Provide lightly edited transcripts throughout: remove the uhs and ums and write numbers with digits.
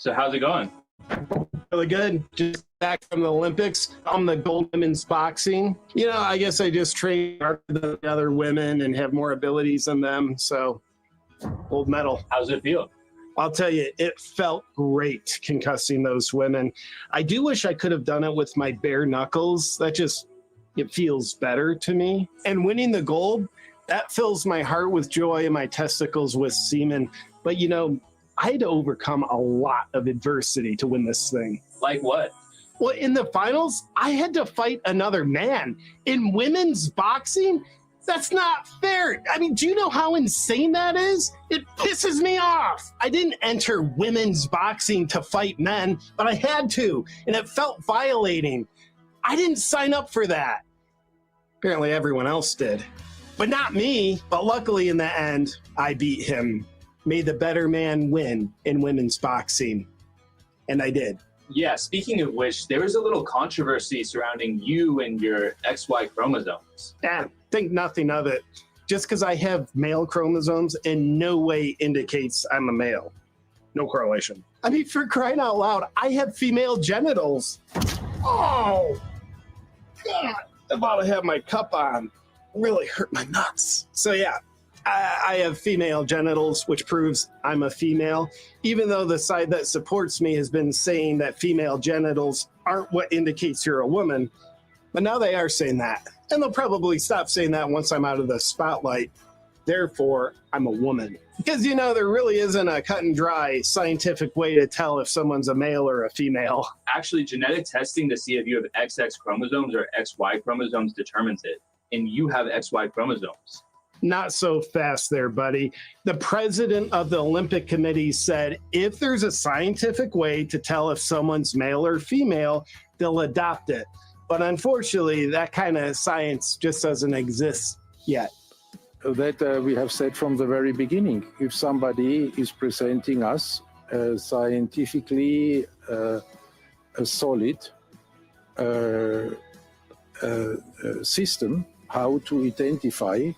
So how's it going? Really good. Just back from the Olympics. I'm the gold women's boxing. I guess I just train harder than the other women and have more abilities than them. So, gold medal. How's it feel? I'll tell you, it felt great concussing those women. I do wish I could have done it with my bare knuckles. It feels better to me. And winning the gold, that fills my heart with joy and my testicles with semen. But I had to overcome a lot of adversity to win this thing. Like what? Well, in the finals, I had to fight another man. In women's boxing, that's not fair. I mean, do you know how insane that is? It pisses me off. I didn't enter women's boxing to fight men, but I had to, and it felt violating. I didn't sign up for that. Apparently everyone else did, but not me. But luckily in the end, I beat him. May the better man win in women's boxing. And I did. Yeah, speaking of which, there was a little controversy surrounding you and your XY chromosomes. Think nothing of it. Just because I have male chromosomes in no way indicates I'm a male. No correlation. I mean, for crying out loud, I have female genitals. Oh, God. I'm about to have my cup on. Really hurt my nuts. So yeah, I have female genitals, which proves I'm a female, even though the side that supports me has been saying that female genitals aren't what indicates you're a woman. But now they are saying that. And they'll probably stop saying that once I'm out of the spotlight. Therefore, I'm a woman. Because, there really isn't a cut and dry scientific way to tell if someone's a male or a female. Actually, genetic testing to see if you have XX chromosomes or XY chromosomes determines it. And you have XY chromosomes. Not so fast there, buddy. The president of the Olympic Committee said if there's a scientific way to tell if someone's male or female, they'll adopt it. But unfortunately, that kind of science just doesn't exist yet. That we have said from the very beginning. If somebody is presenting us a scientifically a solid system, how to identify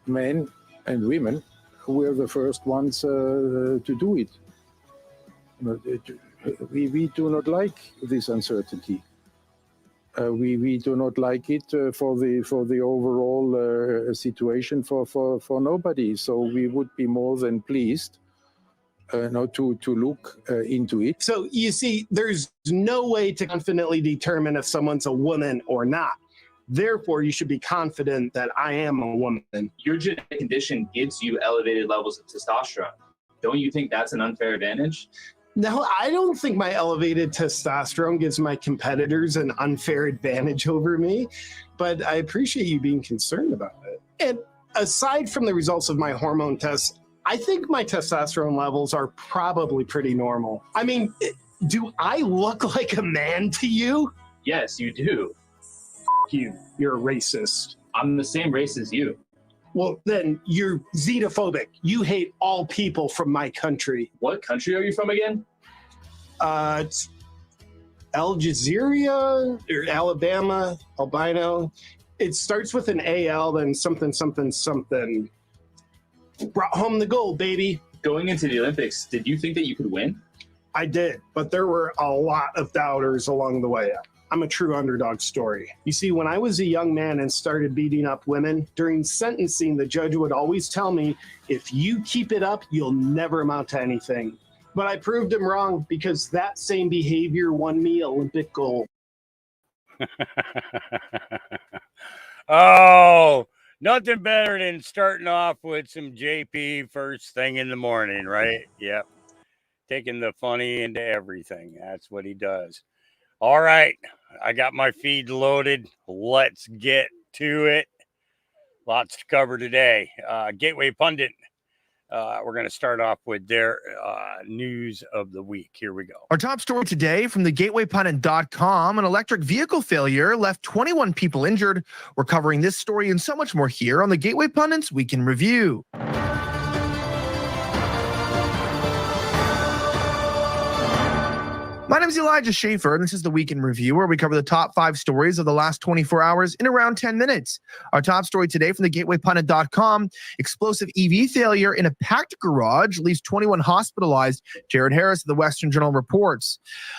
men and women, we are the first ones to do it. We do not like this uncertainty. We do not like it for the overall situation for nobody. So we would be more than pleased to look into it. So you see, there's no way to confidently determine if someone's a woman or not. Therefore, you should be confident that I am a woman. Your genetic condition gives you elevated levels of testosterone. Don't you think that's an unfair advantage? No, I don't think my elevated testosterone gives my competitors an unfair advantage over me, but I appreciate you being concerned about it. And aside from the results of my hormone tests, I think my testosterone levels are probably pretty normal. I mean, do I look like a man to you? Yes, you do. You're a racist. I'm the same race as you. Well, then you're xenophobic. You hate all people from my country. What country are you from again? It's Algeria or Alabama, albino. It starts with an AL, then something, something, something. Brought home the gold, baby. Going into the Olympics, did you think that you could win? I did, but there were a lot of doubters along the way. I'm a true underdog story. You see, when I was a young man and started beating up women, during sentencing, the judge would always tell me, if you keep it up, you'll never amount to anything. But I proved him wrong because that same behavior won me Olympic gold. Oh, nothing better than starting off with some JP first thing in the morning, right? Yep. Taking the funny into everything. That's what he does. All right, I got my feed loaded. Let's get to it. Lots to cover today. Gateway Pundit. We're going to start off with their news of the week. Here we go. Our top story today from the gatewaypundit.com, an electric vehicle failure left 21 people injured. We're covering this story and so much more here on the Gateway Pundit's Week in Review. My name is Elijah Schaefer, and this is the Week in Review, where we cover the top 5 stories of the last 24 hours in around 10 minutes. Our top story today from the gatewaypundit.com, explosive EV failure in a packed garage leaves 21 hospitalized, Jared Harris of the Western Journal reports.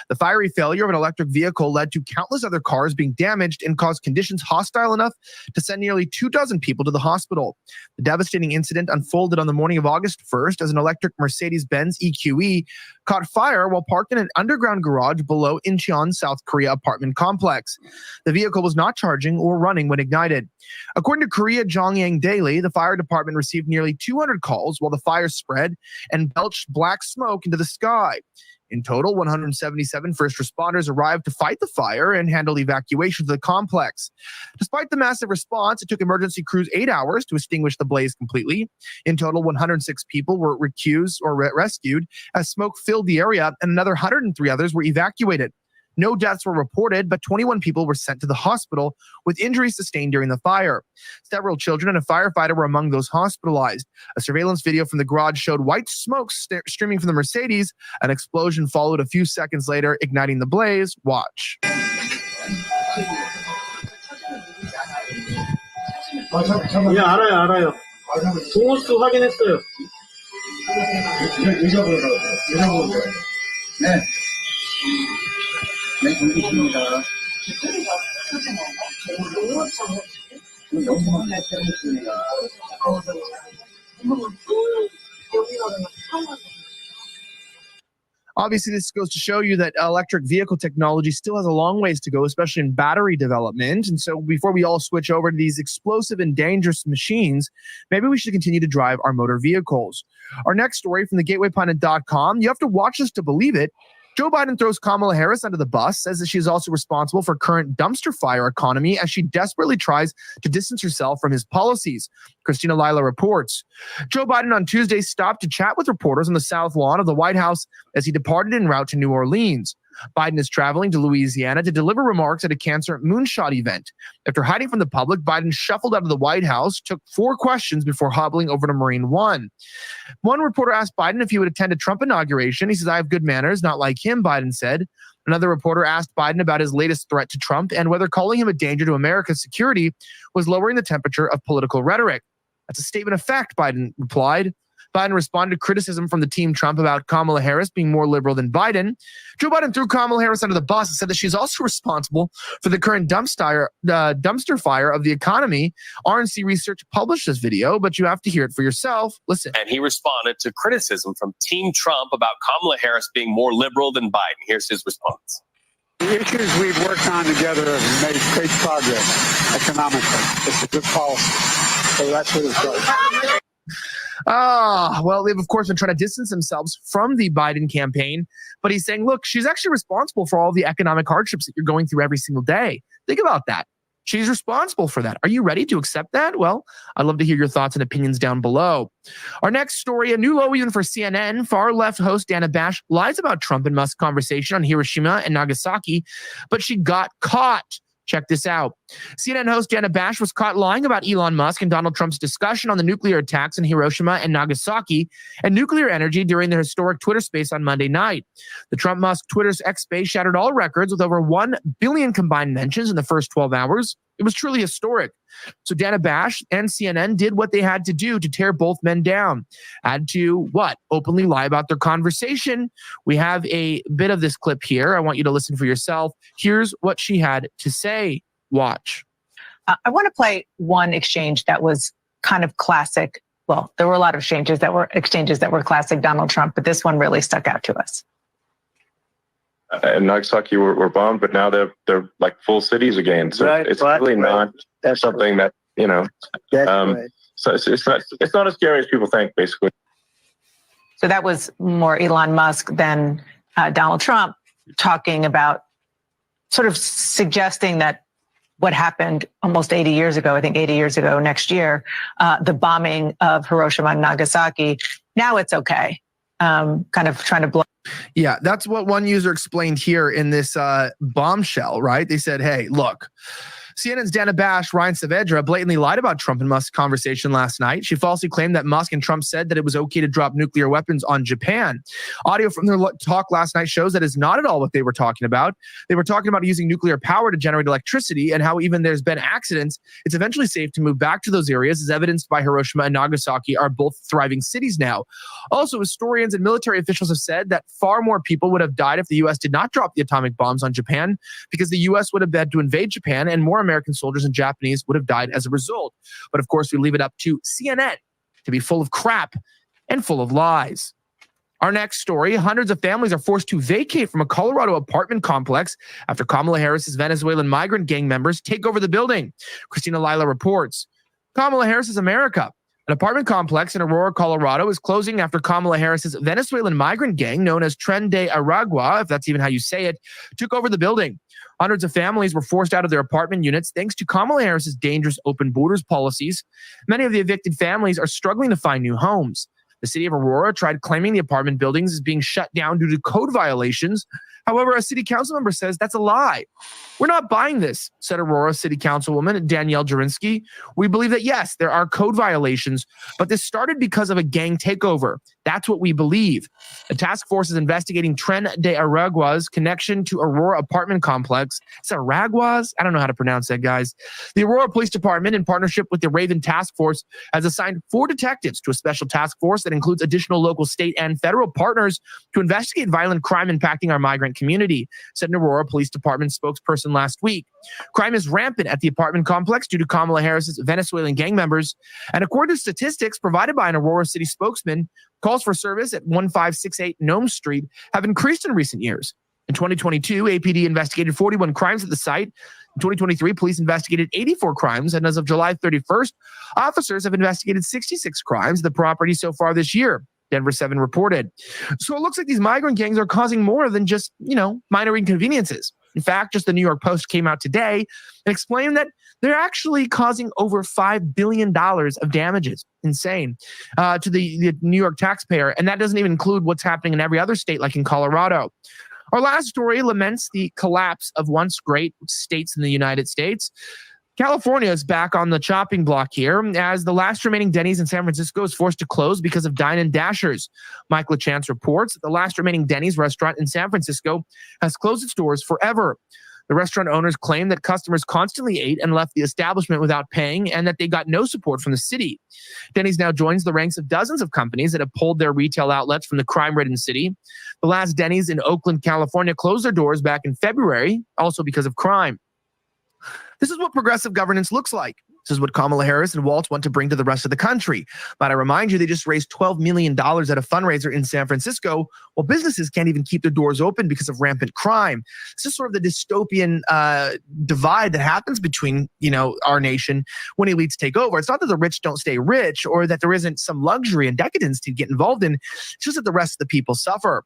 The fiery failure of an electric vehicle led to countless other cars being damaged and caused conditions hostile enough to send nearly 24 people to the hospital. The devastating incident unfolded on the morning of August 1st as an electric Mercedes-Benz EQE caught fire while parked in an underground garage below Incheon, South Korea apartment complex. The vehicle was not charging or running when ignited. According to Korea Jongyang Daily, the fire department received nearly 200 calls while the fire spread and belched black smoke into the sky. In total, 177 first responders arrived to fight the fire and handle evacuation to the complex. Despite the massive response, it took emergency crews 8 hours to extinguish the blaze completely. In total, 106 people were rescued as smoke filled the area, and another 103 others were evacuated. No deaths were reported, but 21 people were sent to the hospital with injuries sustained during the fire. Several children and a firefighter were among those hospitalized. A surveillance video from the garage showed white smoke streaming from the Mercedes. An explosion followed a few seconds later, igniting the blaze. Watch. 예, 알아요. 공호수 확인했어요. 네. 네, 경기십니다. Obviously, this goes to show you that electric vehicle technology still has a long ways to go, especially in battery development. And so before we all switch over to these explosive and dangerous machines, maybe we should continue to drive our motor vehicles. Our next story from the gatewaypundit.com, you have to watch this to believe it. Joe Biden throws Kamala Harris under the bus, says that she is also responsible for current dumpster fire economy as she desperately tries to distance herself from his policies. Christina Lila reports. Joe Biden on Tuesday stopped to chat with reporters on the South Lawn of the White House as he departed en route to New Orleans. Biden is traveling to Louisiana to deliver remarks at a cancer moonshot event. After hiding from the public, Biden shuffled out of the White House, took 4 questions before hobbling over to Marine One. One reporter asked Biden if he would attend a Trump inauguration. He says, "I have good manners, not like him," Biden said. Another reporter asked Biden about his latest threat to Trump and whether calling him a danger to America's security was lowering the temperature of political rhetoric. "That's a statement of fact," Biden replied. Biden responded to criticism from the Team Trump about Kamala Harris being more liberal than Biden. Joe Biden threw Kamala Harris under the bus and said that she's also responsible for the current dumpster fire of the economy. RNC Research published this video, but you have to hear it for yourself. Listen. And he responded to criticism from Team Trump about Kamala Harris being more liberal than Biden. Here's his response. The issues we've worked on together have made great progress economically. It's a good policy. So that's what it's like. Well, they've, of course, been trying to distance themselves from the Biden campaign. But he's saying, look, she's actually responsible for all the economic hardships that you're going through every single day. Think about that. She's responsible for that. Are you ready to accept that? Well, I'd love to hear your thoughts and opinions down below. Our next story, a new low even for CNN. Far-left host Dana Bash lies about Trump and Musk conversation on Hiroshima and Nagasaki, but she got caught. Check this out. CNN host Dana Bash was caught lying about Elon Musk and Donald Trump's discussion on the nuclear attacks in Hiroshima and Nagasaki and nuclear energy during their historic Twitter space on Monday night. The Trump-Musk Twitter's X space shattered all records with over 1 billion combined mentions in the first 12 hours. It was truly historic. So Dana Bash and CNN did what they had to do to tear both men down. Had to, what? Openly lie about their conversation. We have a bit of this clip here. I want you to listen for yourself. Here's what she had to say. Watch. I want to play one exchange that was kind of classic. Well, there were a lot of exchanges that were classic Donald Trump, but this one really stuck out to us. And Nagasaki were bombed, but now they're like full cities again. So Right, it's right, really right. not something that, you know, That's right. so it's not as scary as people think, basically. So that was more Elon Musk than Donald Trump talking about, sort of suggesting that what happened almost 80 years ago, I think 80 years ago next year, the bombing of Hiroshima and Nagasaki, now it's okay. Kind of trying to blow. Yeah, that's what one user explained here in this bombshell, right? They said, hey, look, CNN's Dana Bash, Ryan Saavedra, blatantly lied about Trump and Musk's conversation last night. She falsely claimed that Musk and Trump said that it was okay to drop nuclear weapons on Japan. Audio from their talk last night shows that is not at all what they were talking about. They were talking about using nuclear power to generate electricity and how even there's been accidents, it's eventually safe to move back to those areas, as evidenced by Hiroshima and Nagasaki are both thriving cities now. Also, historians and military officials have said that far more people would have died if the U.S. did not drop the atomic bombs on Japan, because the U.S. would have had to invade Japan and more American soldiers and Japanese would have died as a result. But of course, we leave it up to CNN to be full of crap and full of lies. Our next story, hundreds of families are forced to vacate from a Colorado apartment complex after Kamala Harris's Venezuelan migrant gang members take over the building. Christina Lila reports. Kamala Harris's America. An apartment complex in Aurora, Colorado is closing after Kamala Harris's Venezuelan migrant gang, known as Tren de Aragua, if that's even how you say it, took over the building. Hundreds of families were forced out of their apartment units thanks to Kamala Harris's dangerous open borders policies. Many of the evicted families are struggling to find new homes. The city of Aurora tried claiming the apartment buildings as being shut down due to code violations. However, a city council member says that's a lie. We're not buying this, said Aurora City Councilwoman Danielle Jurinsky. We believe that, yes, there are code violations, but this started because of a gang takeover. That's what we believe. A task force is investigating Tren de Aragua's connection to Aurora apartment complex. It's Araguas? I don't know how to pronounce that, guys. The Aurora Police Department, in partnership with the Raven Task Force, has assigned 4 detectives to a special task force that includes additional local, state, and federal partners to investigate violent crime impacting our migrant community, said an Aurora Police Department spokesperson last week. Crime is rampant at the apartment complex due to Kamala Harris's Venezuelan gang members, and according to statistics provided by an Aurora City spokesman, calls for service at 1568 Nome Street have increased in recent years. In 2022, APD investigated 41 crimes at the site. In 2023, police investigated 84 crimes, and as of July 31st, officers have investigated 66 crimes at the property so far this year, Denver 7 reported. So it looks like these migrant gangs are causing more than just, minor inconveniences. In fact, just the New York Post came out today and explained that they're actually causing over $5 billion of damages. Insane. To the New York taxpayer. And that doesn't even include what's happening in every other state, like in Colorado. Our last story laments the collapse of once great states in the United States. California is back on the chopping block here as the last remaining Denny's in San Francisco is forced to close because of Dine and Dashers. Mike LaChance reports that the last remaining Denny's restaurant in San Francisco has closed its doors forever. The restaurant owners claim that customers constantly ate and left the establishment without paying and that they got no support from the city. Denny's now joins the ranks of dozens of companies that have pulled their retail outlets from the crime-ridden city. The last Denny's in Oakland, California closed their doors back in February, also because of crime. This is what progressive governance looks like. This is what Kamala Harris and Walt want to bring to the rest of the country. But I remind you, they just raised $12 million at a fundraiser in San Francisco, while businesses can't even keep their doors open because of rampant crime. This is sort of the dystopian divide that happens between, our nation when elites take over. It's not that the rich don't stay rich or that there isn't some luxury and decadence to get involved in. It's just that the rest of the people suffer.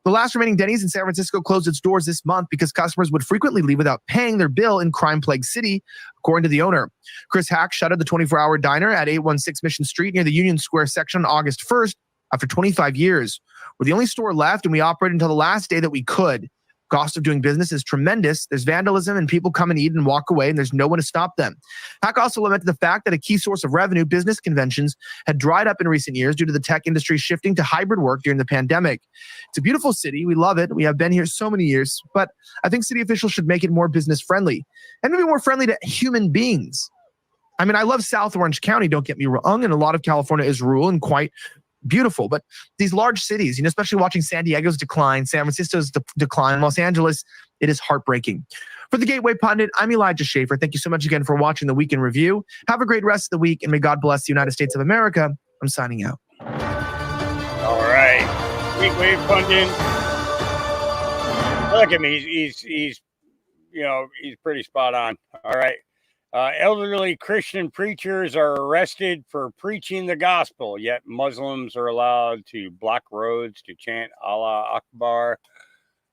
The last remaining Denny's in San Francisco closed its doors this month because customers would frequently leave without paying their bill in crime-plagued city, according to the owner. Chris Hack shuttered the 24-hour diner at 816 Mission Street near the Union Square section on August 1st after 25 years. We're the only store left, and we operated until the last day that we could. Cost of doing business is tremendous. There's vandalism and people come and eat and walk away, and there's no one to stop them. Hack also lamented the fact that a key source of revenue, business conventions, had dried up in recent years due to the tech industry shifting to hybrid work during the pandemic. It's a beautiful city. We love it. We have been here so many years, but I think city officials should make it more business friendly and maybe more friendly to human beings. I mean, I love South Orange County, don't get me wrong, and a lot of California is rural and quite beautiful, but these large cities, especially watching San Diego's decline, San Francisco's decline, Los Angeles, it is heartbreaking. For the Gateway Pundit, I'm Elijah Schaefer. Thank you so much again for watching the Week in Review. Have a great rest of the week, and may God bless the United States of America. I'm signing out. All right, Gateway Pundit. Look at me. He's pretty spot on. All right. Elderly Christian preachers are arrested for preaching the gospel, yet Muslims are allowed to block roads to chant Allah Akbar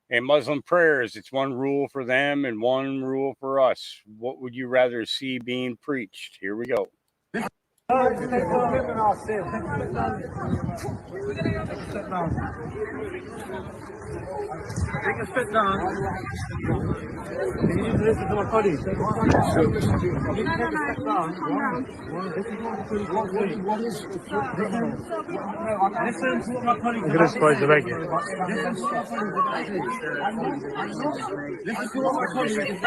and Muslim prayers. It's one rule for them and one rule for us. What would you rather see being preached? Here we go. Take a step down. You need to listen to my colleague. You need to take a step down. This is what the colleague wants to say. Listen to what my colleague is saying. Listen to what my colleague is saying. Listen to what my colleague is saying.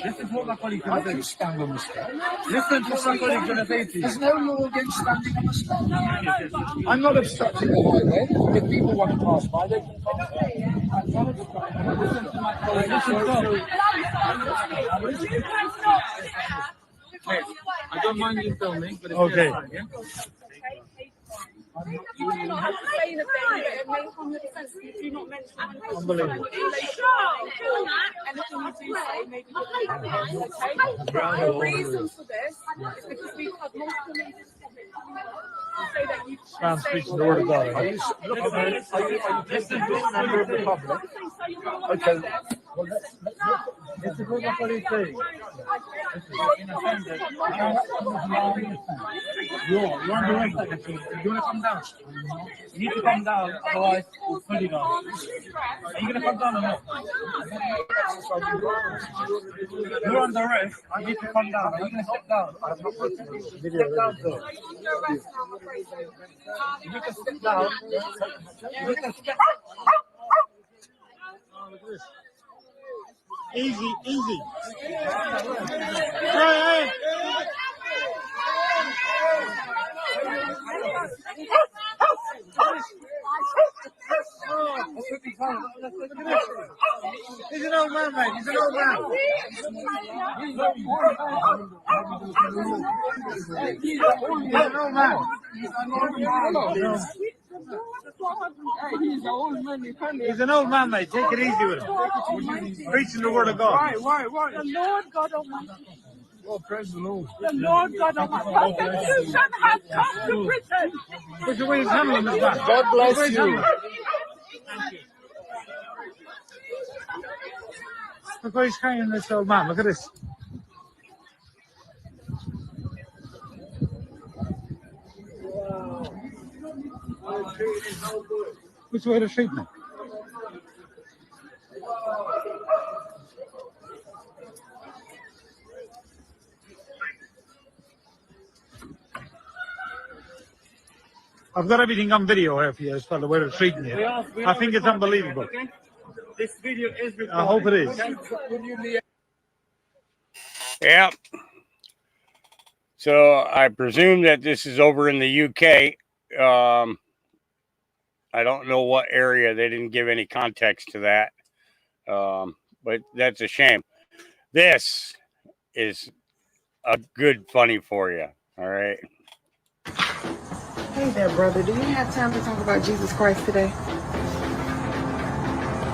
Listen to what my colleague is saying. I can stand on the step. Listen to what my colleague is going to say to you. There's no law against standing on the step. I'm not obstructing the highway. If people want to pass by, they can pass by. I'm not obstructing. Listen to my colleague. I don't mind you filming, but it's okay. Unbelievable. The reason for this is because we've had multiple leaders say that you should speaking the word of God. Are you listening to a member of the public? Okay. Well, this is what my colleague is saying. You're on the right. You want to come down? You need to come down, otherwise we'll put it on. Are you going to come down or not? You're on the rest. You need to come down. Are you going to step down? Step down, though. You need to step down. You need to step down. Easy, easy. Hey, he's an old man, mate. He's an old man. He's an old man. He's an old man, mate. Take it easy with him. Preaching the word of God. Why? The Lord God Almighty. Oh, praise the Lord. The Lord God Almighty. You should have come to Britain. Look at the way he's handling this man. God bless you. Look how he's carrying this old man. Look at this. Which way to treat me? I've got everything on video here for you as far as the way to treat me. I think it's unbelievable. This video is recorded. I hope it is. Yeah. So I presume that this is over in the UK. I don't know what area. They didn't give any context to that. But that's a shame. This is a good funny for you. All right. Hey there, brother. Do you have time to talk about Jesus Christ today?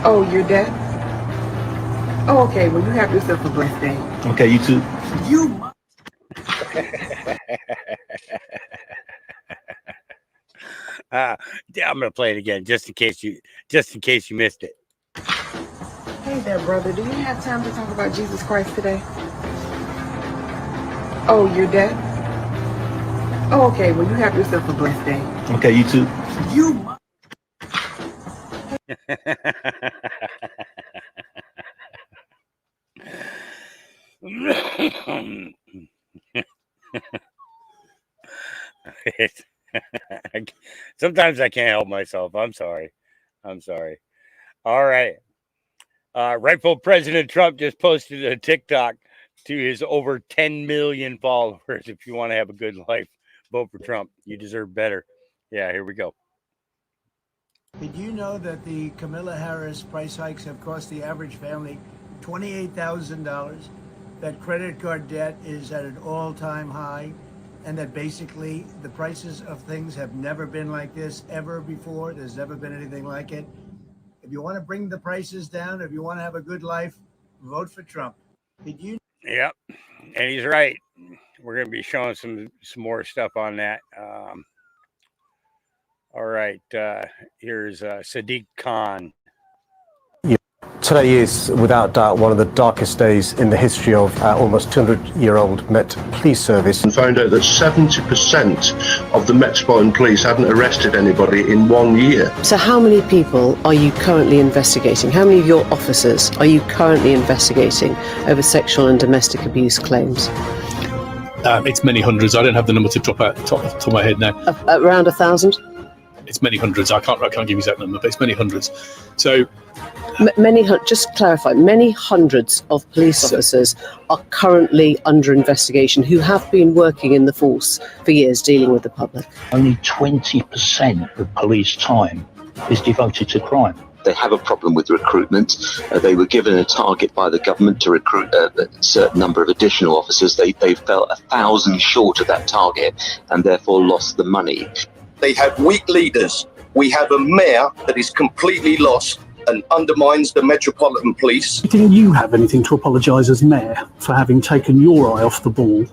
Oh, you're dead? Oh, okay. Well, you have yourself a blessed day. Okay, you too. You. I'm gonna play it again just in case you missed it. Hey there, brother. Do you have time to talk about Jesus Christ today? Oh, you're dead? Oh, okay. Well, you have yourself a blessed day. Okay, you too. You. Sometimes I can't help myself. I'm sorry. All right. Rightful President Trump just posted a TikTok to his over 10 million followers. If you want to have a good life, vote for Trump. You deserve better. Yeah, here we go. Did you know that the Kamala Harris price hikes have cost the average family $28,000? That credit card debt is at an all-time high, and that basically the prices of things have never been like this ever before. There's never been anything like it. If you want to bring the prices down, if you want to have a good life, vote for Trump. Did you? Yep, and he's right. We're going to be showing some more stuff on that. All right, here's Sadiq Khan. Today is, without doubt, one of the darkest days in the history of our almost 200-year-old Met Police Service. And found out that 70% of the Metropolitan Police hadn't arrested anybody in 1 year. So how many people are you currently investigating? How many of your officers are you currently investigating over sexual and domestic abuse claims? It's many hundreds. I don't have the number to top of my head now. Around 1,000? It's many hundreds. I can't give you the exact number, but it's many hundreds. So just clarify, many hundreds of police officers are currently under investigation who have been working in the force for years dealing with the public. Only 20% of police time is devoted to crime. They have a problem with recruitment. They were given a target by the government to recruit a certain number of additional officers. They fell 1,000 short of that target and therefore lost the money. They have weak leaders. We have a mayor that is completely lost and undermines the Metropolitan Police. Didn't you have anything to apologise as mayor for having taken your eye off the ball?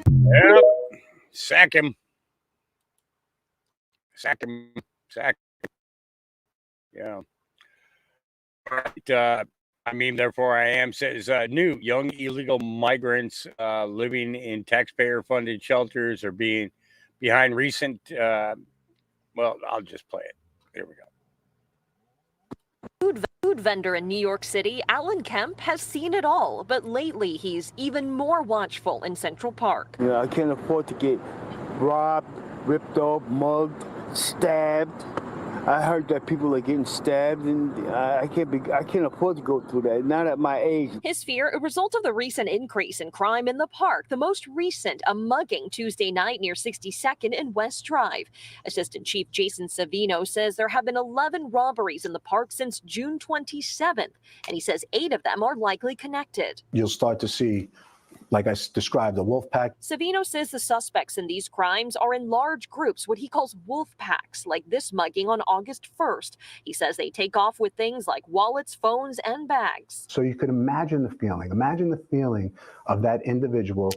Yep. Sack him. Yeah. All right. Therefore I am says new young illegal migrants living in taxpayer-funded shelters are being behind recent. Well, I'll just play it. Here we go. Food vendor in New York City, Alan Kemp has seen it all, but lately he's even more watchful in Central Park. Yeah, I can't afford to get robbed, ripped off, mugged, stabbed. I heard that people are getting stabbed, and I can't afford to go through that, not at my age. His fear, a result of the recent increase in crime in the park, the most recent, a mugging Tuesday night near 62nd and West Drive. Assistant Chief Jason Savino says there have been 11 robberies in the park since June 27th, and he says 8 of them are likely connected. You'll start to see, like I described, the wolf pack. Savino says the suspects in these crimes are in large groups, what he calls wolf packs, like this mugging on August 1st. He says they take off with things like wallets, phones, and bags. So you could imagine the feeling. Imagine the feeling of that individual,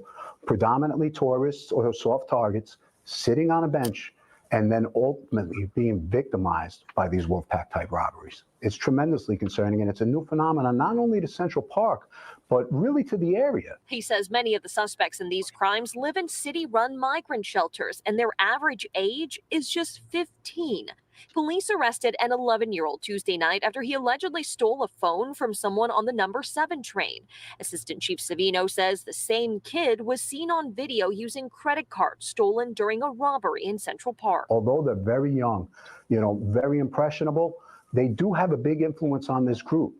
predominantly tourists or soft targets, sitting on a bench and then ultimately being victimized by these wolf pack type robberies. It's tremendously concerning, and it's a new phenomenon, not only to Central Park, but really to the area. He says many of the suspects in these crimes live in city-run migrant shelters, and their average age is just 15. Police arrested an 11-year-old Tuesday night after he allegedly stole a phone from someone on the number 7 train. Assistant Chief Savino says the same kid was seen on video using credit cards stolen during a robbery in Central Park. Although they're very young, very impressionable, they do have a big influence on this group.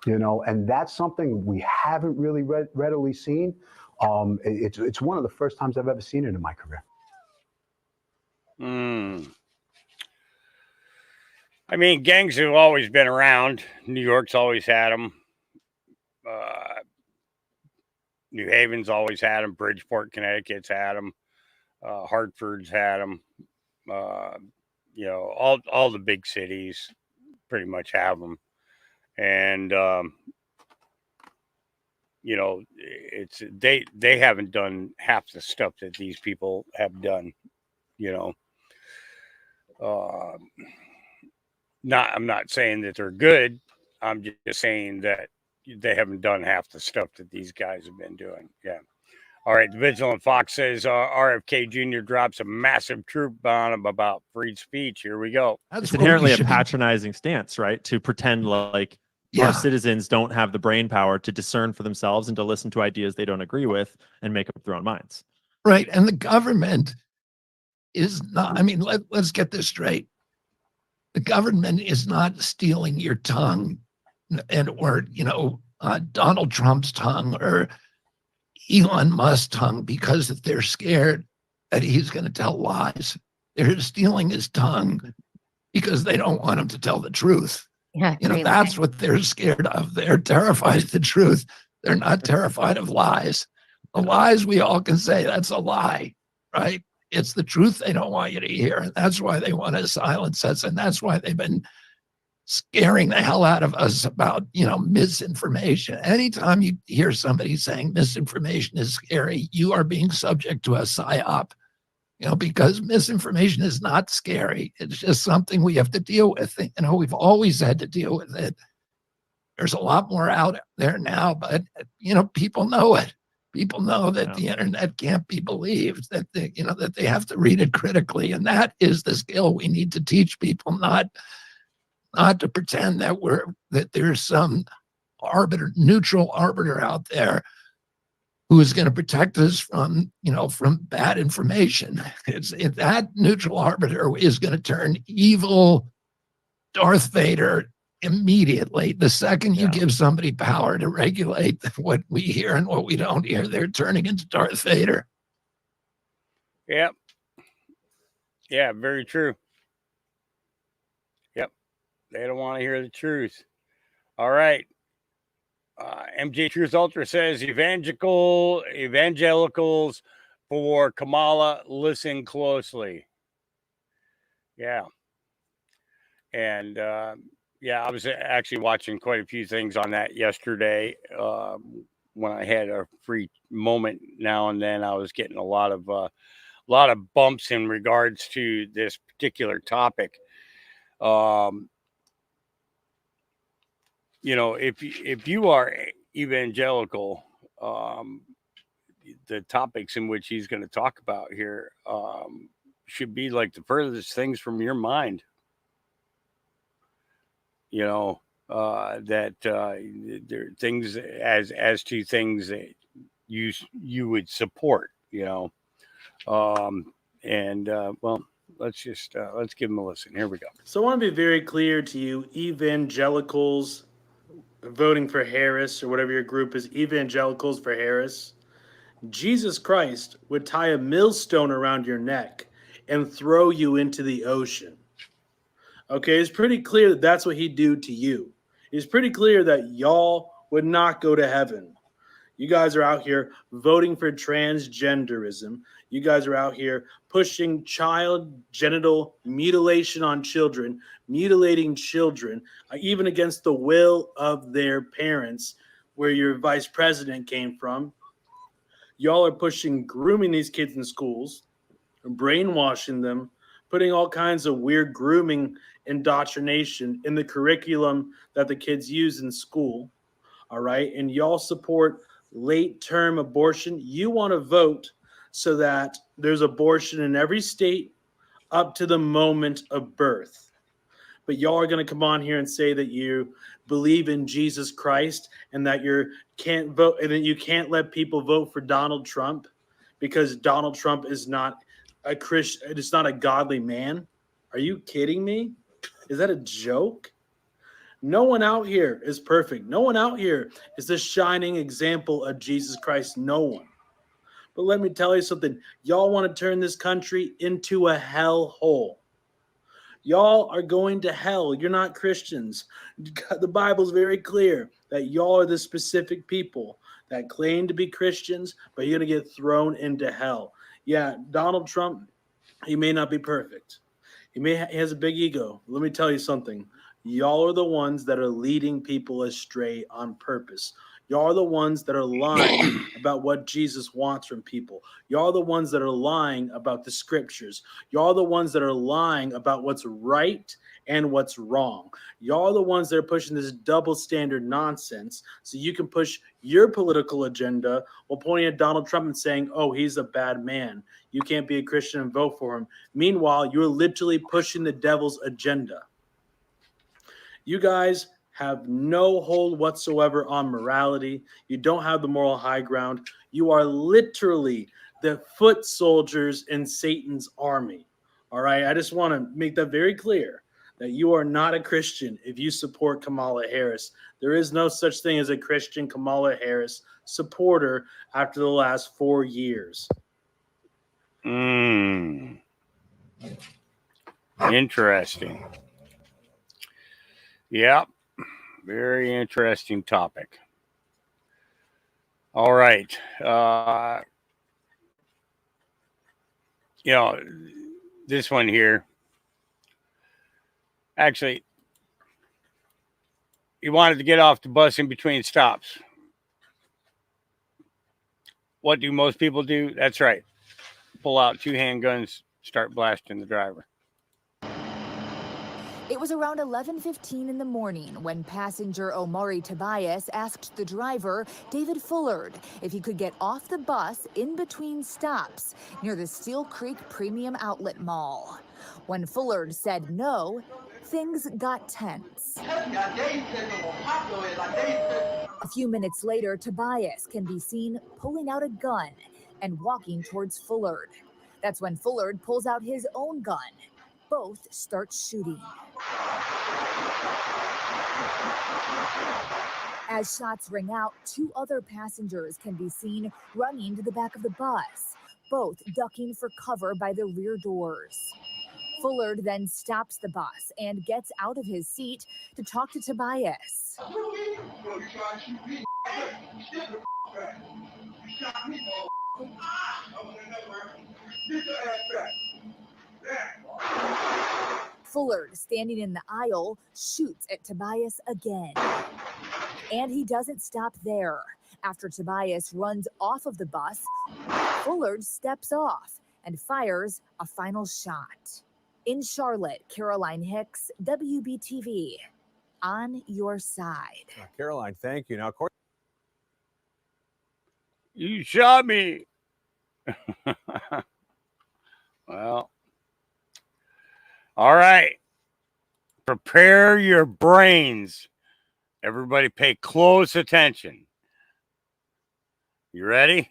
And that's something we haven't really readily seen. It's one of the first times I've ever seen it in my career. Gangs have always been around. New York's always had them. New Haven's always had them. Bridgeport, Connecticut's had them. Hartford's had them. All the big cities pretty much have them. And, they haven't done half the stuff that these people have done, I'm not saying that they're good. I'm just saying that they haven't done half the stuff that these guys have been doing. Yeah. All right. The Vigilant Fox says RFK Jr. drops a massive truth bomb about free speech. Here we go. It's inherently a patronizing stance, right? To pretend like our citizens don't have the brain power to discern for themselves and to listen to ideas they don't agree with and make up their own minds. Right. And the government is not, let's get this straight. The government is not stealing your tongue or Donald Trump's tongue or Elon Musk's tongue because they're scared that he's going to tell lies. They're stealing his tongue because they don't want him to tell the truth. Yeah, that's what they're scared of. They're terrified of the truth. They're not terrified of lies. The lies we all can say, that's a lie, right? It's the truth they don't want you to hear. And that's why they want to silence us. And that's why they've been scaring the hell out of us about, misinformation. Anytime you hear somebody saying misinformation is scary, you are being subject to a psyop. because misinformation is not scary. It's just something we have to deal with. We've always had to deal with it. There's a lot more out there now, but people know it. People know that the internet can't be believed, that that they have to read it critically. And that is the skill we need to teach people, not to pretend that there's some neutral arbiter out there who is going to protect us from bad information. That neutral arbiter is going to turn evil Darth Vader immediately. The second you give somebody power to regulate what we hear and what we don't hear, they're turning into Darth Vader. Yep. Yeah, very true. Yep. They don't want to hear the truth. All right. MJ Truth Ultra says evangelicals for Kamala, listen closely. Yeah. And I was actually watching quite a few things on that yesterday. When I had a free moment now and then, I was getting a lot of bumps in regards to this particular topic. If you are evangelical, the topics in which he's going to talk about here should be like the furthest things from your mind. There are things as to things that you would support. Well, let's give them a listen. Here we go. So I want to be very clear to you, evangelicals voting for Harris or whatever your group is, evangelicals for Harris. Jesus Christ would tie a millstone around your neck and throw you into the ocean. Okay, it's pretty clear that that's what he'd do to you. It's pretty clear that y'all would not go to heaven. You guys are out here voting for transgenderism. You guys are out here pushing child genital mutilation on children, mutilating children, even against the will of their parents, where your vice president came from. Y'all are pushing grooming these kids in schools, brainwashing them, putting all kinds of weird grooming indoctrination in the curriculum that the kids use in school. All right. And y'all support late-term abortion. You want to vote so that there's abortion in every state up to the moment of birth. But y'all are going to come on here and say that you believe in Jesus Christ and that you can't vote and that you can't let people vote for Donald Trump because Donald Trump is not a Christian. It's not a godly man. Are you kidding me? Is that a joke? No one out here is perfect. No one out here is the shining example of Jesus Christ. No one. But let me tell you something. Y'all want to turn this country into a hellhole. Y'all are going to hell. You're not Christians. The Bible's very clear that y'all are the specific people that claim to be Christians, but you're going to get thrown into hell. Yeah, Donald Trump, he may not be perfect. He has a big ego. Let me tell you something. Y'all are the ones that are leading people astray on purpose. Y'all are the ones that are lying about what Jesus wants from people. Y'all are the ones that are lying about the scriptures. Y'all are the ones that are lying about what's right and what's wrong. Y'all are the ones that are pushing this double standard nonsense so you can push your political agenda while pointing at Donald Trump and saying, oh, he's a bad man. You can't be a Christian and vote for him. Meanwhile, you're literally pushing the devil's agenda. You guys have no hold whatsoever on morality. You don't have the moral high ground. You are literally the foot soldiers in Satan's army. All right. I just want to make that very clear that you are not a Christian if you support Kamala Harris. There is no such thing as a Christian Kamala Harris supporter after the last 4 years. Interesting. Yep. Very interesting topic. All right. This one here. Actually, he wanted to get off the bus in between stops. What do most people do? That's right. pull out 2 handguns, start blasting the driver. It was around 11:15 in the morning when passenger Omari Tobias asked the driver, David Fullard, if he could get off the bus in between stops near the Steel Creek Premium Outlet Mall. When Fullard said no, things got tense. A few minutes later, Tobias can be seen pulling out a gun and walking towards Fullard. That's when Fullard pulls out his own gun. Both start shooting. As shots ring out, 2 other passengers can be seen running to the back of the bus, both ducking for cover by the rear doors. Fullard then stops the bus and gets out of his seat to talk to Tobias. Fullard, standing in the aisle, shoots at Tobias again. And he doesn't stop there. After Tobias runs off of the bus, Fullard steps off and fires a final shot. In Charlotte, Caroline Hicks, WBTV, on your side. Caroline, thank you. Now, You shot me. Well, all right. Prepare your brains. Everybody pay close attention. You ready?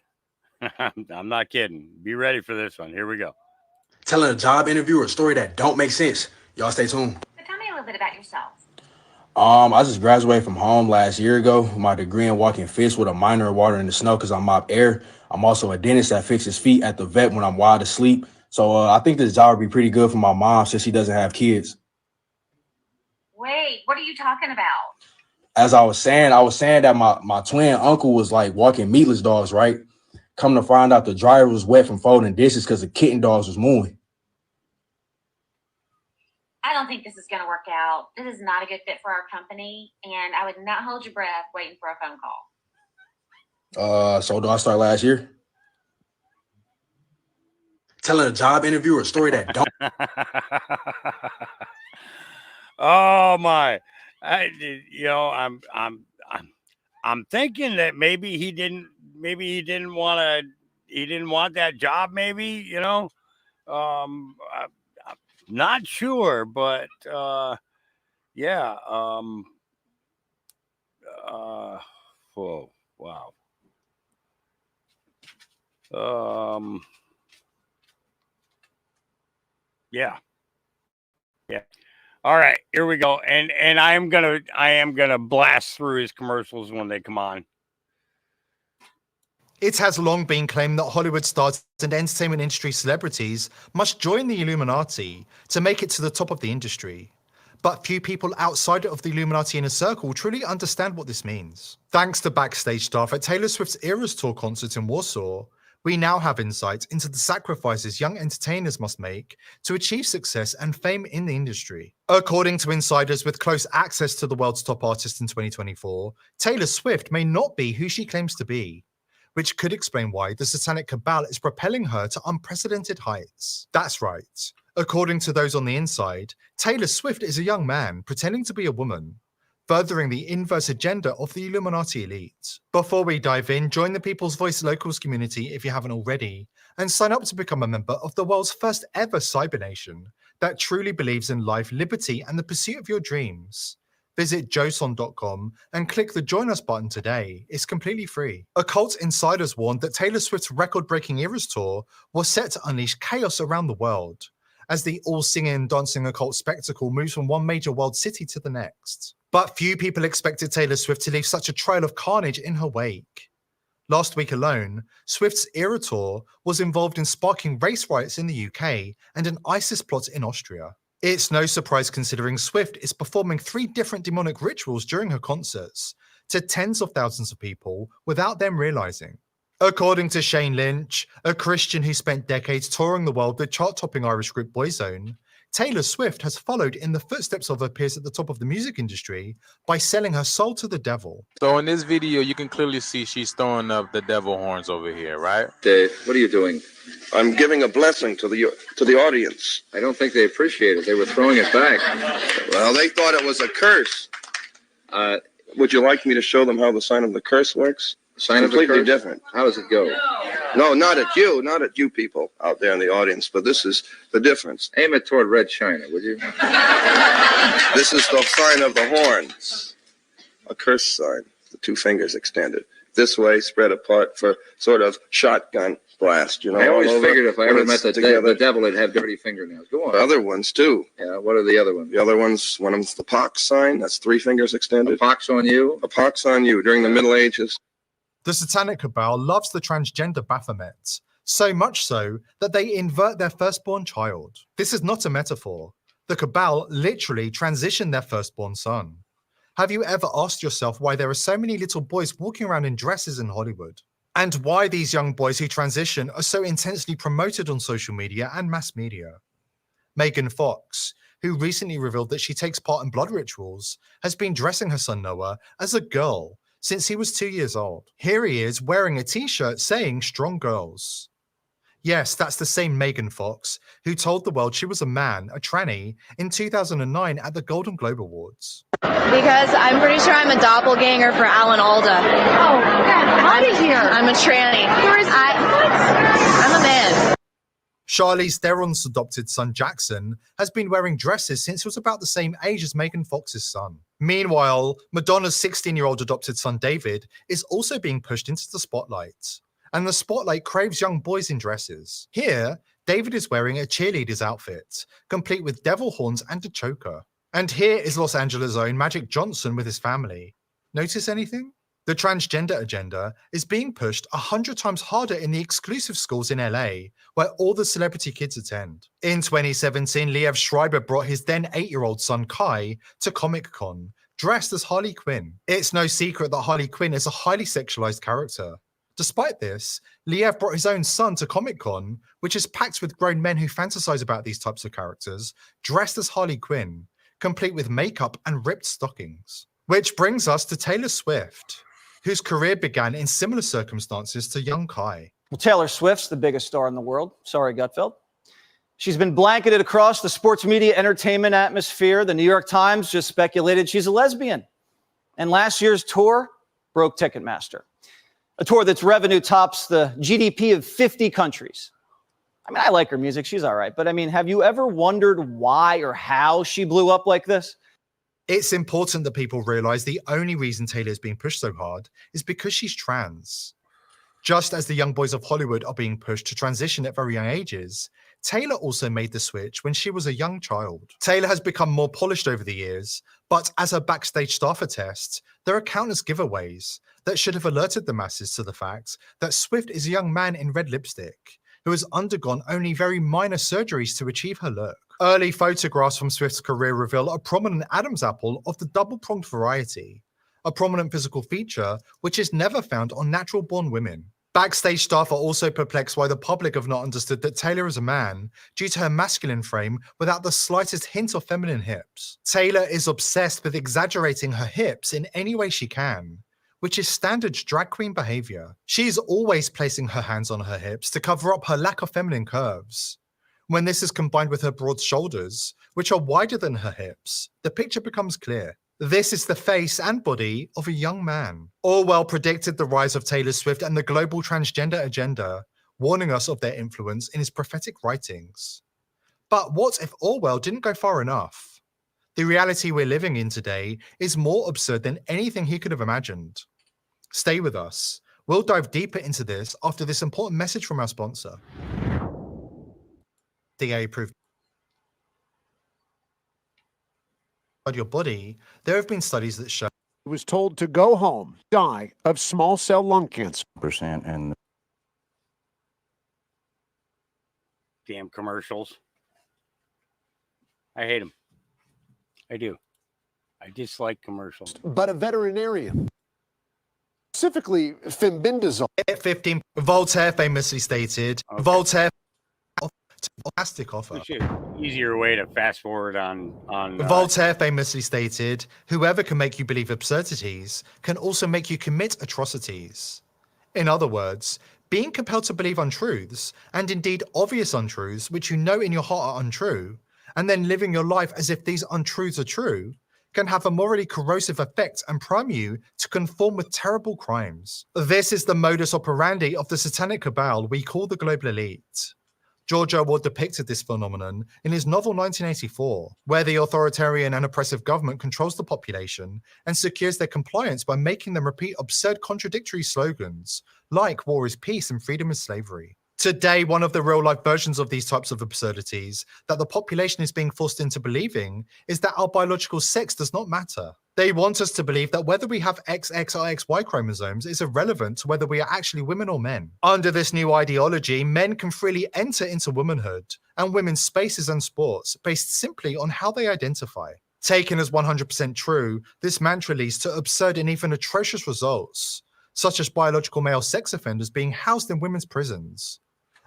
I'm not kidding. Be ready for this one. Here we go. Telling a job interview or a story that don't make sense. Y'all stay tuned. So tell me a little bit about yourself. I just graduated from home last year ago with my degree in walking fish with a minor in water in the snow because I mop air. I'm also a dentist that fixes feet at the vet when I'm wide asleep. So I think this job would be pretty good for my mom since she doesn't have kids. Wait, what are you talking about? As I was saying that my twin uncle was like walking meatless dogs, right? Come to find out the dryer was wet from folding dishes because the kitten dogs was mooing. I don't think this is going to work out. This is not a good fit for our company, and I would not hold your breath waiting for a phone call. So do I start last year? Telling a job interview or a story that don't. Oh my! I'm thinking that maybe he didn't want that job. Maybe I'm not sure, but yeah. Oh wow. Yeah. All right, here we go. And I am gonna blast through his commercials when they come on. It has long been claimed that Hollywood stars and entertainment industry celebrities must join the Illuminati to make it to the top of the industry. But few people outside of the Illuminati inner circle truly understand what this means. Thanks to backstage staff at Taylor Swift's Eras Tour concert in Warsaw, we now have insight into the sacrifices young entertainers must make to achieve success and fame in the industry. According to insiders with close access to the world's top artist in 2024, Taylor Swift may not be who she claims to be, which could explain why the satanic cabal is propelling her to unprecedented heights. That's right. According to those on the inside, Taylor Swift is a young man pretending to be a woman, furthering the inverse agenda of the Illuminati elite. Before we dive in, join the People's Voice Locals community if you haven't already, and sign up to become a member of the world's first ever cyber nation that truly believes in life, liberty, and the pursuit of your dreams. Visit joson.com and click the Join Us button today. It's completely free. Occult insiders warned that Taylor Swift's record-breaking Eras Tour was set to unleash chaos around the world, as the all-singing and dancing occult spectacle moves from one major world city to the next. But few people expected Taylor Swift to leave such a trail of carnage in her wake. Last week alone, Swift's Era Tour was involved in sparking race riots in the UK and an ISIS plot in Austria. It's no surprise considering Swift is performing 3 different demonic rituals during her concerts to tens of thousands of people without them realizing. According to Shane Lynch, a Christian who spent decades touring the world with chart-topping Irish group Boyzone, Taylor Swift has followed in the footsteps of her peers at the top of the music industry by selling her soul to the devil. So in this video, you can clearly see she's throwing up the devil horns over here, right? Dave, what are you doing? I'm giving a blessing to the audience. I don't think they appreciate it. They were throwing it back. Well, they thought it was a curse. Would you like me to show them how the sign of the curse works? Sign of the curse? Completely different. How does it go? No, not at you people out there in the audience, but this is the difference. Aim it toward Red China, would you? This is the sign of the horns. A curse sign, the two fingers extended. This way, spread apart for sort of shotgun blast, you know. I always figured if I ever met the devil, it'd have dirty fingernails. Go on. Other ones, too. Yeah, what are the other ones? The other ones, one of them's the pox sign. That's 3 fingers extended. A pox on you? A pox on you during the Middle Ages. The Satanic Cabal loves the transgender Baphomet, so much so that they invert their firstborn child. This is not a metaphor. The Cabal literally transitioned their firstborn son. Have you ever asked yourself why there are so many little boys walking around in dresses in Hollywood? And why these young boys who transition are so intensely promoted on social media and mass media? Megan Fox, who recently revealed that she takes part in blood rituals, has been dressing her son Noah as a girl since he was 2 years old. Here he is wearing a t-shirt saying "Strong Girls." Yes, that's the same Megan Fox who told the world she was a man, a tranny, in 2009 at the Golden Globe Awards. Because I'm pretty sure I'm a doppelganger for Alan Alda. Oh, get out of here. I'm a tranny. I'm a man. Charlize Theron's adopted son Jackson has been wearing dresses since he was about the same age as Megan Fox's son. Meanwhile, Madonna's 16-year-old adopted son David is also being pushed into the spotlight. And the spotlight craves young boys in dresses. Here, David is wearing a cheerleader's outfit, complete with devil horns and a choker. And here is Los Angeles' own Magic Johnson with his family. Notice anything? The transgender agenda is being pushed 100 times harder in the exclusive schools in LA, where all the celebrity kids attend. In 2017, Liev Schreiber brought his then 8-year-old son Kai to Comic-Con, dressed as Harley Quinn. It's no secret that Harley Quinn is a highly sexualized character. Despite this, Liev brought his own son to Comic-Con, which is packed with grown men who fantasize about these types of characters, dressed as Harley Quinn, complete with makeup and ripped stockings. Which brings us to Taylor Swift, whose career began in similar circumstances to young Kai. Well, Taylor Swift's the biggest star in the world. Sorry, Gutfeld. She's been blanketed across the sports media entertainment atmosphere. The New York Times just speculated she's a lesbian. And last year's tour broke Ticketmaster. A tour that's revenue tops the GDP of 50 countries. I mean, I like her music. She's all right. But I mean, have you ever wondered why or how she blew up like this? It's important that people realize the only reason Taylor is being pushed so hard is because she's trans. Just as the young boys of Hollywood are being pushed to transition at very young ages, Taylor also made the switch when she was a young child. Taylor has become more polished over the years, but as her backstage staff attests, there are countless giveaways that should have alerted the masses to the fact that Swift is a young man in red lipstick who has undergone only very minor surgeries to achieve her look. Early photographs from Swift's career reveal a prominent Adam's apple of the double-pronged variety, a prominent physical feature which is never found on natural-born women. Backstage staff are also perplexed why the public have not understood that Taylor is a man due to her masculine frame without the slightest hint of feminine hips. Taylor is obsessed with exaggerating her hips in any way she can, which is standard drag queen behavior. She is always placing her hands on her hips to cover up her lack of feminine curves. When this is combined with her broad shoulders, which are wider than her hips, the picture becomes clear. This is the face and body of a young man. Orwell predicted the rise of Taylor Swift and the global transgender agenda, warning us of their influence in his prophetic writings. But what if Orwell didn't go far enough? The reality we're living in today is more absurd than anything he could have imagined. Stay with us. We'll dive deeper into this after this important message from our sponsor. FDA-approved your body, there have been studies that show he was told to go home, die of small cell lung cancer. And Damn commercials. I hate them. I do. I dislike commercials. But a veterinarian, specifically fenbendazole. 15. Voltaire famously stated, Voltaire to a plastic offer. Which is an easier way to fast forward on Voltaire famously stated, "Whoever can make you believe absurdities can also make you commit atrocities." In other words, being compelled to believe untruths, and indeed obvious untruths which you know in your heart are untrue, and then living your life as if these untruths are true, can have a morally corrosive effect and prime you to conform with terrible crimes. This is the modus operandi of the satanic cabal we call the global elite. George Orwell depicted this phenomenon in his novel 1984, where the authoritarian and oppressive government controls the population and secures their compliance by making them repeat absurd contradictory slogans like war is peace and freedom is slavery. Today, one of the real-life versions of these types of absurdities that the population is being forced into believing is that our biological sex does not matter. They want us to believe that whether we have XX or XY chromosomes is irrelevant to whether we are actually women or men. Under this new ideology, men can freely enter into womanhood and women's spaces and sports based simply on how they identify. Taken as 100% true, this mantra leads to absurd and even atrocious results, such as biological male sex offenders being housed in women's prisons,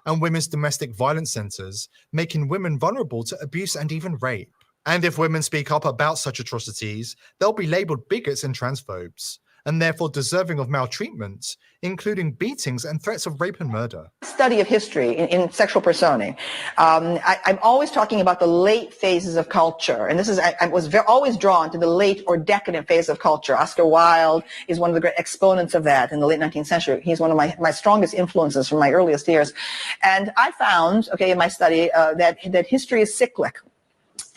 and women's domestic violence centers, making women vulnerable to abuse and even rape. And if women speak up about such atrocities, they'll be labeled bigots and transphobes, and therefore deserving of maltreatment, including beatings and threats of rape and murder. Study of history in sexual personae. I'm always talking about the late phases of culture, and this is I was always drawn to the late or decadent phase of culture. Oscar Wilde is one of the great exponents of that in the late 19th century. He's one of my strongest influences from my earliest years, and I found, in my study, that history is cyclic.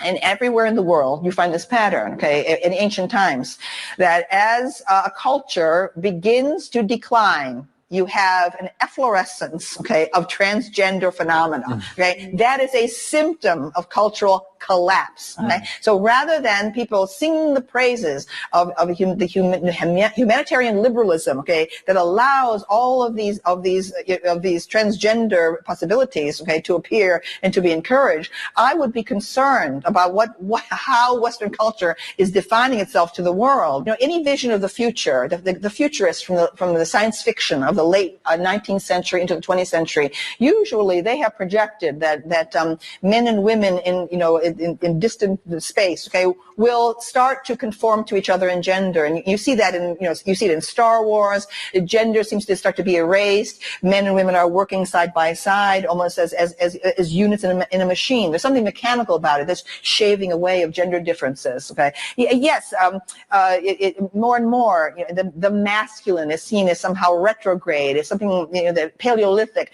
And everywhere in the world, you find this pattern, in ancient times, that as a culture begins to decline, you have an efflorescence, of transgender phenomena, That is a symptom of cultural collapse, So rather than people singing the praises of the humanitarian liberalism, that allows all of these transgender possibilities, to appear and to be encouraged, I would be concerned about how Western culture is defining itself to the world. Any vision of the future, the futurists from the science fiction of the late 19th century into the 20th century, usually they have projected that men and women in distant space, will start to conform to each other in gender, and you see that you see it in Star Wars. Gender seems to start to be erased. Men and women are working side by side, almost as units in a machine. There's something mechanical about it that's shaving away of gender differences. Yes, more and more, the masculine is seen as somehow retrograde, as something that Paleolithic.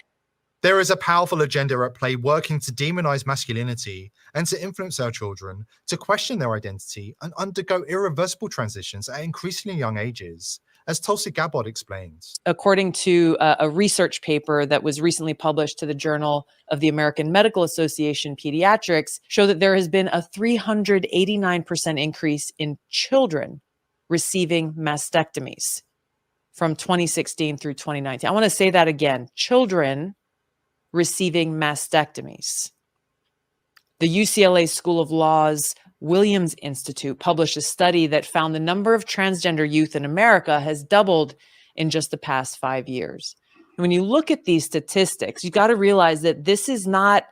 There is a powerful agenda at play working to demonize masculinity and to influence our children to question their identity and undergo irreversible transitions at increasingly young ages, as Tulsi Gabbard explains. According to a research paper that was recently published to the Journal of the American Medical Association Pediatrics, show that there has been a 389% increase in children receiving mastectomies from 2016 through 2019. I want to say that again. Children receiving mastectomies. The UCLA School of Law's Williams Institute published a study that found the number of transgender youth in America has doubled in just the past 5 years. And when you look at these statistics, you got to realize that this is not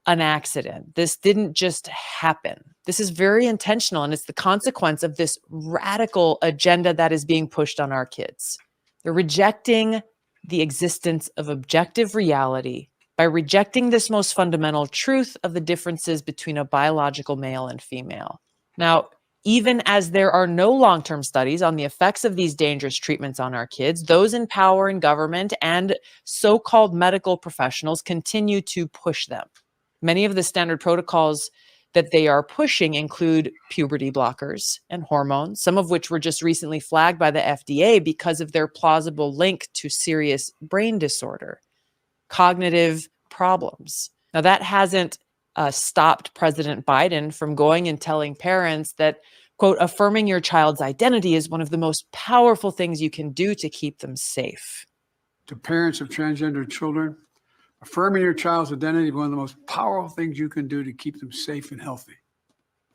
an accident. This didn't just happen. This is very intentional, and it's the consequence of this radical agenda that is being pushed on our kids. They're rejecting the existence of objective reality by rejecting this most fundamental truth of the differences between a biological male and female. Now, even as there are no long-term studies on the effects of these dangerous treatments on our kids, those in power in government and so-called medical professionals continue to push them. Many of the standard protocols that they are pushing include puberty blockers and hormones, some of which were just recently flagged by the FDA because of their plausible link to serious brain disorder, cognitive problems. Now, that hasn't stopped President Biden from going and telling parents that, quote, affirming your child's identity is one of the most powerful things you can do to keep them safe. To parents of transgender children, affirming your child's identity is one of the most powerful things you can do to keep them safe and healthy.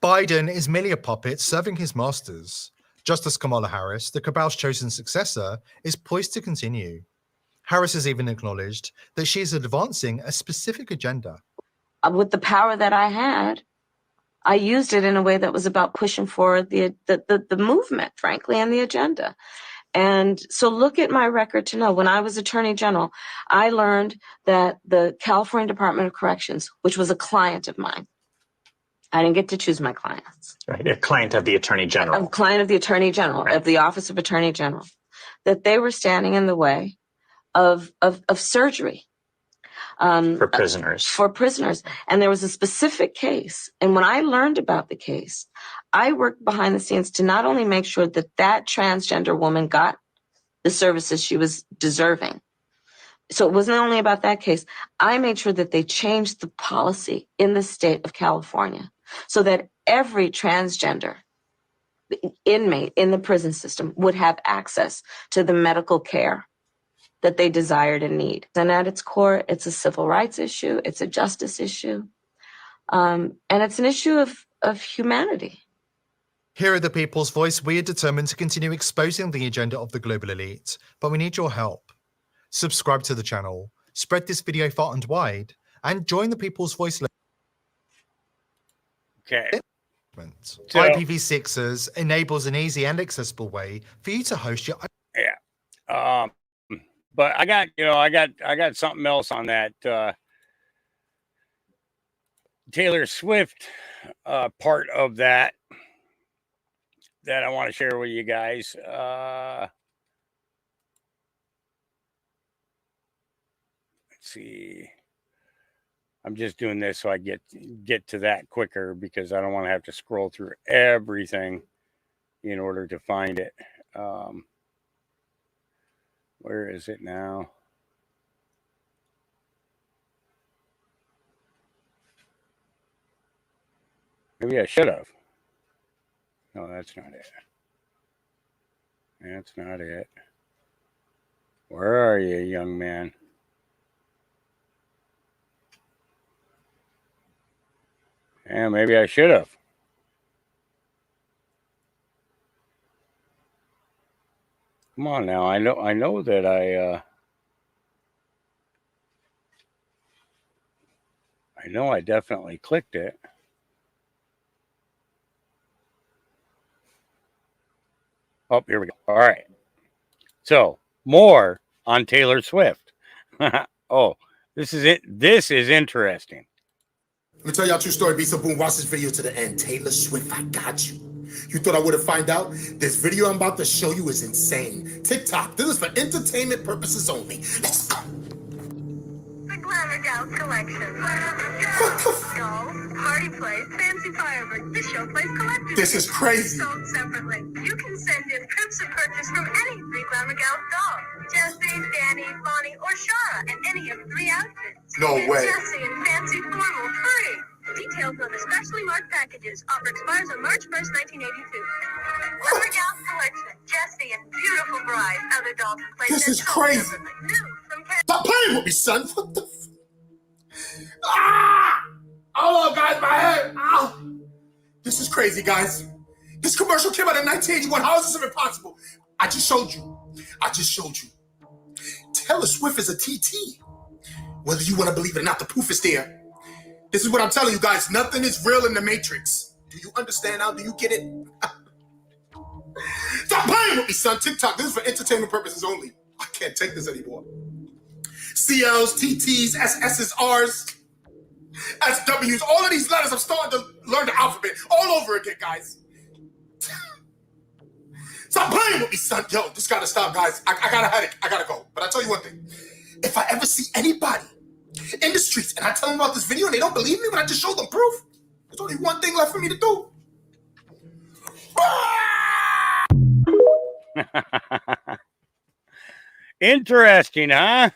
Biden is merely a puppet serving his masters. Just as Kamala Harris, the cabal's chosen successor, is poised to continue. Harris has even acknowledged that she is advancing a specific agenda. with the power that I had, I used it in a way that was about pushing forward the movement, frankly, and the agenda. And so look at my record to know when I was Attorney General, I learned that the California Department of Corrections, which was a client of mine, I didn't get to choose my clients. Right, a client of the Attorney General. A client of the Attorney General, right. Of the Office of Attorney General, that they were standing in the way of surgery. For prisoners. For prisoners. And there was a specific case. And when I learned about the case, I worked behind the scenes to not only make sure that that transgender woman got the services she was deserving. So it wasn't only about that case. I made sure that they changed the policy in the state of California so that every transgender inmate in the prison system would have access to the medical care that they desired and need. And at its core, it's a civil rights issue, it's a justice issue, and it's an issue of humanity. Here at The People's Voice, we are determined to continue exposing the agenda of the global elite, but we need your help. Subscribe to the channel, spread this video far and wide, and join The People's Voice. Okay. So, IPv6 enables an easy and accessible way for you to host your. Yeah. But I got something else on that Taylor Swift part of that I want to share with you guys. Let's see. I'm just doing this so I get to that quicker because I don't want to have to scroll through everything in order to find it. Where is it now? Maybe I should have. No, that's not it. That's not it. Where are you, young man? Yeah, maybe I should have. Come on now. I know that I know I definitely clicked it. Oh, here we go. All right. So more on Taylor Swift. Oh, this is it. This is interesting. Let me tell y'all a true story. Be so boom. Watch this video to the end. Taylor Swift, I got you. You thought I would have find out? This video I'm about to show you is insane. TikTok. This is for entertainment purposes only. Let's go. The Glamour Gals collection. Dolls, party plays, fancy fireworks. The show plays collectively. This is crazy. Sold separately. You can send in trips of purchase from any 3 Glamour Gals dolls. Jessie, Danny, Bonnie, or Shara in any of 3 outfits. No Get way. Jessie in fancy formal free. Details on the specially marked packages. Offer expires on March 1st, 1982. Glamour Gals collection. Jessie and beautiful bride. Other dolls can play. This is crazy. Stop playing with me, son. What the Ah! Hold on, guys, my head. Ah! This is crazy, guys. This commercial came out in 1981. How is this even possible? I just showed you. Taylor Swift is a TT. Whether you want to believe it or not, the proof is there. This is what I'm telling you guys. Nothing is real in the Matrix. Do you understand now? Do you get it? Stop playing with me, son. TikTok. This is for entertainment purposes only. I can't take this anymore. CLs, TTs, SSs, Rs, SWs, all of these letters, I'm starting to learn the alphabet all over again, guys. Stop playing with me, son. Yo, this gotta stop, guys. I got a headache. I gotta go. But I tell you one thing. If I ever see anybody in the streets and I tell them about this video and they don't believe me when I just show them proof, there's only one thing left for me to do. Interesting, huh?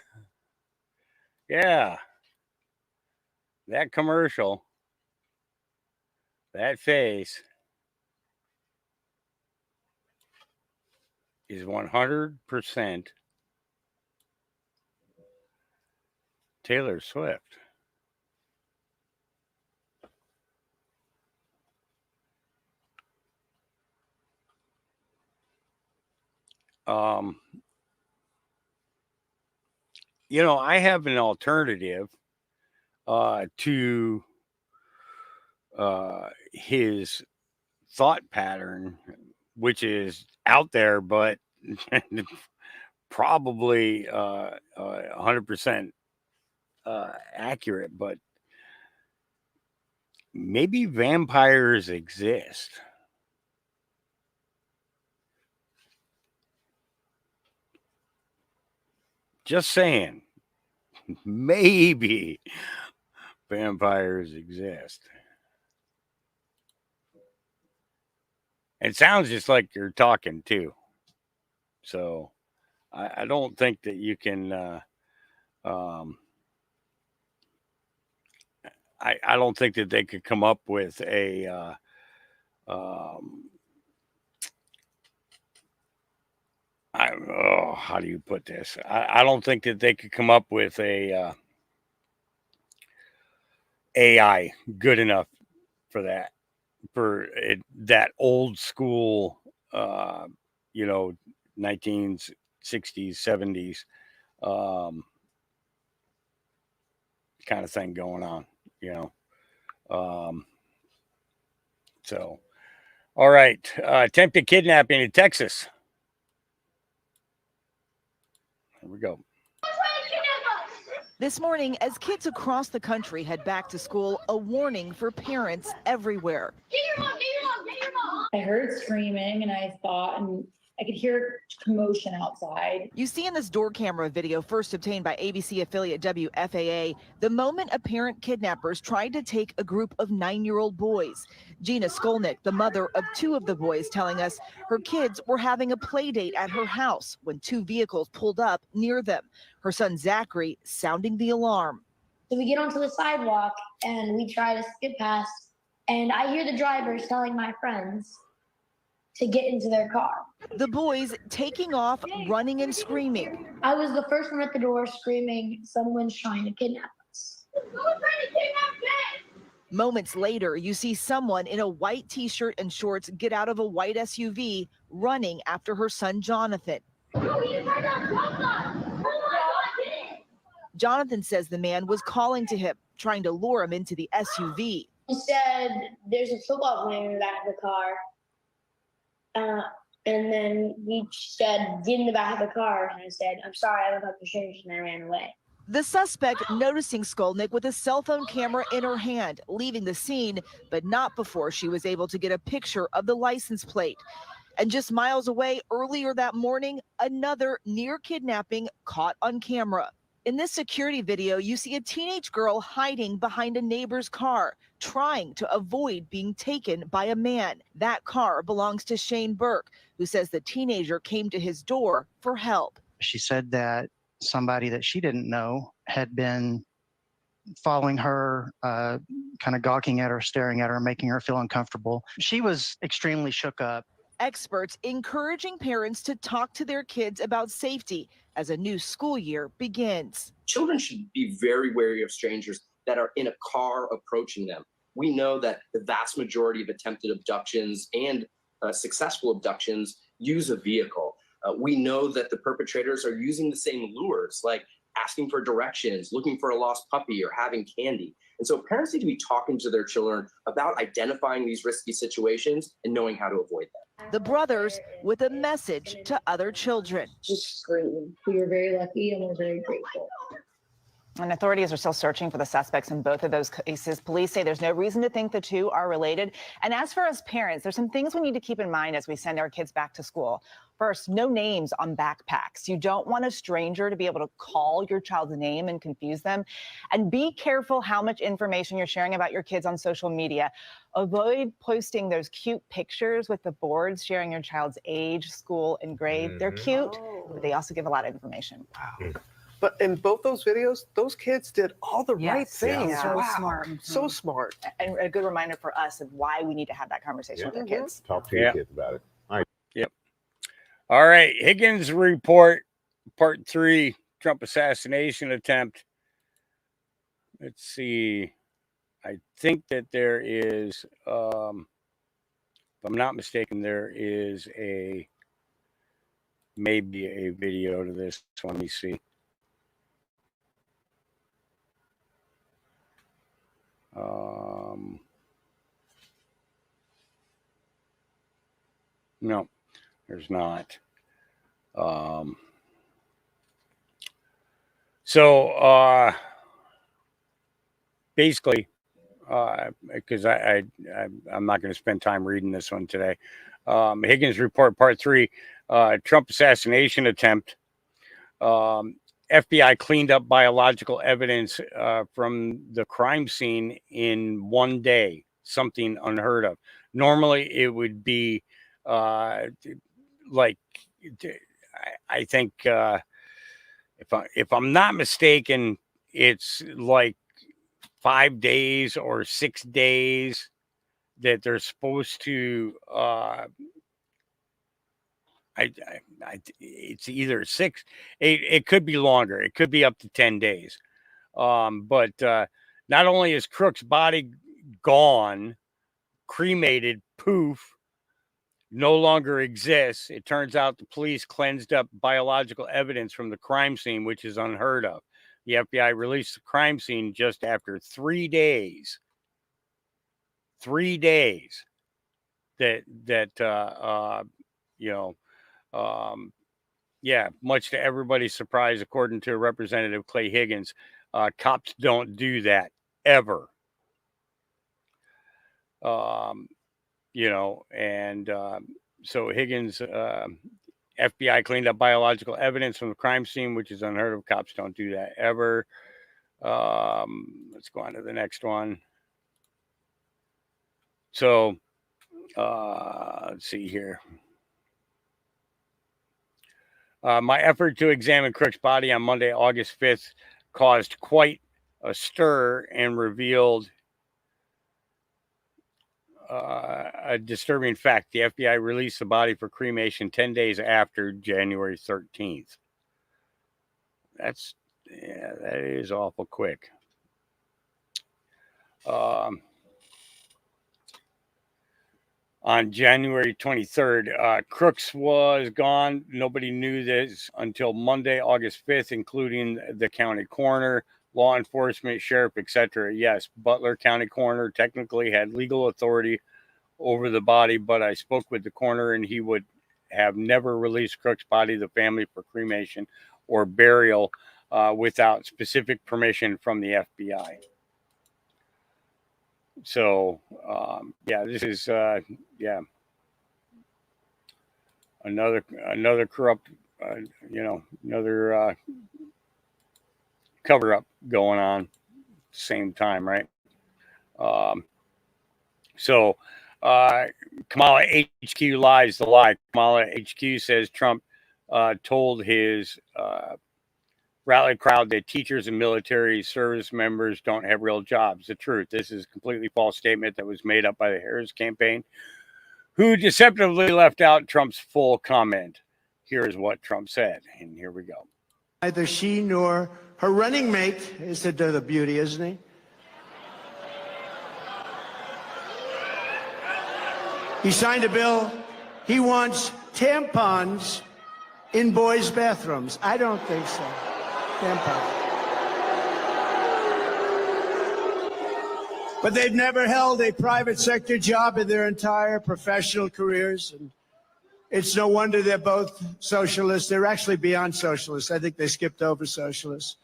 Yeah. That commercial, that face is 100% Taylor Swift. You know, I have an alternative to his thought pattern, which is out there, but probably 100% accurate. But maybe vampires exist. Just saying, maybe vampires exist. It sounds just like you're talking too. So I don't think that you can. I don't think that they could come up with a. How do you put this? I don't think that they could come up with a AI good enough for that, that old school, 1960s, 70s kind of thing going on, So, all right, attempted kidnapping in Texas. Here we go. This morning, as kids across the country head back to school, a warning for parents everywhere. I heard screaming and I thought, and I could hear commotion outside. You see in this door camera video first obtained by ABC affiliate WFAA, the moment apparent kidnappers tried to take a group of 9-year-old boys. Gina Skolnick, the mother of 2 of the boys, telling us her kids were having a play date at her house when 2 vehicles pulled up near them. Her son Zachary sounding the alarm. So we get onto the sidewalk and we try to skip past, and I hear the drivers telling my friends to get into their car. The boys taking off, running and screaming. I was the first one at the door screaming, someone's trying to kidnap us. Moments later, you see someone in a white t-shirt and shorts get out of a white SUV, running after her son Jonathan. Jonathan says the man was calling to him, trying to lure him into the SUV. He said, there's a football player in the back of the car. And then he said, get in the back of the car. And I said, I'm sorry, I look like the strangers, and I ran away. The suspect noticing Skolnick with a cell phone camera in her hand, leaving the scene, but not before she was able to get a picture of the license plate. And just miles away earlier that morning, another near kidnapping caught on camera. In this security video, you see a teenage girl hiding behind a neighbor's car, trying to avoid being taken by a man. That car belongs to Shane Burke, who says the teenager came to his door for help. She said that somebody that she didn't know had been following her, kind of gawking at her, staring at her, making her feel uncomfortable. She was extremely shook up. Experts encouraging parents to talk to their kids about safety as a new school year begins. Children should be very wary of strangers that are in a car approaching them. We know that the vast majority of attempted abductions and successful abductions use a vehicle. We know that the perpetrators are using the same lures, like asking for directions, looking for a lost puppy, or having candy. And so parents need to be talking to their children about identifying these risky situations and knowing how to avoid them. The brothers with a message to other children. Just scream. We were very lucky and we're very grateful. And authorities are still searching for the suspects in both of those cases. Police say there's no reason to think the two are related. And as for us parents, there's some things we need to keep in mind as we send our kids back to school. First, no names on backpacks. You don't want a stranger to be able to call your child's name and confuse them. And be careful how much information you're sharing about your kids on social media. Avoid posting those cute pictures with the boards sharing your child's age, school, and grade. They're cute, but they also give a lot of information. Wow. But in both those videos, those kids did all the right things. So Wow. smart. So smart. And a good reminder for us of why we need to have that conversation with our kids. Talk to your kids about it. All right. Yep. All right. Higgins report, part 3, Trump assassination attempt. Let's see. I think that there is, if I'm not mistaken, there is maybe a video to this. Let me see. No, there's not. So basically, because I'm not going to spend time reading this one today. Higgins report part 3, Trump assassination attempt. FBI cleaned up biological evidence from the crime scene in one day, something unheard of. Normally, it would be like, I think, if I'm not mistaken, it's like 5 days or 6 days that they're supposed to. It's either 6, 8. It could be longer. It could be up to 10 days. But not only is Crook's body gone, cremated, poof, no longer exists. It turns out the police cleansed up biological evidence from the crime scene, which is unheard of. The FBI released the crime scene just after 3 days. 3 days that much to everybody's surprise, according to Representative Clay Higgins, cops don't do that ever. So Higgins, FBI cleaned up biological evidence from the crime scene, which is unheard of. Cops don't do that ever. Let's go on to the next one. So let's see here. My effort to examine Crook's body on Monday, August 5th, caused quite a stir and revealed a disturbing fact. The FBI released the body for cremation 10 days after January 13th. That is awful quick. On January 23rd, Crooks was gone. Nobody knew this until Monday, August 5th, including the county coroner, law enforcement, sheriff, etc. Yes, Butler County coroner technically had legal authority over the body, but I spoke with the coroner and he would have never released Crook's body to the family for cremation or burial without specific permission from the FBI. So, this is, another corrupt, another cover up going on at the same time, right? Kamala HQ lies the lie. Kamala HQ says Trump told his rally crowd that teachers and military service members don't have real jobs. The truth. This is a completely false statement that was made up by the Harris campaign, who deceptively left out Trump's full comment. Here is what Trump said, and here we go. Neither she nor her running mate is the beauty, isn't he? He signed a bill. He wants tampons in boys' bathrooms. I don't think so. Tampons. But they've never held a private sector job in their entire professional careers. And it's no wonder they're both socialists. They're actually beyond socialists. I think they skipped over socialists.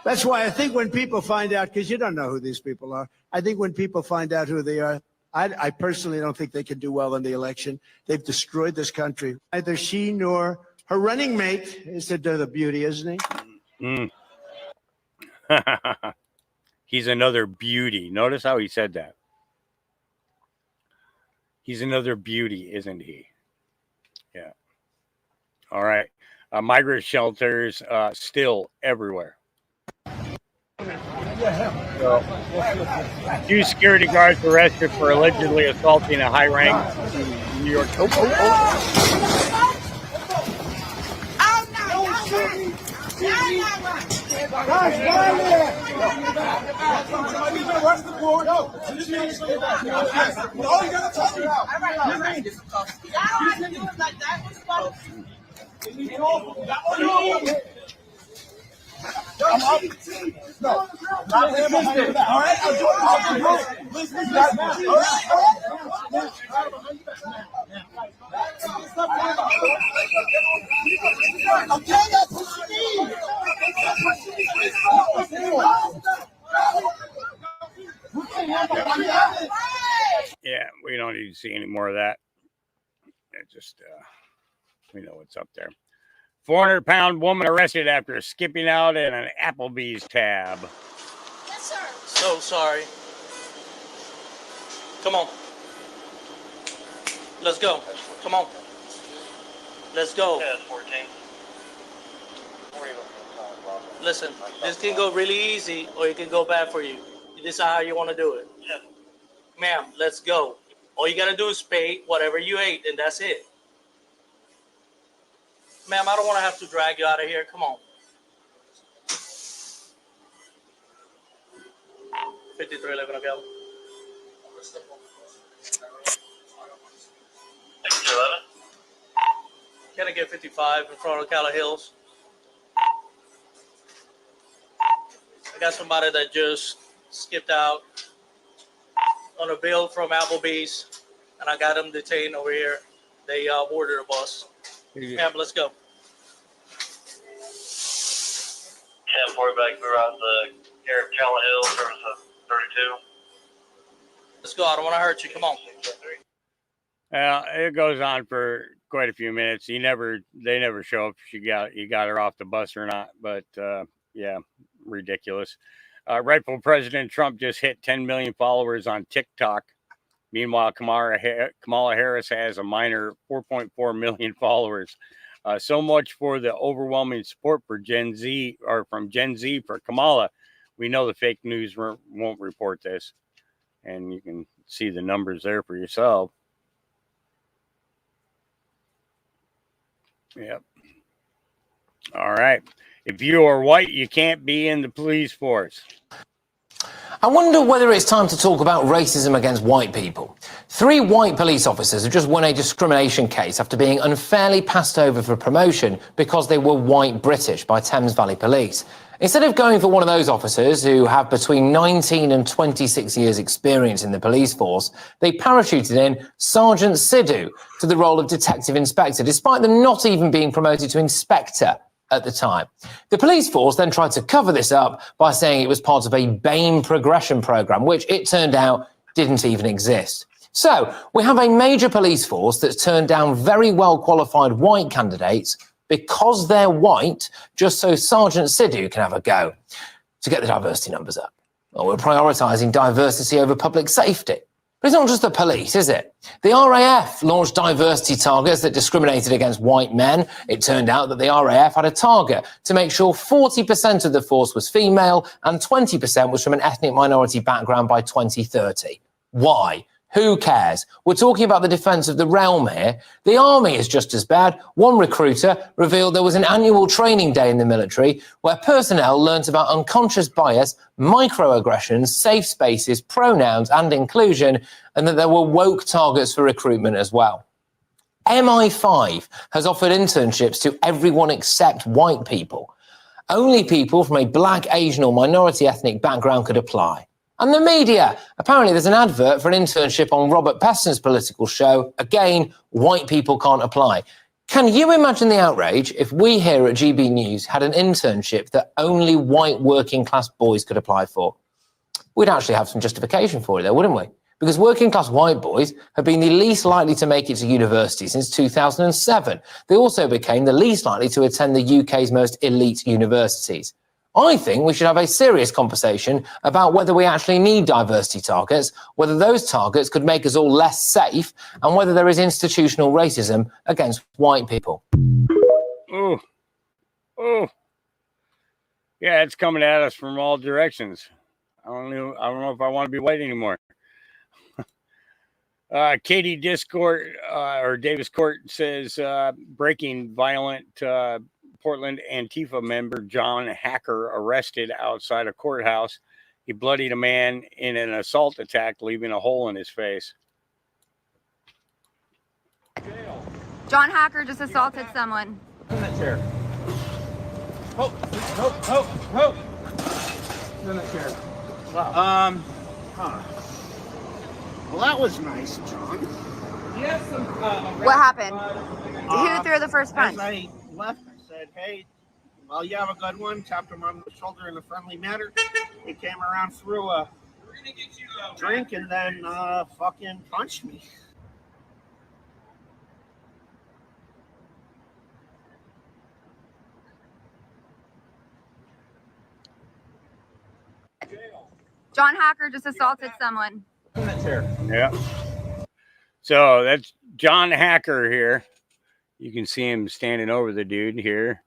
That's why I think when people find out, because you don't know who these people are, I think when people find out who they are, I personally don't think they can do well in the election. They've destroyed this country. Neither she nor her running mate is the beauty, isn't he? He's another beauty. Notice how he said that. He's another beauty, isn't he? Yeah. All right. Migrant shelters still everywhere. So, 2 security guards arrested for allegedly assaulting a high rank in New York. No, not resisting. All right, I'll do it. All right. Yeah, we don't need to see any more of that. It just, we know what's up there. 400-pound woman arrested after skipping out at an Applebee's tab. Yes, sir. So sorry. Come on. Let's go. Come on. Let's go. 14. Listen, this can go really easy or it can go bad for you. You decide how you want to do it. Yeah. Ma'am, let's go. All you got to do is pay whatever you ate, and that's it. Ma'am, I don't want to have to drag you out of here. Come on. 5311 available. 5311. Can I get 55 in front of Calla Hills? I got somebody that just skipped out on a bill from Applebee's, and I got them detained over here. They boarded a bus. Ma'am, let's go. 10-4 back, we're out the care of Calla Hills, service of 32. Let's go. I don't want to hurt you. Come on. It goes on for quite a few minutes. They never show if you got her off the bus or not. But yeah, ridiculous. Rightful President Trump just hit 10 million followers on TikTok. Meanwhile, Kamala Harris has a minor 4.4 million followers. So much for the overwhelming support for Gen Z, or from Gen Z for Kamala. We know the fake news won't report this. And you can see the numbers there for yourself. Yep. All right. If you are white, you can't be in the police force. I wonder whether it's time to talk about racism against white people. 3 white police officers have just won a discrimination case after being unfairly passed over for promotion because they were white British by Thames Valley Police. Instead of going for one of those officers who have between 19 and 26 years experience in the police force, they parachuted in Sergeant Sidhu to the role of detective inspector, despite them not even being promoted to inspector at the time. The police force then tried to cover this up by saying it was part of a BAME progression program, which it turned out didn't even exist. So we have a major police force that's turned down very well qualified white candidates because they're white, just so Sergeant Sidhu can have a go to get the diversity numbers up. Well, we're prioritising diversity over public safety. But it's not just the police, is it? The RAF launched diversity targets that discriminated against white men. It turned out that the RAF had a target to make sure 40% of the force was female and 20% was from an ethnic minority background by 2030. Why? Who cares? We're talking about the defence of the realm here. The army is just as bad. One recruiter revealed there was an annual training day in the military where personnel learnt about unconscious bias, microaggressions, safe spaces, pronouns and inclusion, and that there were woke targets for recruitment as well. MI5 has offered internships to everyone except white people. Only people from a black, Asian or minority ethnic background could apply. And the media. Apparently there's an advert for an internship on Robert Peston's political show. Again, white people can't apply. Can you imagine the outrage if we here at GB News had an internship that only white working class boys could apply for? We'd actually have some justification for it, though, wouldn't we? Because working class white boys have been the least likely to make it to university since 2007. They also became the least likely to attend the UK's most elite universities. I think we should have a serious conversation about whether we actually need diversity targets, whether those targets could make us all less safe, and whether there is institutional racism against white people. Oh. Yeah, it's coming at us from all directions. I don't know if I want to be white anymore. Katie Discord or Davis Court says breaking violent Portland Antifa member John Hacker arrested outside a courthouse. He bloodied a man in an assault attack, leaving a hole in his face. John Hacker just assaulted someone. Wow. Well, that was nice, John. What happened? Who threw the first punch? As I left, I said, hey, well, you have a good one. Tapped him on the shoulder in a friendly manner. He came around, threw a drink, and then fucking punched me. John Hacker just assaulted someone. Yeah. So that's John Hacker here. You can see him standing over the dude here.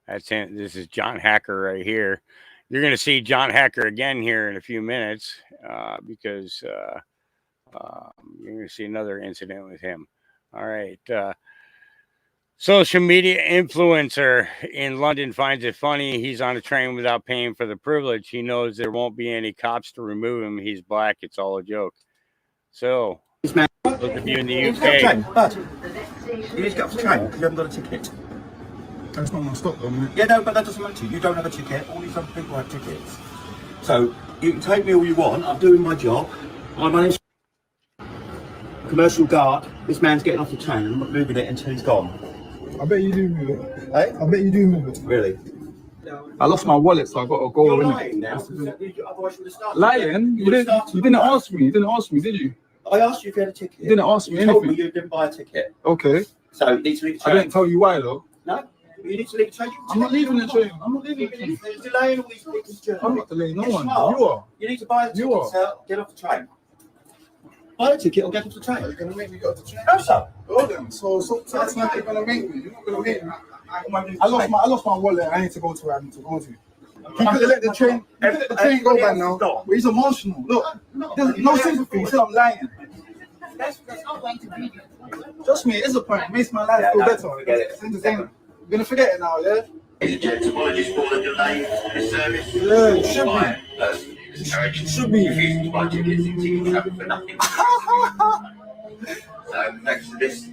That's him. This is John Hacker right here. You're going to see John Hacker again here in a few minutes because you're going to see another incident with him. All right. Social media influencer in London finds it funny he's on a train without paying for the privilege. He knows there won't be any cops to remove him. He's black. It's all a joke. So, those of you in the UK. You need to get off the train. You haven't got a ticket. That's not my stop though, mate. Yeah, no, but that doesn't matter. You don't have a ticket. All these other people have tickets. So, you can take me all you want. I'm doing my job. My name's commercial guard. This man's getting off the train. I'm not moving it until he's gone. I bet you do move it. Hey? I bet you do move it. Really? I lost my wallet, so I got to go. You're lying now. Lying? You didn't ask me. You didn't ask me, did you? I asked you if you had a ticket. You didn't ask me You told me anything. you didn't buy a ticket. Okay. So you need to leave the I train. didn't tell you why though. No? You need to leave the train. I'm not leaving the train. I'm not leaving the train. You're delaying all these people's journey. I'm not delaying no Yes, one. you are. You are. You need to buy the ticket, You are. sir. Get off the train. Buy a ticket or get off the train. You're going to make me go to the train? No, sir. Go then. So that's not going to make me. You're not going to make me. I lost my wallet. I need to go to where I need to go to. You could have let the train go by now. But he's emotional. Look, there's no sympathy. He said I'm lying. That's not going to be. Trust me, it is a prank. It makes my life feel better. It's entertainment. You're going to forget it now, yeah? Ladies and gentlemen, apologies for the delay in the service. Yeah, it should be. It should be. Refusing to buy tickets in ticket travel for nothing. So, thanks for this.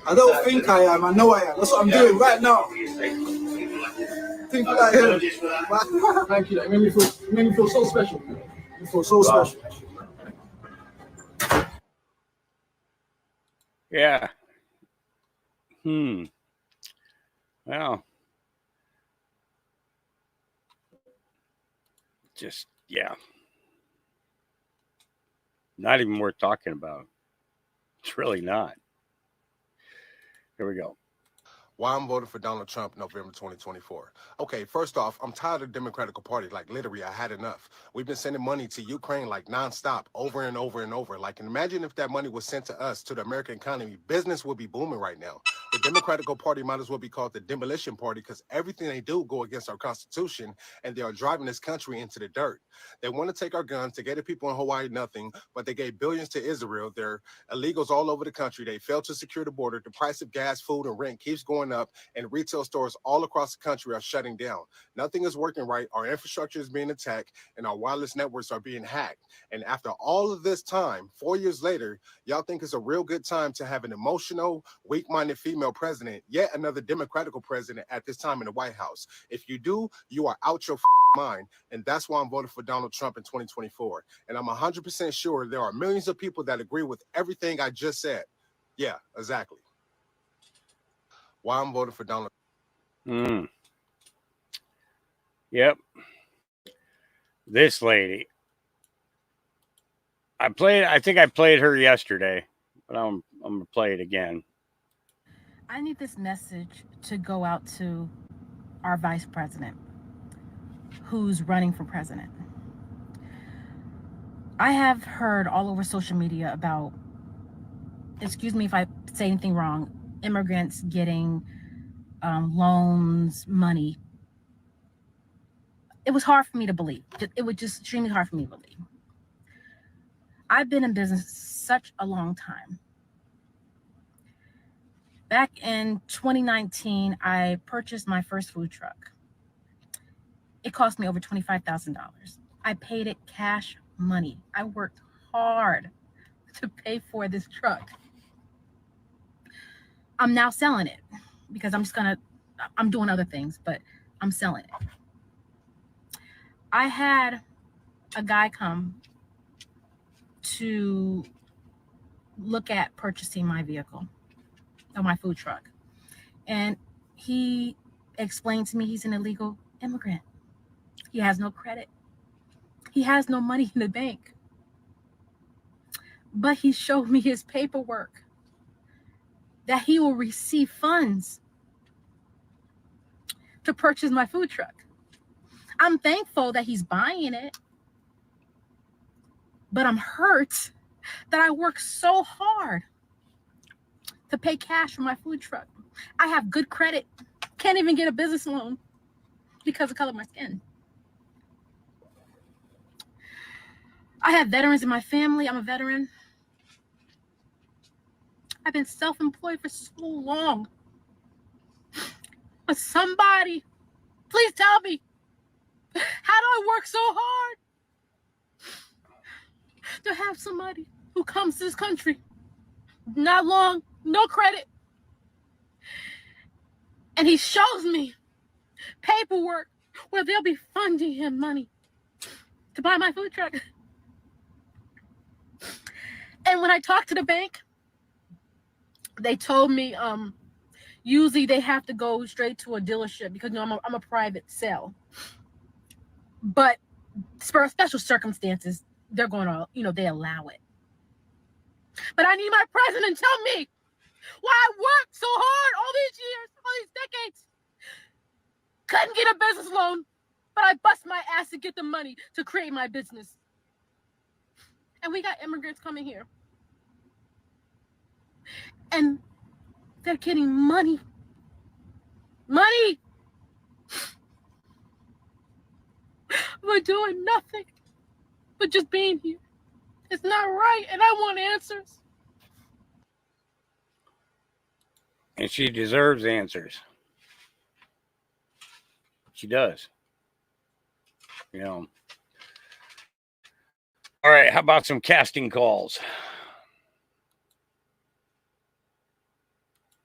I don't think I am. I know I am. That's what I'm doing right now. Think like him. Thank you. That made me feel so special. You feel so special. Yeah. Well, just, yeah. Not even worth talking about. It's really not. Here we go. Why I'm voting for Donald Trump November 2024. Okay, first off, I'm tired of the Democratic Party. Like, literally, I had enough. We've been sending money to Ukraine, like, nonstop, over and over and over. Like, imagine if that money was sent to us, to the American economy. Business would be booming right now. The Democratic Party might as well be called the Demolition Party because everything they do go against our Constitution, and they are driving this country into the dirt. They want to take our guns. They gave the people in Hawaii nothing, but they gave billions to Israel. They're illegals all over the country. They failed to secure the border. The price of gas, food, and rent keeps going up, and retail stores all across the country are shutting down. Nothing is working right. Our infrastructure is being attacked, and our wireless networks are being hacked. And after all of this time, 4 years later, y'all think it's a real good time to have an emotional, weak-minded female president, yet another Democratic president at this time in the White House. If you do, you are out your mind, and that's why I'm voting for Donald Trump in 2024. And I'm 100% sure there are millions of people that agree with everything I just said. Yeah, exactly. Why I'm voting for Donald. Yep. This lady. I think I played her yesterday, but I'm gonna play it again. I need this message to go out to our vice president who's running for president. I have heard all over social media about, excuse me if I say anything wrong, immigrants getting loans, money. It was hard for me to believe. It was just extremely hard for me to believe. I've been in business such a long time. Back in 2019, I purchased my first food truck. It cost me over $25,000. I paid it cash money. I worked hard to pay for this truck. I'm now selling it because I'm doing other things, but I'm selling it. I had a guy come to look at purchasing my vehicle or my food truck. And he explained to me he's an illegal immigrant. He has no credit. He has no money in the bank. But he showed me his paperwork that he will receive funds to purchase my food truck. I'm thankful that he's buying it, but I'm hurt that I worked so hard to pay cash for my food truck. I have good credit, can't even get a business loan because of the color of my skin. I have veterans in my family. I'm a veteran. I've been self-employed for so long. But somebody, please tell me, how do I work so hard to have somebody who comes to this country, not long, no credit, and he shows me paperwork where they'll be funding him money to buy my food truck. And when I talked to the bank, they told me usually they have to go straight to a dealership because I'm a private sale. But for special circumstances, they're going to, they allow it. But I need my president to tell me why I worked so hard all these years, all these decades. Couldn't get a business loan, but I bust my ass to get the money to create my business. And we got immigrants coming here. And they're getting money. Money! We're doing nothing but just being here. It's not right, and I want answers. And she deserves answers. She does. All right, how about some casting calls?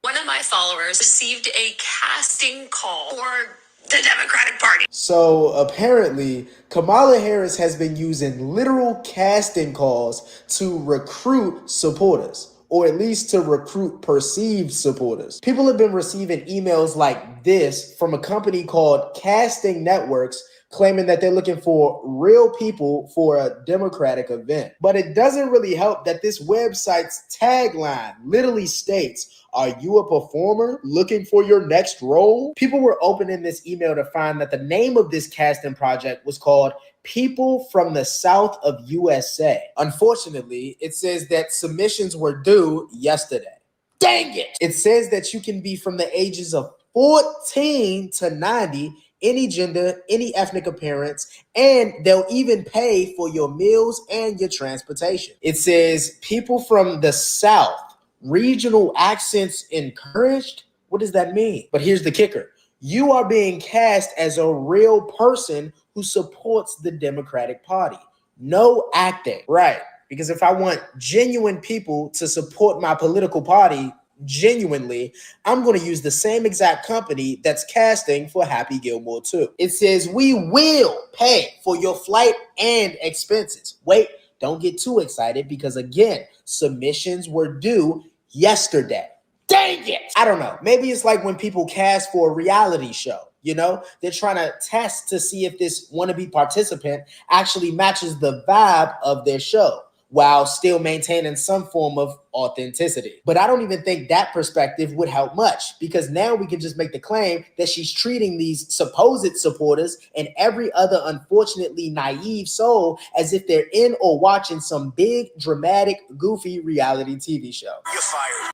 One of my followers received a casting call for the Democratic Party. So apparently, Kamala Harris has been using literal casting calls to recruit supporters, or at least to recruit perceived supporters. People have been receiving emails like this from a company called Casting Networks, claiming that they're looking for real people for a Democratic event. But it doesn't really help that this website's tagline literally states, "Are you a performer looking for your next role?" People were opening this email to find that the name of this casting project was called People from the South of USA. Unfortunately, it says that submissions were due yesterday. Dang it! It says that you can be from the ages of 14 to 90, any gender, any ethnic appearance, and they'll even pay for your meals and your transportation. It says people from the South, regional accents encouraged. What does that mean? But here's the kicker. You are being cast as a real person who supports the Democratic Party. No acting. Right. Because if I want genuine people to support my political party genuinely, I'm going to use the same exact company that's casting for Happy Gilmore too. It says we will pay for your flight and expenses. Wait, don't get too excited because again, submissions were due yesterday. Dang it! I don't know. Maybe it's like when people cast for a reality show. They're trying to test to see if this wannabe participant actually matches the vibe of their show while still maintaining some form of authenticity. But I don't even think that perspective would help much because now we can just make the claim that she's treating these supposed supporters and every other unfortunately naive soul as if they're in or watching some big, dramatic, goofy reality TV show. You're fired.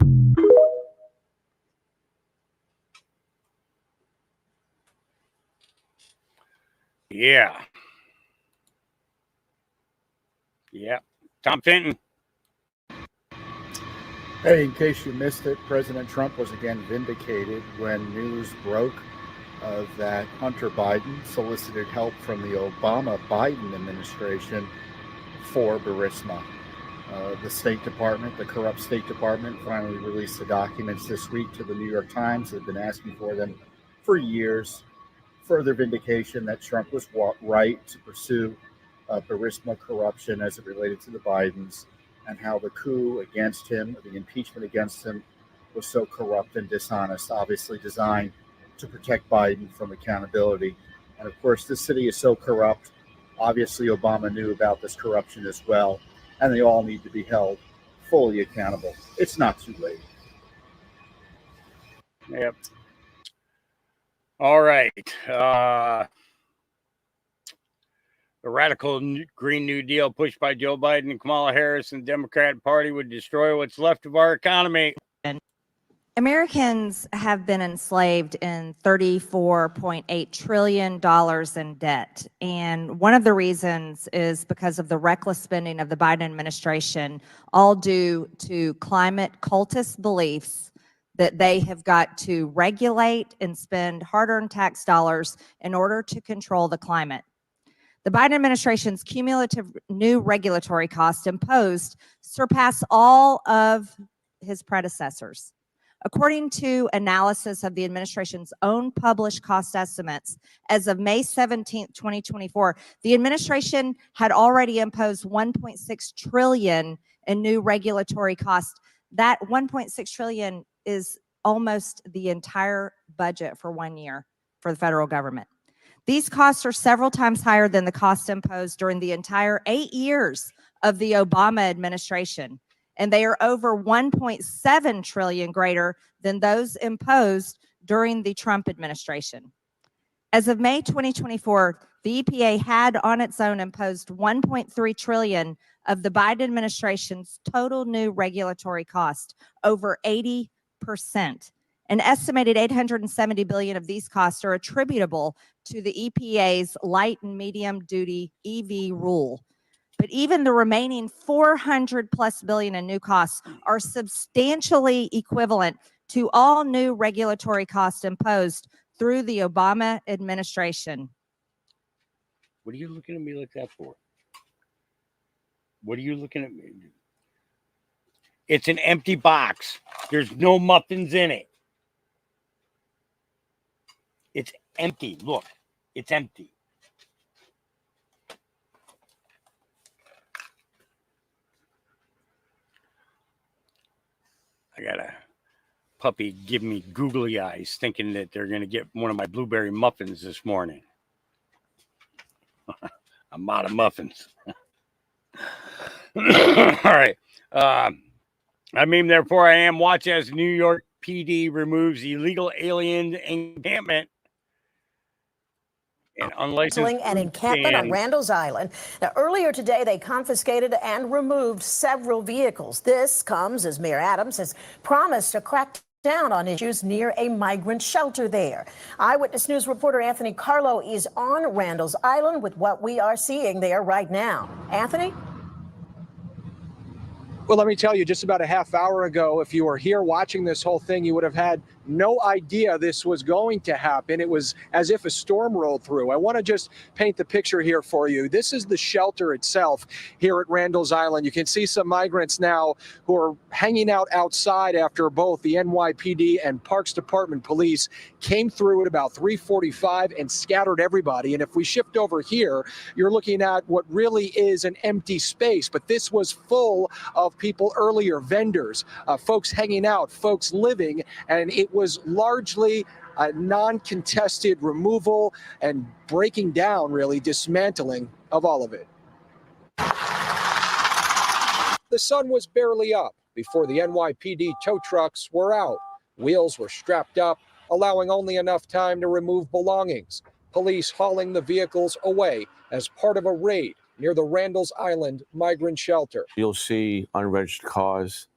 Yeah. Tom Fenton. Hey, in case you missed it, President Trump was again vindicated when news broke that Hunter Biden solicited help from the Obama-Biden administration for Burisma. The State Department, the corrupt State Department, finally released the documents this week to the New York Times. They've been asking for them for years. Further vindication that Trump was right to pursue Burisma corruption as it related to the Bidens, and how the coup against him, the impeachment against him, was so corrupt and dishonest, obviously designed to protect Biden from accountability. And of course, this city is so corrupt. Obviously, Obama knew about this corruption as well, and they all need to be held fully accountable. It's not too late. Yep. All right. The radical Green New Deal pushed by Joe Biden and Kamala Harris and the Democratic Party would destroy what's left of our economy. Americans have been enslaved in $34.8 trillion in debt. And one of the reasons is because of the reckless spending of the Biden administration, all due to climate cultist beliefs that they have got to regulate and spend hard-earned tax dollars in order to control the climate. The Biden administration's cumulative new regulatory costs imposed surpass all of his predecessors. According to analysis of the administration's own published cost estimates, as of May 17, 2024, the administration had already imposed $1.6 trillion in new regulatory costs. That $1.6 trillion is almost the entire budget for 1 year for the federal government. These costs are several times higher than the costs imposed during the entire 8 years of the Obama administration, and they are over 1.7 trillion greater than those imposed during the Trump administration. As of May 2024, the EPA had on its own imposed 1.3 trillion of the Biden administration's total new regulatory cost, over 80%. An estimated 870 billion of these costs are attributable to the EPA's light and medium duty EV rule. But even the remaining 400 plus billion in new costs are substantially equivalent to all new regulatory costs imposed through the Obama administration. What are you looking at me like that for? What are you looking at me? It's an empty box. There's no muffins in it. It's empty. Look, it's empty. I got a puppy give me googly eyes thinking that they're going to get one of my blueberry muffins this morning. I'm out of muffins. All right. I mean, therefore I am. Watch as New York PD removes illegal alien encampment and unlicensed an encampment on Randall's Island. Now, earlier today, they confiscated and removed several vehicles. This comes as Mayor Adams has promised to crack down on issues near a migrant shelter there. Eyewitness News reporter Anthony Carlo is on Randall's Island with what we are seeing there right now. Anthony? Well, let me tell you, just about a half hour ago, if you were here watching this whole thing, you would have had no idea this was going to happen. It was as if a storm rolled through. I want to just paint the picture here for you. This is the shelter itself here at Randall's Island. You can see some migrants now who are hanging out outside after both the NYPD and Parks Department police came through at about 3:45 and scattered everybody. And if we shift over here, you're looking at what really is an empty space, but this was full of people earlier, vendors, folks hanging out, folks living, and it was largely a non-contested removal and breaking down, really dismantling of all of it. The sun was barely up before the NYPD tow trucks were out. Wheels were strapped up, allowing only enough time to remove belongings. Police hauling the vehicles away as part of a raid near the Randall's Island migrant shelter. You'll see unregistered cars,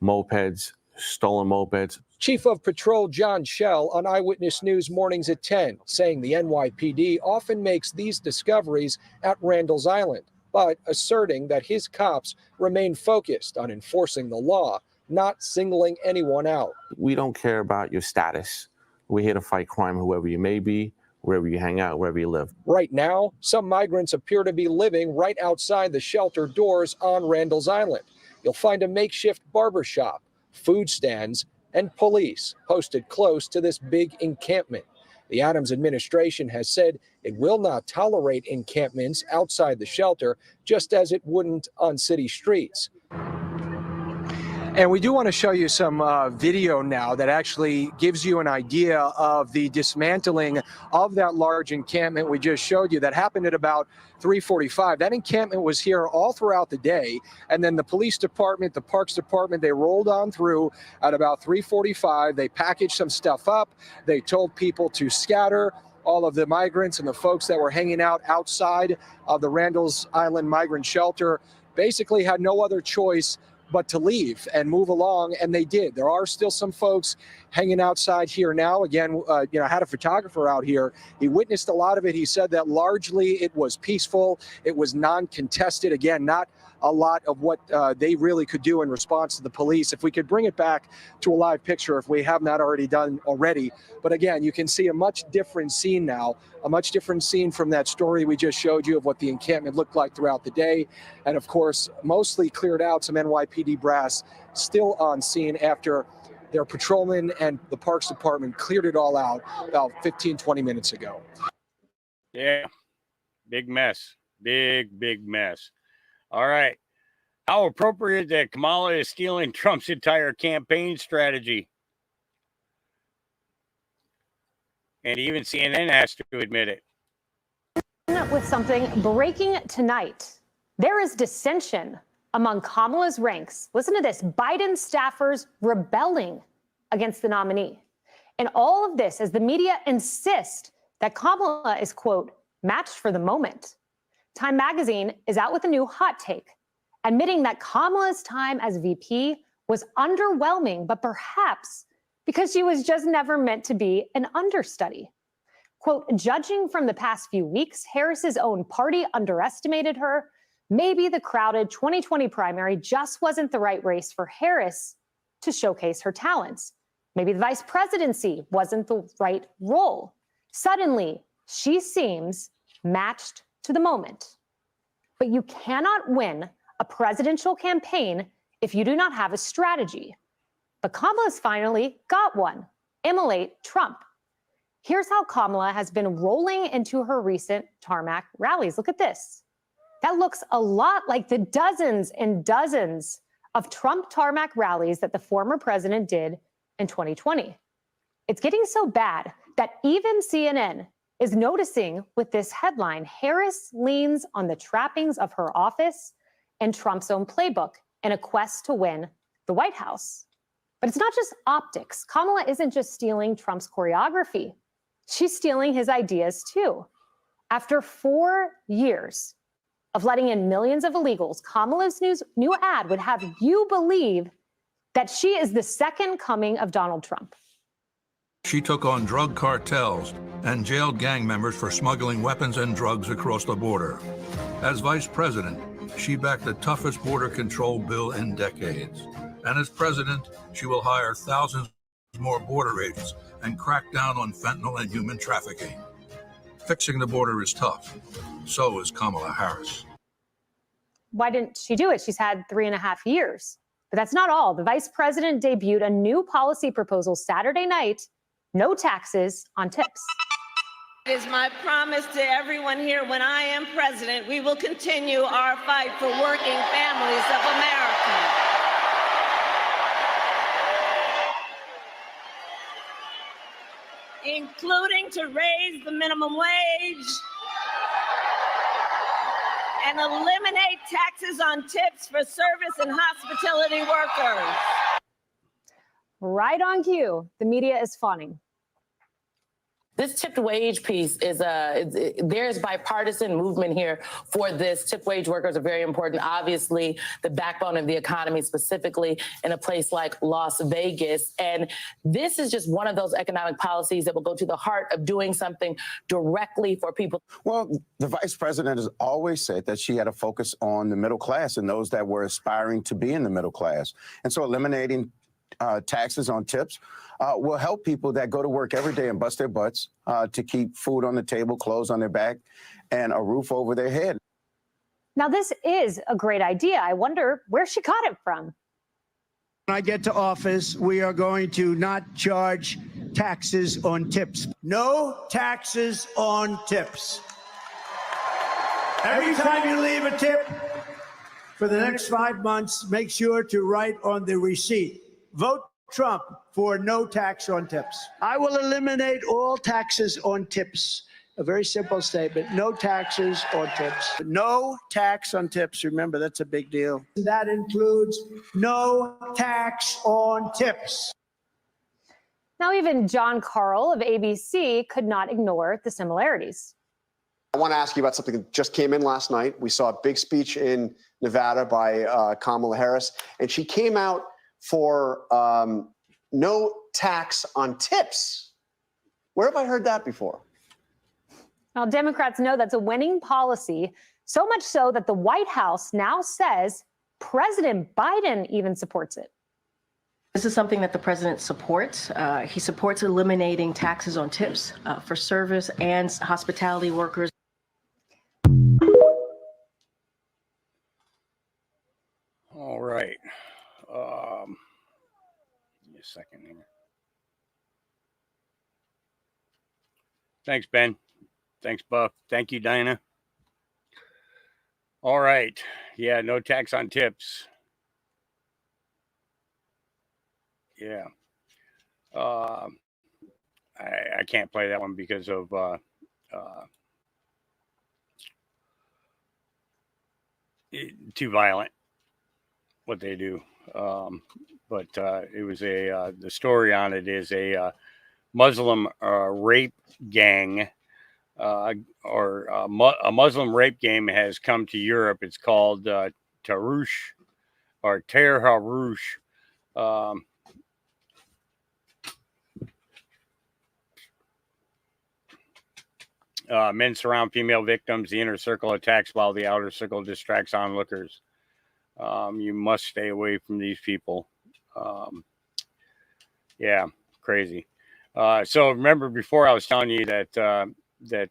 mopeds, stolen mopeds. Chief of Patrol John Schell on Eyewitness News mornings at 10, saying the NYPD often makes these discoveries at Randall's Island, but asserting that his cops remain focused on enforcing the law, not singling anyone out. We don't care about your status. We're here to fight crime, whoever you may be, wherever you hang out, wherever you live. Right now, some migrants appear to be living right outside the shelter doors on Randall's Island. you'll find a makeshift barber shop, food stands, and police posted close to this big encampment. The Adams administration has said it will not tolerate encampments outside the shelter, just as it wouldn't on city streets. And we do want to show you some video now that actually gives you an idea of the dismantling of that large encampment we just showed you that happened at about 3:45. That encampment was here all throughout the day, and then the police department, the parks department, they rolled on through at about 3:45. They packaged some stuff up. They told people to scatter. All of the migrants and the folks that were hanging out outside of the Randall's Island migrant shelter basically had no other choice but to leave and move along, and they did. There are still some folks hanging outside here now. Again, I had a photographer out here. He witnessed a lot of it. He said that largely it was peaceful. It was non-contested. Again, not a lot of what they really could do in response to the police. If we could bring it back to a live picture, if we have not already done already. But again, you can see a much different scene now, a much different scene from that story we just showed you of what the encampment looked like throughout the day. And of course, mostly cleared out, some NYPD brass still on scene after their patrolmen and the Parks Department cleared it all out about 15, 20 minutes ago. Yeah, big mess, big mess. All right. How appropriate that Kamala is stealing Trump's entire campaign strategy. And even CNN has to admit it. With something breaking tonight, there is dissension among Kamala's ranks. Listen to this: Biden staffers rebelling against the nominee. And all of this as the media insist that Kamala is, quote, matched for the moment. Time magazine is out with a new hot take, admitting that Kamala's time as VP was underwhelming, but perhaps because she was just never meant to be an understudy. Quote, judging from the past few weeks, Harris's own party underestimated her. Maybe the crowded 2020 primary just wasn't the right race for Harris to showcase her talents. Maybe the vice presidency wasn't the right role. Suddenly, she seems matched to the moment. But you cannot win a presidential campaign if you do not have a strategy. But Kamala's finally got one: immolate Trump. Here's how Kamala has been rolling into her recent tarmac rallies. Look at this. That looks a lot like the dozens and dozens of Trump tarmac rallies that the former president did in 2020. It's getting so bad that even CNN is noticing with this headline: Harris leans on the trappings of her office and Trump's own playbook in a quest to win the White House. But it's not just optics. Kamala isn't just stealing Trump's choreography. She's stealing his ideas too. After 4 years of letting in millions of illegals, Kamala's new ad would have you believe that she is the second coming of Donald Trump. She took on drug cartels and jailed gang members for smuggling weapons and drugs across the border. As vice president, she backed the toughest border control bill in decades. And as president, she will hire thousands more border agents and crack down on fentanyl and human trafficking. Fixing the border is tough. So is Kamala Harris. Why didn't she do it? She's had 3.5 years. But that's not all. The vice president debuted a new policy proposal Saturday night: no taxes on tips. It is my promise to everyone here, when I am president, we will continue our fight for working families of America. Including to raise the minimum wage and eliminate taxes on tips for service and hospitality workers. Right on cue. The media is fawning. This tipped wage piece is there's bipartisan movement here for this. Tipped wage workers are very important. Obviously, the backbone of the economy, specifically in a place like Las Vegas. And this is just one of those economic policies that will go to the heart of doing something directly for people. Well, the vice president has always said that she had a focus on the middle class and those that were aspiring to be in the middle class. And so eliminating taxes on tips will help people that go to work every day and bust their butts to keep food on the table, clothes on their back, and a roof over their head. Now, this is a great idea. I wonder where she got it from. When I get to office, we are going to not charge taxes on tips. No taxes on tips. Every time you leave a tip for the next 5 months, make sure to write on the receipt. Vote Trump for no tax on tips. I will eliminate all taxes on tips. A very simple statement. No taxes on tips. No tax on tips. Remember, that's a big deal. That includes no tax on tips. Now, even John Carl of ABC could not ignore the similarities. I want to ask you about something that just came in last night. We saw a big speech in Nevada by Kamala Harris, and she came out for no tax on tips. Where have I heard that before? Now, Democrats know that's a winning policy, so much so that the White House now says President Biden even supports it. This is something that the president supports. He supports eliminating taxes on tips for service and hospitality workers. All right. Give me a second here. Thanks, Ben. Thanks, Buff. Thank you, Dinah. All right. Yeah, no tax on tips. Yeah. I can't play that one because of too violent what they do. But it was the story on it is a Muslim rape gang. A Muslim rape game has come to Europe. It's called Tarouche or Ter Harouche. Men surround female victims. The inner circle attacks while the outer circle distracts onlookers. You must stay away from these people. Yeah, crazy. So remember before I was telling you that that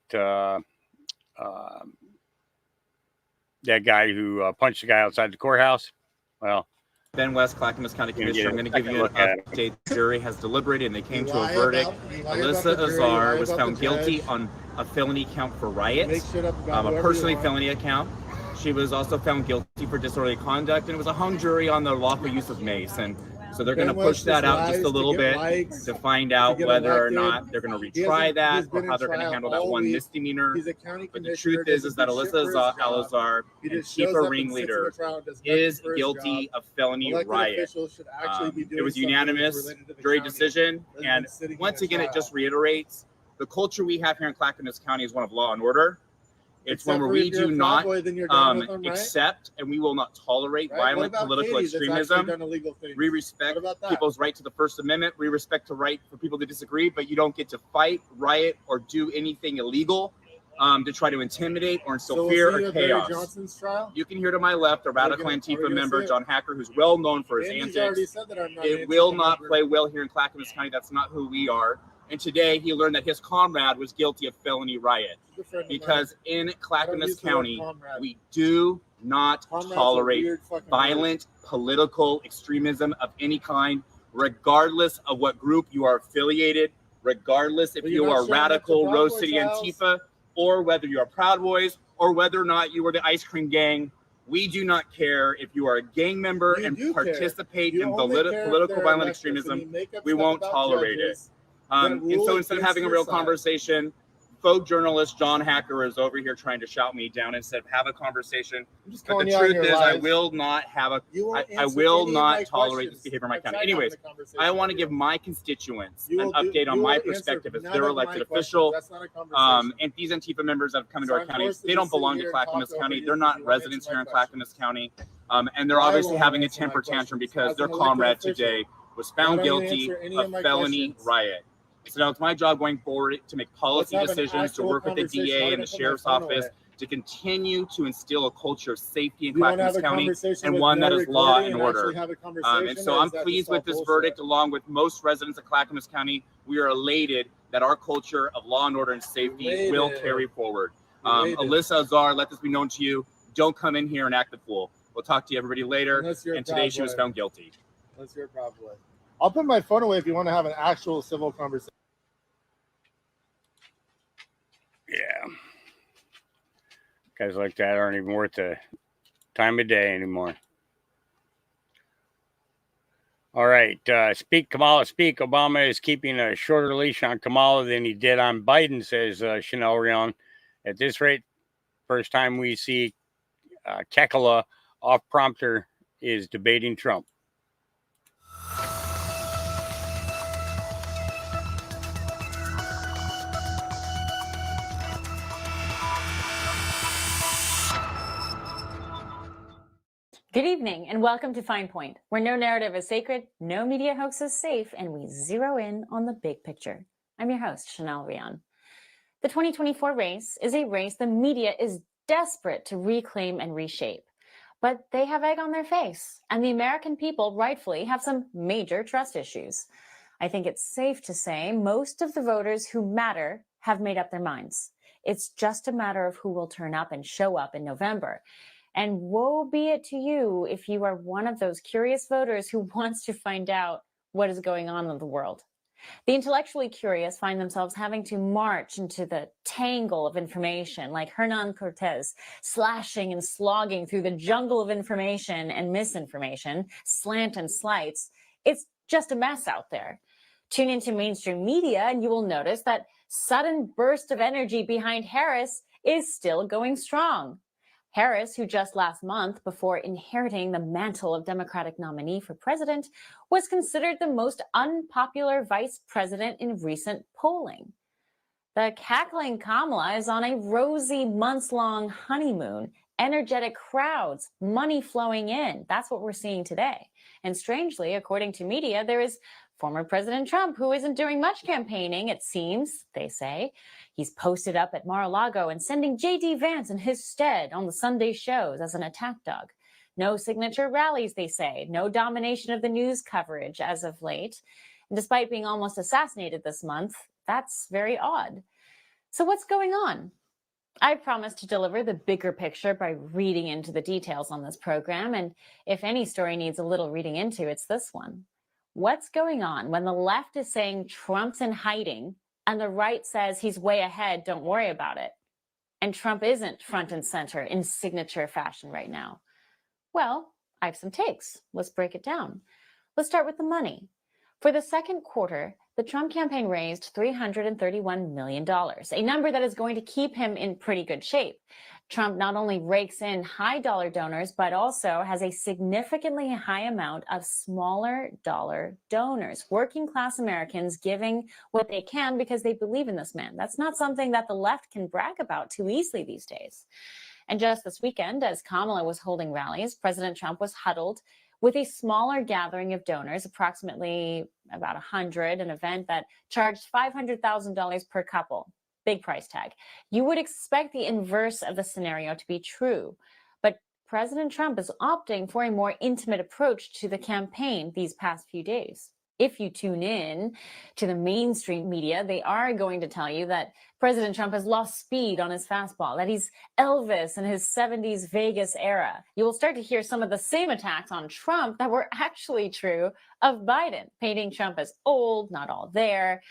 guy who punched the guy outside the courthouse. Well, Ben West, Clackamas County Commissioner. I'm going to give you an update. The jury has deliberated and they came to a verdict. Alyssa Azar was found guilty on a felony count for riots, a personally felony account. She was also found guilty for disorderly conduct, and it was a hung jury on the lawful use of mace. And so they're going to push that out just a little bit to find out whether or not they're going to retry that or how they're going to handle that one misdemeanor. But the truth is that Alyssa Salazar, Antifa ringleader, is guilty of felony riot. It was unanimous jury decision. And once again, it just reiterates the culture we have here in Clackamas County is one of law and order. It's one where we do not accept and we will not tolerate violent political extremism. We respect people's right to the First Amendment. We respect the right for people to disagree, but you don't get to fight, riot, or do anything illegal to try to intimidate or instill fear or chaos. You can hear to my left a radical Antifa member, John Hacker, who's well known for his antics. It will not play well here in Clackamas County. That's not who we are. And today he learned that his comrade was guilty of felony riot because in Clackamas County, we do not tolerate violent political extremism of any kind, regardless of what group you are affiliated, regardless if you are radical Rose City Antifa or whether you are Proud Boys or whether or not you are the ice cream gang. We do not care if you are a gang member and participate in political violent extremism. We won't tolerate it. And so instead of having a real conversation, faux journalist John Hacker is over here trying to shout me down instead of have a conversation. But the truth is, I will not have I will not tolerate this behavior in my county. Anyways, I want to give my constituents an update on my perspective as their elected official. And these Antifa members that have come into our county, they don't belong to Clackamas County. They're not residents here in Clackamas County. And they're obviously having a temper tantrum because their comrade today was found guilty of felony riot. So now it's my job going forward to make policy decisions, to work with the DA and the sheriff's office to continue to instill a culture of safety in Clackamas County and one that is law and order. And so I'm pleased with this verdict, along with most residents of Clackamas County. We are elated that our culture of law and order and safety will carry forward. Alyssa Azar, let this be known to you. Don't come in here and act the fool. We'll talk to you everybody later. And today she was found guilty. Unless you're a proud boy. I'll put my phone away if you want to have an actual civil conversation. Yeah. Guys like that aren't even worth the time of day anymore. All right. Speak, Kamala, speak. Obama is keeping a shorter leash on Kamala than he did on Biden, says Chanel Rion. At this rate, first time we see Kekala off prompter is debating Trump. Good evening and welcome to Fine Point, where no narrative is sacred, no media hoax is safe, and we zero in on the big picture. I'm your host, Chanel Rion. The 2024 race is a race the media is desperate to reclaim and reshape. But they have egg on their face, and the American people rightfully have some major trust issues. I think it's safe to say most of the voters who matter have made up their minds. It's just a matter of who will turn up and show up in November. And woe be it to you if you are one of those curious voters who wants to find out what is going on in the world. The intellectually curious find themselves having to march into the tangle of information, like Hernan Cortez, slashing and slogging through the jungle of information and misinformation, slant and slights. It's just a mess out there. Tune into mainstream media and you will notice that sudden burst of energy behind Harris is still going strong. Harris, who just last month, before inheriting the mantle of Democratic nominee for president, was considered the most unpopular vice president in recent polling. The cackling Kamala is on a rosy months-long honeymoon, energetic crowds, money flowing in. That's what we're seeing today. And strangely, according to media, there is former President Trump, who isn't doing much campaigning, it seems, they say. He's posted up at Mar-a-Lago and sending J.D. Vance in his stead on the Sunday shows as an attack dog. No signature rallies, they say. No domination of the news coverage as of late. And despite being almost assassinated this month, that's very odd. So what's going on? I promised to deliver the bigger picture by reading into the details on this program. And if any story needs a little reading into, it's this one. What's going on when the left is saying Trump's in hiding and the right says he's way ahead, don't worry about it? And Trump isn't front and center in signature fashion right now. Well, I have some takes. Let's break it down. Let's start with the money. For the second quarter, the Trump campaign raised $331 million, a number that is going to keep him in pretty good shape. Trump not only rakes in high dollar donors, but also has a significantly high amount of smaller dollar donors, working class Americans giving what they can because they believe in this man. That's not something that the left can brag about too easily these days. And just this weekend, as Kamala was holding rallies, President Trump was huddled with a smaller gathering of donors, approximately about 100, an event that charged $500,000 per couple. Big price tag. You would expect the inverse of the scenario to be true, but President Trump is opting for a more intimate approach to the campaign these past few days. If you tune in to the mainstream media, they are going to tell you that President Trump has lost speed on his fastball, that he's Elvis in his 70s Vegas era. You will start to hear some of the same attacks on Trump that were actually true of Biden, painting Trump as old, not all there.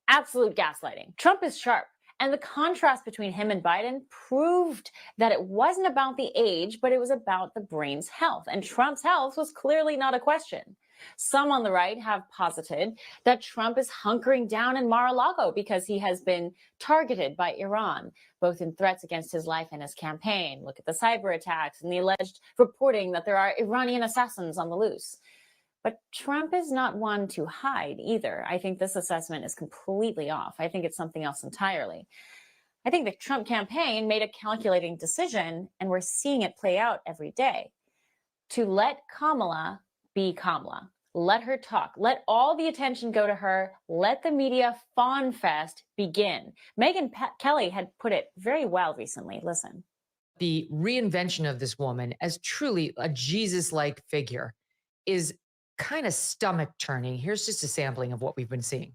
Absolute gaslighting. Trump is sharp. And the contrast between him and Biden proved that it wasn't about the age, but it was about the brain's health. And Trump's health was clearly not a question. Some on the right have posited that Trump is hunkering down in Mar-a-Lago because he has been targeted by Iran, both in threats against his life and his campaign. Look at the cyber attacks and the alleged reporting that there are Iranian assassins on the loose. But Trump is not one to hide either. I think this assessment is completely off. I think it's something else entirely. I think the Trump campaign made a calculating decision, and we're seeing it play out every day, to let Kamala be Kamala. Let her talk. Let all the attention go to her. Let the media fawn fest begin. Megyn Kelly had put it very well recently. Listen. The reinvention of this woman as truly a Jesus-like figure is kind of stomach turning. Here's just a sampling of what we've been seeing.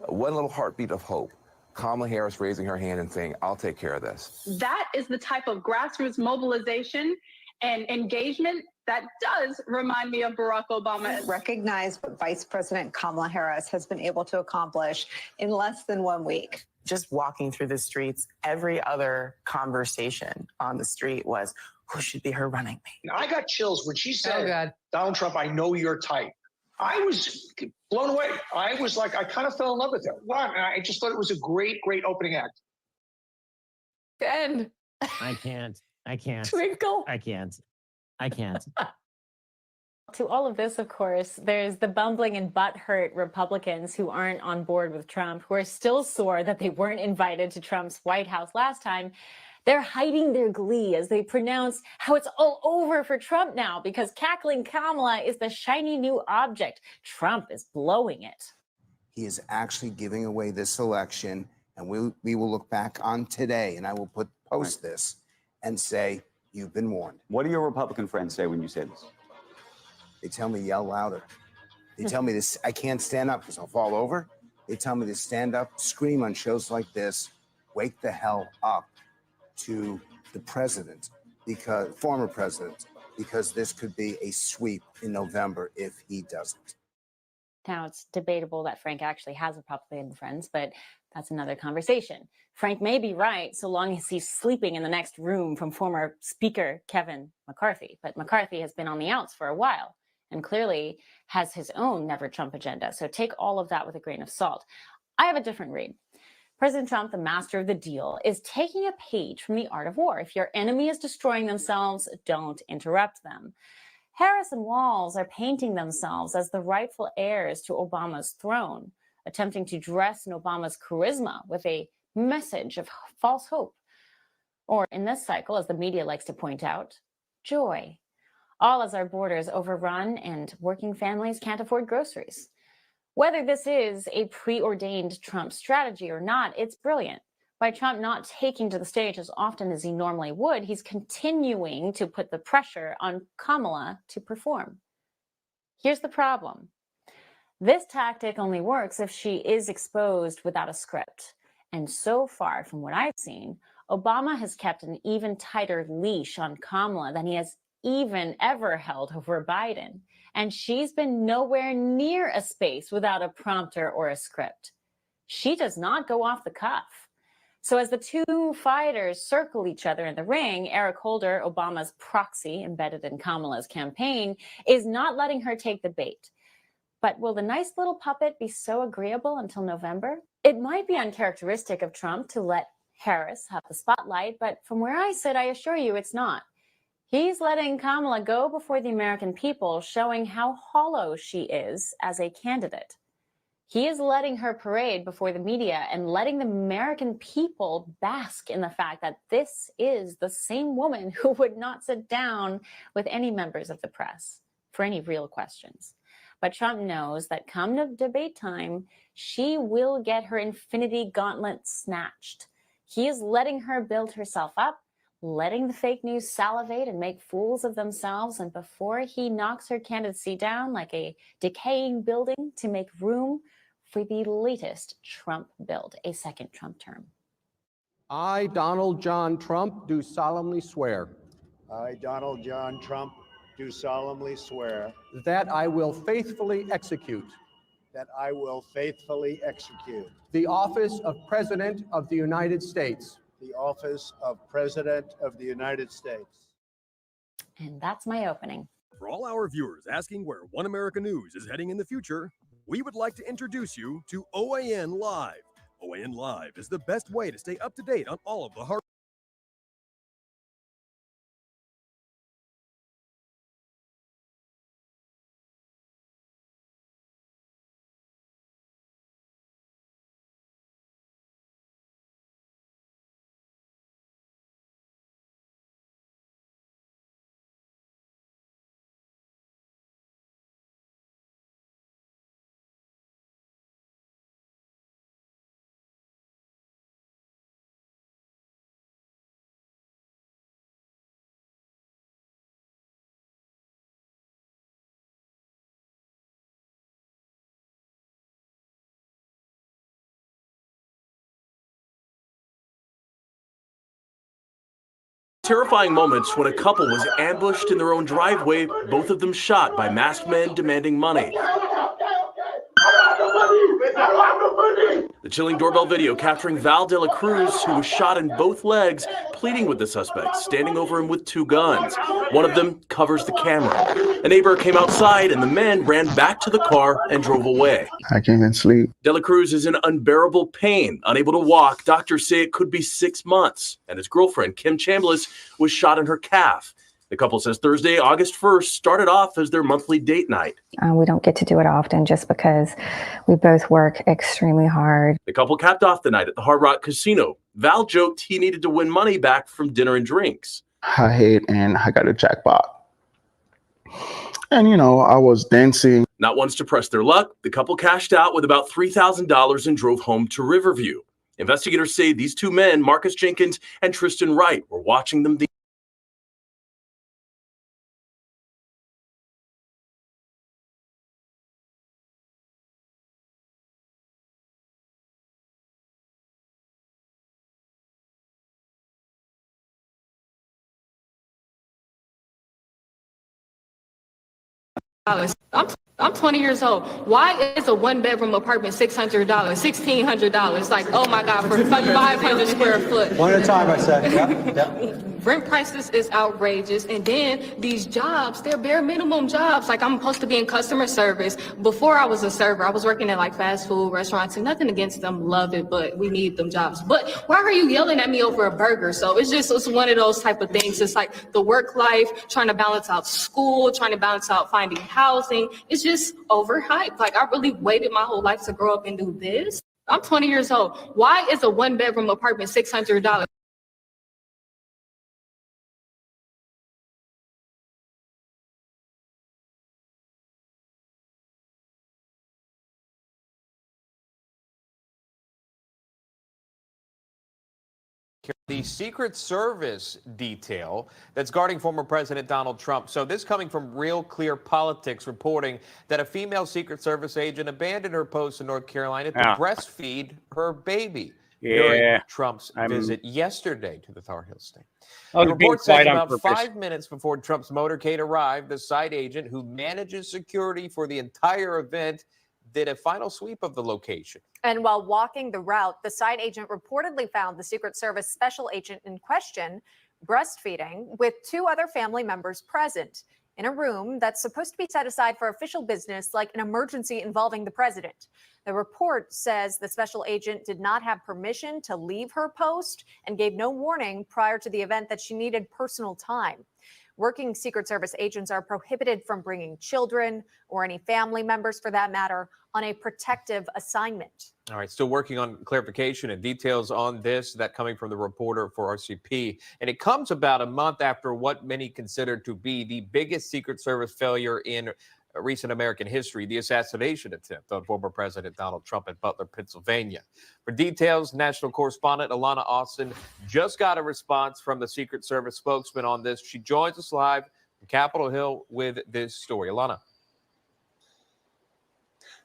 One little heartbeat of hope Kamala Harris raising her hand and saying, I'll take care of this. That is the type of grassroots mobilization and engagement that does remind me of Barack Obama. Recognize what Vice President Kamala Harris has been able to accomplish in less than 1 week. Just walking through the streets, every other conversation on the street was, who should be her running mate? I got chills when she said, Donald Trump, I know your type. I was blown away. I was like, I kind of fell in love with her. Wow. And I just thought it was a great, great opening act. Ben. I can't. Twinkle. I can't. To all of this, of course, there's the bumbling and butthurt Republicans who aren't on board with Trump, who are still sore that they weren't invited to Trump's White House last time. They're hiding their glee as they pronounce how it's all over for Trump now because cackling Kamala is the shiny new object. Trump is blowing it. He is actually giving away this election, and we will look back on today, and I will post this and say, you've been warned. What do your Republican friends say when you say this? They tell me yell louder. They tell me this, I can't stand up because I'll fall over. They tell me to stand up, scream on shows like this, wake the hell up to the president, former president, because this could be a sweep in November if he doesn't. Now, it's debatable that Frank actually has Republican friends, but that's another conversation. Frank may be right so long as he's sleeping in the next room from former Speaker Kevin McCarthy. But McCarthy has been on the outs for a while and clearly has his own Never Trump agenda. So take all of that with a grain of salt. I have a different read. President Trump, the master of the deal, is taking a page from The Art of War. If your enemy is destroying themselves, don't interrupt them. Harris and Walz are painting themselves as the rightful heirs to Obama's throne, attempting to dress in Obama's charisma with a message of false hope. Or in this cycle, as the media likes to point out, joy. All as our borders overrun and working families can't afford groceries. Whether this is a preordained Trump strategy or not, it's brilliant. By Trump not taking to the stage as often as he normally would, he's continuing to put the pressure on Kamala to perform. Here's the problem. This tactic only works if she is exposed without a script. And so far, from what I've seen, Obama has kept an even tighter leash on Kamala than he has even ever held over Biden. And she's been nowhere near a space without a prompter or a script. She does not go off the cuff. So as the two fighters circle each other in the ring, Eric Holder, Obama's proxy embedded in Kamala's campaign, is not letting her take the bait. But will the nice little puppet be so agreeable until November? It might be uncharacteristic of Trump to let Harris have the spotlight, but from where I sit, I assure you it's not. He's letting Kamala go before the American people, showing how hollow she is as a candidate. He is letting her parade before the media and letting the American people bask in the fact that this is the same woman who would not sit down with any members of the press for any real questions. But Trump knows that come to debate time, she will get her infinity gauntlet snatched. He is letting her build herself up, letting the fake news salivate and make fools of themselves. And before he knocks her candidacy down like a decaying building to make room for the latest Trump build, a second Trump term. I, Donald John Trump, do solemnly swear. I, Donald John Trump, do solemnly swear that I will faithfully execute that I will faithfully execute the office of President of the United States. The office of President of the United States. And that's my opening. For all our viewers asking where One America News is heading in the future, we would like to introduce you to OAN Live. OAN Live is the best way to stay up to date on all of the hard Terrifying moments when a couple was ambushed in their own driveway, both of them shot by masked men demanding money. The chilling doorbell video capturing Val de la Cruz, who was shot in both legs, pleading with the suspects, standing over him with two guns. One of them covers the camera. A neighbor came outside and the men ran back to the car and drove away. I can't even sleep. De la Cruz is in unbearable pain, unable to walk. Doctors say it could be 6 months. And his girlfriend, Kim Chambliss, was shot in her calf. The couple says Thursday, August 1st, started off as their monthly date night. We don't get to do it often just because we both work extremely hard. The couple capped off the night at the Hard Rock Casino. Val joked he needed to win money back from dinner and drinks. I hate and I got a jackpot. And, I was dancing. Not once to press their luck, the couple cashed out with about $3,000 and drove home to Riverview. Investigators say these two men, Marcus Jenkins and Tristan Wright, were watching them. I'm 20 years old. Why is a one-bedroom apartment $600, $1,600? Like, oh my God, for 500 square foot. One at a time, I said. Yep. Rent prices is outrageous. And then these jobs, they're bare minimum jobs. Like, I'm supposed to be in customer service. Before I was a server, I was working at like fast food restaurants, and nothing against them, love it, but we need them jobs. But why are you yelling at me over a burger? So it's one of those type of things. It's like the work life, trying to balance out school, trying to balance out finding housing. It's just overhyped. Like, I really waited my whole life to grow up and do this. I'm 20 years old. Why is a one-bedroom apartment $600? The Secret Service detail that's guarding former President Donald Trump. So this coming from Real Clear Politics, reporting that a female Secret Service agent abandoned her post in North Carolina to breastfeed her baby during Trump's visit yesterday to the Tar Heel state. The report says about 5 minutes before Trump's motorcade arrived, the site agent who manages security for the entire event did a final sweep of the location. And while walking the route, the site agent reportedly found the Secret Service special agent in question breastfeeding with two other family members present in a room that's supposed to be set aside for official business, like an emergency involving the president. The report says the special agent did not have permission to leave her post and gave no warning prior to the event that she needed personal time. Working Secret Service agents are prohibited from bringing children or any family members, for that matter, on a protective assignment. All right, still working on clarification and details on this, that coming from the reporter for RCP. And it comes about a month after what many consider to be the biggest Secret Service failure in recent American history, the assassination attempt on former President Donald Trump in Butler, Pennsylvania. For details, national correspondent Alana Austin just got a response from the Secret Service spokesman on this. She joins us live from Capitol Hill with this story. Alana.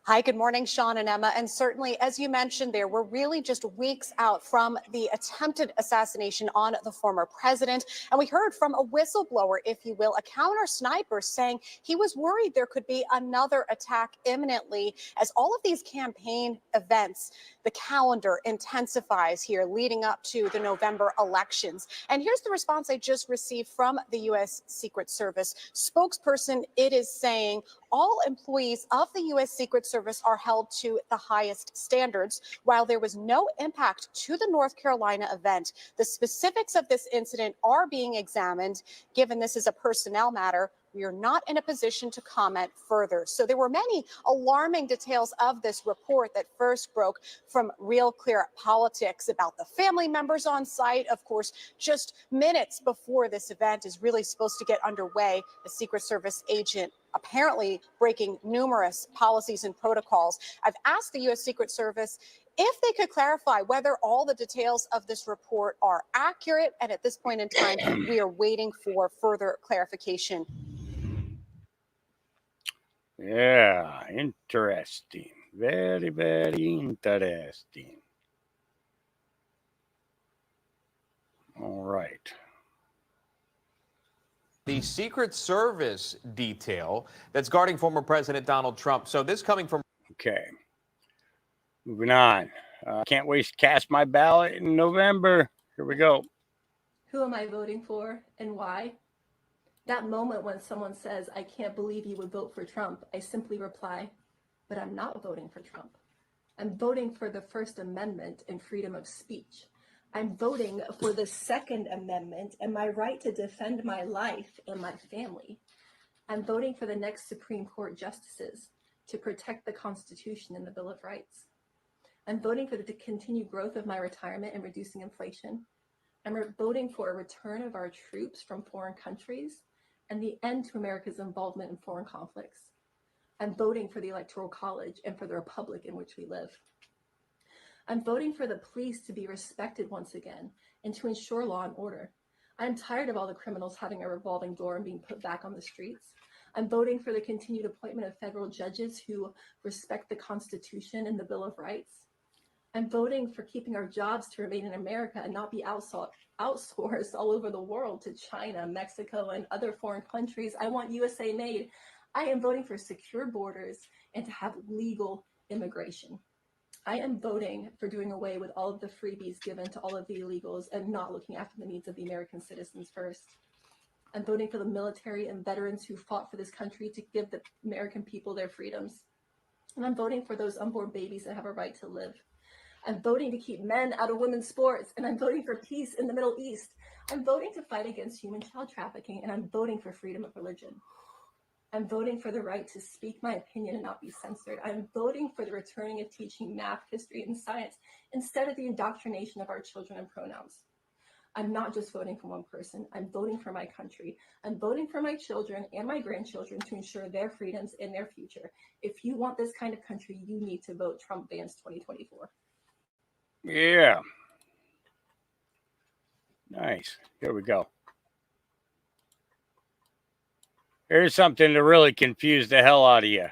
Hi, good morning, Sean and Emma. And certainly, as you mentioned there, we're really just weeks out from the attempted assassination on the former president. And we heard from a whistleblower, if you will, a counter sniper, saying he was worried there could be another attack imminently as all of these campaign events, the calendar intensifies here leading up to the November elections. And here's the response I just received from the U.S. Secret Service spokesperson. It is saying all employees of the U.S. Secret Service are held to the highest standards. While there was no impact to the North Carolina event, the specifics of this incident are being examined. Given this is a personnel matter, we are not in a position to comment further. So there were many alarming details of this report that first broke from Real Clear Politics about the family members on site. Of course, just minutes before this event is really supposed to get underway, a Secret Service agent apparently breaking numerous policies and protocols. I've asked the U.S. Secret Service if they could clarify whether all the details of this report are accurate. And at this point in time, we are waiting for further clarification. Yeah, interesting. Very, very interesting. All right. The Secret Service detail that's guarding former President Donald Trump. So this coming from... Okay. Moving on. Can't wait to cast my ballot in November. Here we go. Who am I voting for and why? That moment when someone says, I can't believe you would vote for Trump, I simply reply, but I'm not voting for Trump. I'm voting for the First Amendment and freedom of speech. I'm voting for the Second Amendment and my right to defend my life and my family. I'm voting for the next Supreme Court justices to protect the Constitution and the Bill of Rights. I'm voting for the continued growth of my retirement and reducing inflation. I'm voting for a return of our troops from foreign countries and the end to America's involvement in foreign conflicts. I'm voting for the Electoral College and for the republic in which we live. I'm voting for the police to be respected once again and to ensure law and order. I'm tired of all the criminals having a revolving door and being put back on the streets. I'm voting for the continued appointment of federal judges who respect the Constitution and the Bill of Rights. I'm voting for keeping our jobs to remain in America and not be outsourced all over the world to China, Mexico, and other foreign countries. I want USA made. I am voting for secure borders and to have legal immigration. I am voting for doing away with all of the freebies given to all of the illegals and not looking after the needs of the American citizens first. I'm voting for the military and veterans who fought for this country to give the American people their freedoms. And I'm voting for those unborn babies that have a right to live. I'm voting to keep men out of women's sports, and I'm voting for peace in the Middle East. I'm voting to fight against human child trafficking, and I'm voting for freedom of religion. I'm voting for the right to speak my opinion and not be censored. I'm voting for the returning of teaching math, history, and science instead of the indoctrination of our children in pronouns. I'm not just voting for one person. I'm voting for my country. I'm voting for my children and my grandchildren to ensure their freedoms and their future. If you want this kind of country, you need to vote Trump bans 2024. Yeah. Nice. Here we go. Here's something to really confuse the hell out of you.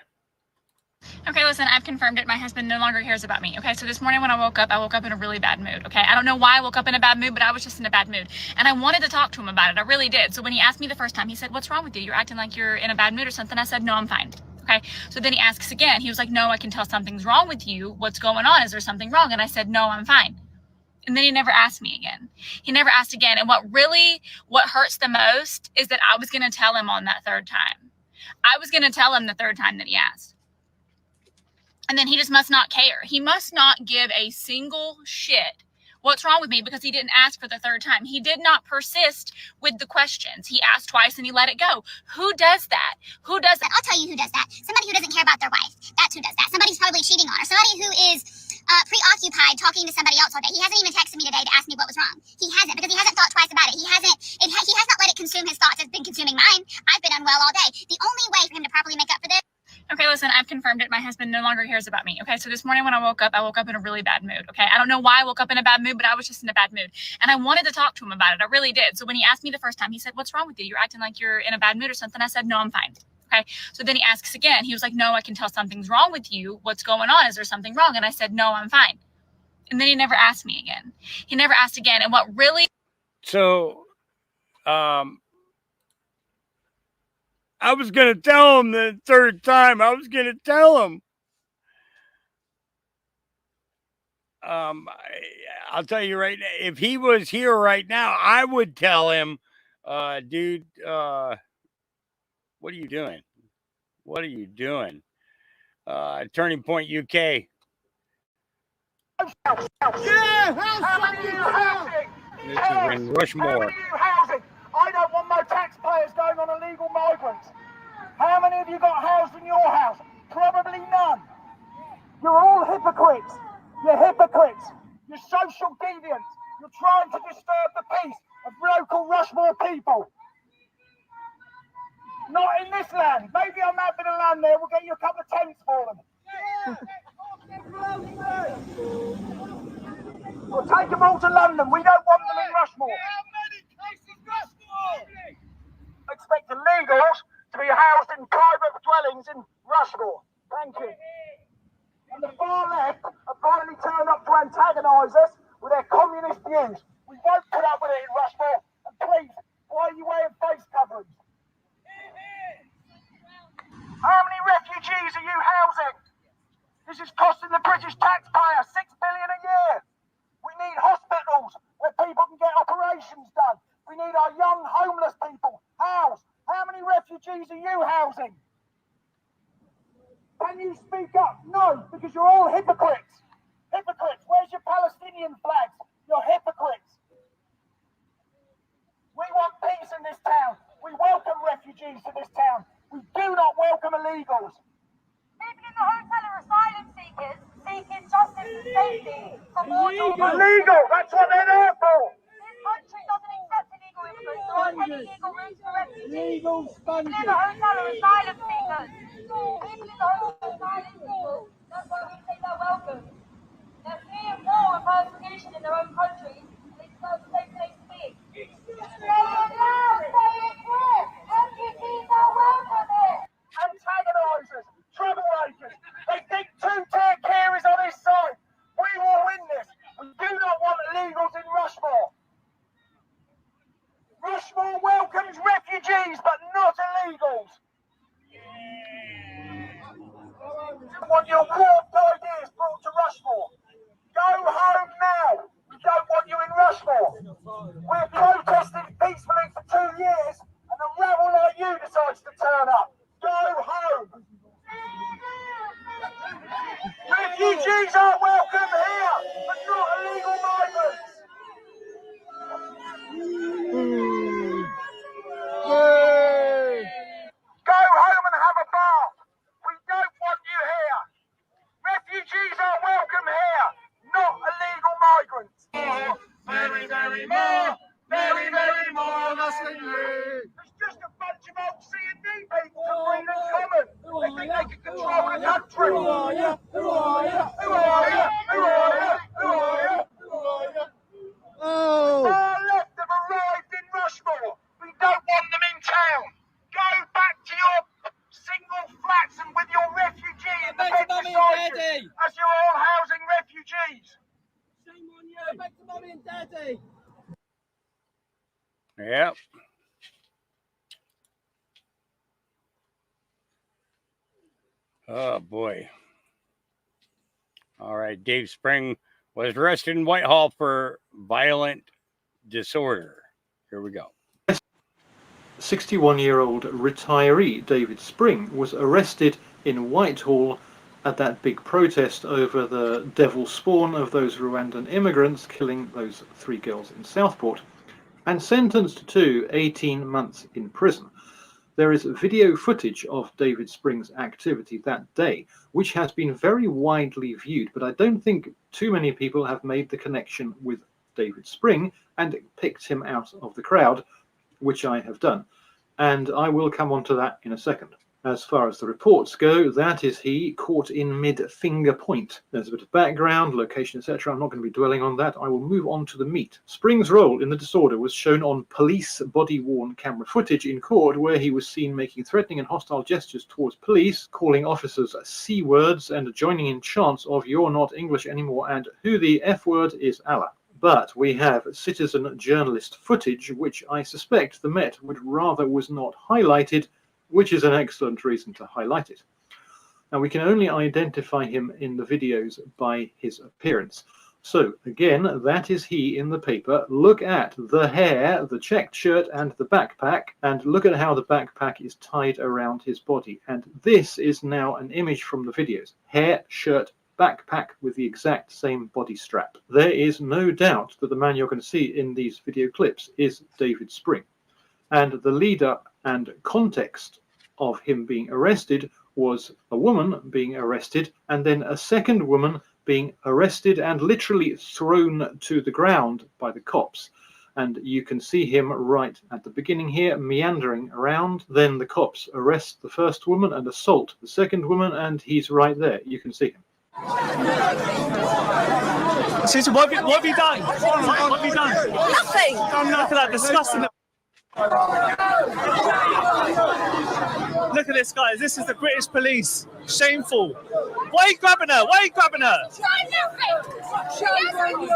Okay, listen, I've confirmed it. My husband no longer cares about me. Okay, so this morning when I woke up in a really bad mood. Okay, I don't know why I woke up in a bad mood, but I was just in a bad mood. And I wanted to talk to him about it. I really did. So when he asked me the first time, he said, "What's wrong with you? You're acting like you're in a bad mood or something." I said, "No, I'm fine." Okay, so then he asks again. He was like, "No, I can tell something's wrong with you. What's going on? Is there something wrong?" And I said, "No, I'm fine." And then he never asked me again. He never asked again. And what hurts the most is that I was going to tell him on that third time. I was going to tell him the third time that he asked. And then he just must not care. He must not give a single shit what's wrong with me because he didn't ask for the third time. He did not persist with the questions. He asked twice and he let it go. Who does that? Who does that? I'll tell you who does that. Somebody who doesn't care about their wife. That's who does that. Somebody's probably cheating on her. Somebody who is preoccupied talking to somebody else all day. He hasn't even texted me today to ask me what was wrong. He hasn't because he hasn't thought twice about it. He has not let it consume his thoughts. It's been consuming mine. I've been unwell all day. The only way for him to properly make up for this. Okay, listen, I've confirmed it. My husband no longer cares about me. Okay, so this morning when I woke up in a really bad mood. Okay, I don't know why I woke up in a bad mood, but I was just in a bad mood. And I wanted to talk to him about it. I really did. So when he asked me the first time, he said, "What's wrong with you? You're acting like you're in a bad mood or something." I said, "No, I'm fine." Okay, so then he asks again. He was like, "No, I can tell something's wrong with you. What's going on? Is there something wrong?" And I said, "No, I'm fine." And then he never asked me again. He never asked again. And what really... So, I was going to tell him the third time. I was going to tell him. I'll tell you right now, if he was here right now, I would tell him, dude, what are you doing? What are you doing? Turning Point UK. Yeah, housing. This is in Rushmore. Housing. I don't want my taxpayers going on illegal migrants. How many of you got housed in your house? Probably none. You're all hypocrites. You're hypocrites. You're social deviants. You're trying to disturb the peace of local Rushmore people. Not in this land. Maybe on that bit of land there, we'll get you a couple of tents for them. We'll take them all to London. We don't want them in Rushmore. How many cases Rushmore? Expect illegals to be housed in private dwellings in Rushmore. Thank you. And the far left have finally turned up to antagonise us with their communist views. We won't put up with it in Rushmore. And please, why are you wearing face coverings? costing the British taxpayer $6 billion a year. We need hospitals where people can get operations done. We need our young homeless people housed. How many refugees are you housing? Can you speak up? No, because you're all hypocrites. Hypocrites. Where's your Palestinian flags? You're hypocrites. We want peace in this town. We welcome refugees to this town. We do not welcome illegals. People in the hotel are asylum seekers seeking justice and safety for more children. Illegal! That's what they're there for! This country doesn't accept illegal immigrants. There aren't any legal routes for refugees. Illegal People in the hotel are asylum seekers. People in the hotel are asylum seekers. That's why we say they're welcome. They're fleeing war and persecution in their own countries, and they deserve a safe place to be. Say it loud! Say it clear! Refugees are welcome here! Antagonisers, troublemakers. They think two-tier care is on his side. We will win this. We do not want illegals in Rushmore. Rushmore welcomes refugees, but not illegals. You want your warped ideas brought to Rushmore. Go home now. We don't want you in Rushmore. We're protesting peacefully for 2 years, and a rabble like you decides to turn up. Go home. Refugees are welcome here, but not illegal migrants. Go home and have a bath. We don't want you here. Refugees are welcome here, not illegal migrants. Very, very more. Very, very more of us than you. It's just a bunch of old C&D people from Greenland Common. They think they can control the country. Who are you? Who are you? Who are you? Who are you? Who are you? Who are you? Oh. Our left have arrived in Rushmore. We don't want them in town. Go back to your single flats and with your refugee in the bed beside you, as you're all housing refugees. Shame on you. Go back to mummy and daddy. Yep. Oh boy. All right. Dave Spring was arrested in Whitehall for violent disorder. Here we go. 61-year-old retiree David Spring was arrested in Whitehall at that big protest over the devil spawn of those Rwandan immigrants killing those 3 girls in Southport, and sentenced to 18 months in prison. There is video footage of David Spring's activity that day, which has been very widely viewed, but I don't think too many people have made the connection with David Spring and picked him out of the crowd, which I have done. And I will come on to that in a second. As far as the reports go, that is he caught in mid-finger point. There's a bit of background, location, etc. I'm not going to be dwelling on that. I will move on to the meat. Spring's role in the disorder was shown on police body-worn camera footage in court, where he was seen making threatening and hostile gestures towards police, calling officers C words, and joining in chants of "You're not English anymore" and "Who the F word is Allah." But we have citizen journalist footage, which I suspect the Met would rather was not highlighted, which is an excellent reason to highlight it. Now, we can only identify him in the videos by his appearance. So, again, that is he in the paper. Look at the hair, the checked shirt, and the backpack, and look at how the backpack is tied around his body. And this is now an image from the videos. Hair, shirt, backpack with the exact same body strap. There is no doubt that the man you're going to see in these video clips is David Spring. And the leader and context of him being arrested was a woman being arrested, and then a second woman being arrested and literally thrown to the ground by the cops. And you can see him right at the beginning here, meandering around. Then the cops arrest the first woman and assault the second woman, and he's right there. You can see him. Susan, what have you done? What have you done? Nothing. Come look at that disgusting. Look at this, guys. This is the British police. Shameful. Why are you grabbing her? Why are you grabbing her? Shame on you.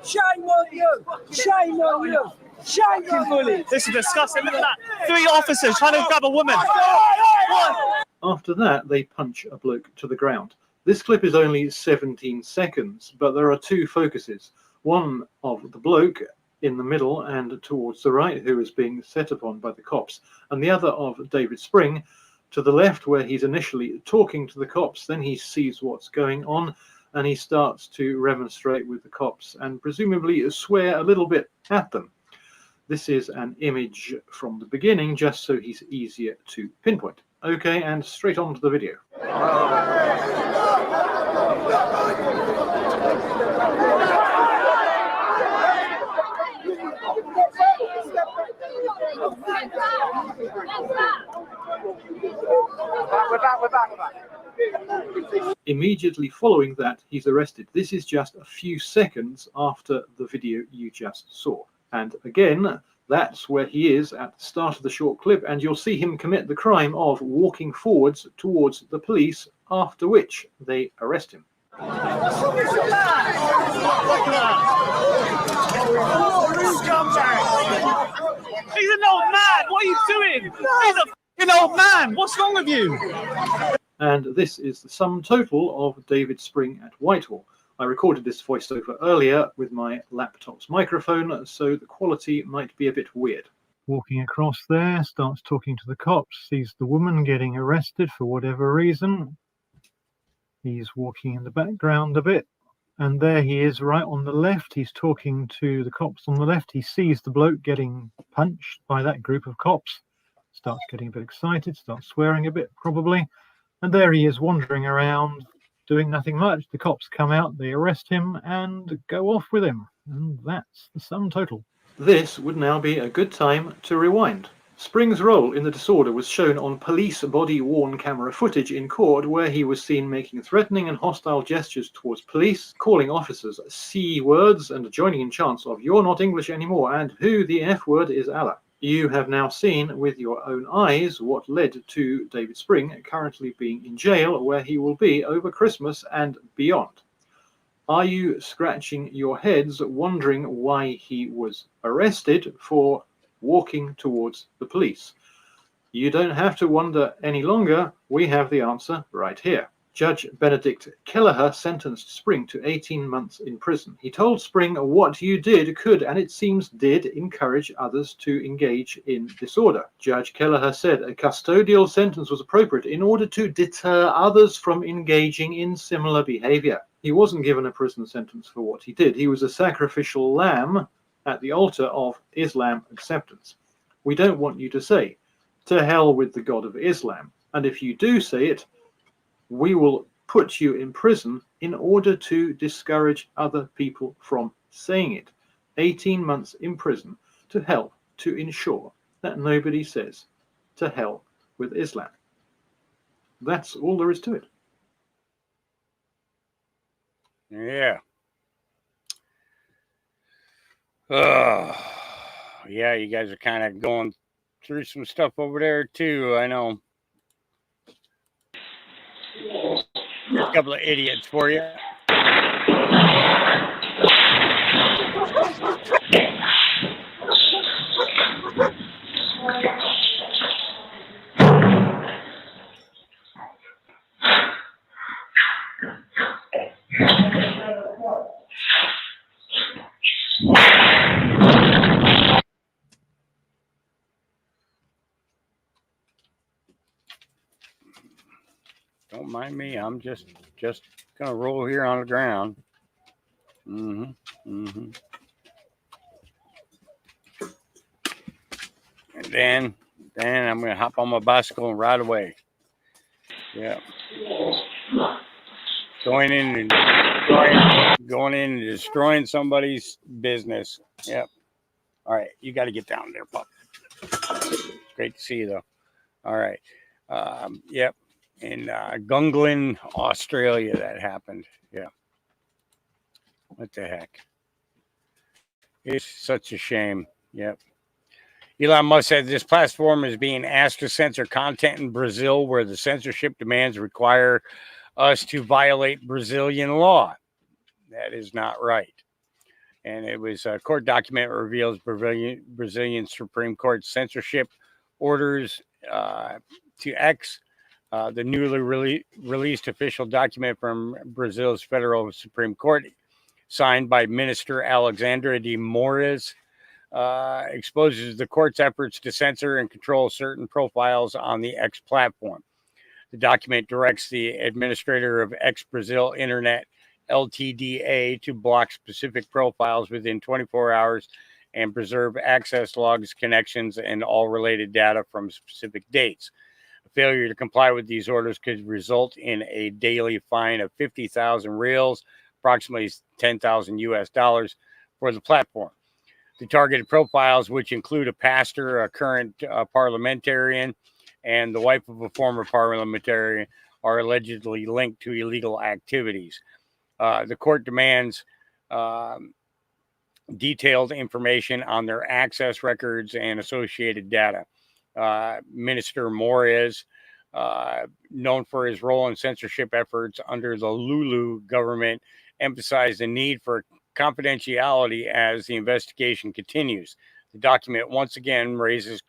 Shame on you. Shame on you. Shame on you. This is disgusting. Look at that. 3 officers trying to grab a woman. After that, they punch a bloke to the ground. This clip is only 17 seconds, but there are two focuses. One of the bloke in the middle and towards the right, who is being set upon by the cops, and the other of David Spring to the left, where he's initially talking to the cops, then he sees what's going on, and he starts to remonstrate with the cops and presumably swear a little bit at them. This is an image from the beginning, just so he's easier to pinpoint. Okay, and straight on to the video. We're back. Immediately following that, he's arrested. This is just a few seconds after the video you just saw. And again, that's where he is at the start of the short clip, and you'll see him commit the crime of walking forwards towards the police, after which they arrest him. He's an old man. What are you doing? He's a f***ing old man. What's wrong with you? And this is the sum total of David Spring at Whitehall. I recorded this voiceover earlier with my laptop's microphone, so the quality might be a bit weird. Walking across there, starts talking to the cops, sees the woman getting arrested for whatever reason. He's walking in the background a bit, and there he is right on the left. He's talking to the cops on the left. He sees the bloke getting punched by that group of cops, starts getting a bit excited, starts swearing a bit probably, and there he is wandering around doing nothing much. The cops come out, they arrest him and go off with him, and that's the sum total. This would now be a good time to rewind. Spring's role in the disorder was shown on police body-worn camera footage in court, where he was seen making threatening and hostile gestures towards police, calling officers C words and joining in chants of "You're not English anymore" and "Who the F word is Allah?" You have now seen with your own eyes what led to David Spring currently being in jail, where he will be over Christmas and beyond. Are you scratching your heads wondering why he was arrested for walking towards the police? You don't have to wonder any longer. We have the answer right here. Judge Benedict Kelleher sentenced Spring to 18 months in prison. He told Spring what you did could, and it seems did, encourage others to engage in disorder. Judge Kelleher said a custodial sentence was appropriate in order to deter others from engaging in similar behavior. He wasn't given a prison sentence for what he did. He was a sacrificial lamb at the altar of Islam acceptance. We don't want you to say, "To hell with the God of Islam." And if you do say it, we will put you in prison in order to discourage other people from saying it. 18 months in prison to help to ensure that nobody says, "To hell with Islam." That's all there is to it. Yeah. Yeah, you guys are kind of going through some stuff over there too, I know. A couple of idiots for you. Don't mind me. I'm just gonna roll here on the ground. And then I'm gonna hop on my bicycle and ride away. Yeah. Going in and destroying somebody's business. Yep. All right, you got to get down there, pup. Great to see you, though. All right. Yep. In Gunglin, Australia, that happened. Yeah. What the heck? It's such a shame. Yep. Elon Musk said this platform is being asked to censor content in Brazil, where the censorship demands require us to violate Brazilian law. That is not right. And it was a court document reveals Brazilian Supreme Court censorship orders to X The newly released official document from Brazil's Federal Supreme Court, signed by Minister Alexandra de Moraes, exposes the court's efforts to censor and control certain profiles on the X platform. The document directs the administrator of X Brazil Internet LTDA to block specific profiles within 24 hours and preserve access logs, connections, and all related data from specific dates. A failure to comply with these orders could result in a daily fine of 50,000 reals, approximately 10,000 US dollars, for the platform. The targeted profiles, which include a pastor, a current parliamentarian, and the wife of a former parliamentarian, are allegedly linked to illegal activities. The court demands detailed information on their access records and associated data. Minister Moraes, known for his role in censorship efforts under the Lulu government, emphasized the need for confidentiality as the investigation continues. The document once again raises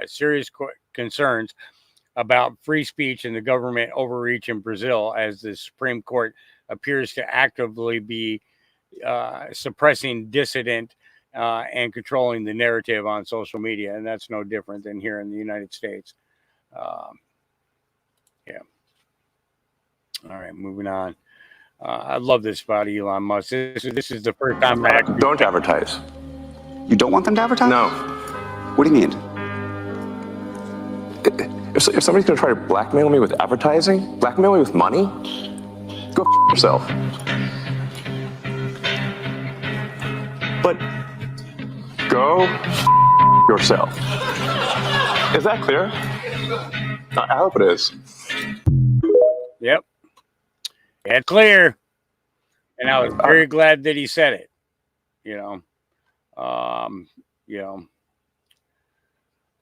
serious concerns about free speech and the government overreach in Brazil, as the Supreme Court appears to actively be suppressing dissident and controlling the narrative on social media. And that's no different than here in the United States. Yeah. All right, moving on. I love this about Elon Musk. This is the first time I actually... Don't advertise. You don't want them to advertise? No. What do you mean? If somebody's going to try to blackmail me with advertising, blackmail me with money, go f yourself. But go f yourself. Is that clear? I hope it is. Yep. It's clear. And I was very glad that he said it.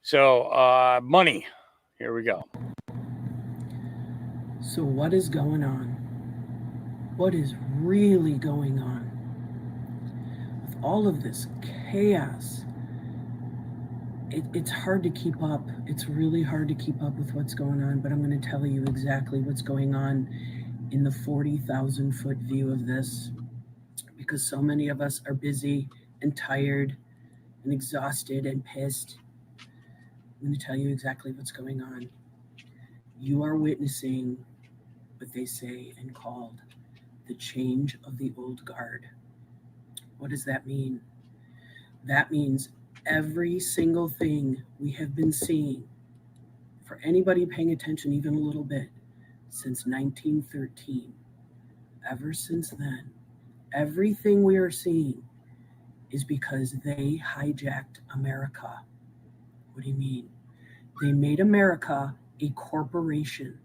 So money. Here we go. So what is going on? What is really going on? With all of this chaos, it's hard to keep up. It's really hard to keep up with what's going on, but I'm going to tell you exactly what's going on in the 40,000 foot view of this, because so many of us are busy and tired and exhausted and pissed. I'm going to tell you exactly what's going on. You are witnessing what they say and called the change of the old guard. What does that mean? That means every single thing we have been seeing, for anybody paying attention even a little bit, since 1913, ever since then, everything we are seeing is because they hijacked America. What do you mean? They made America a corporation.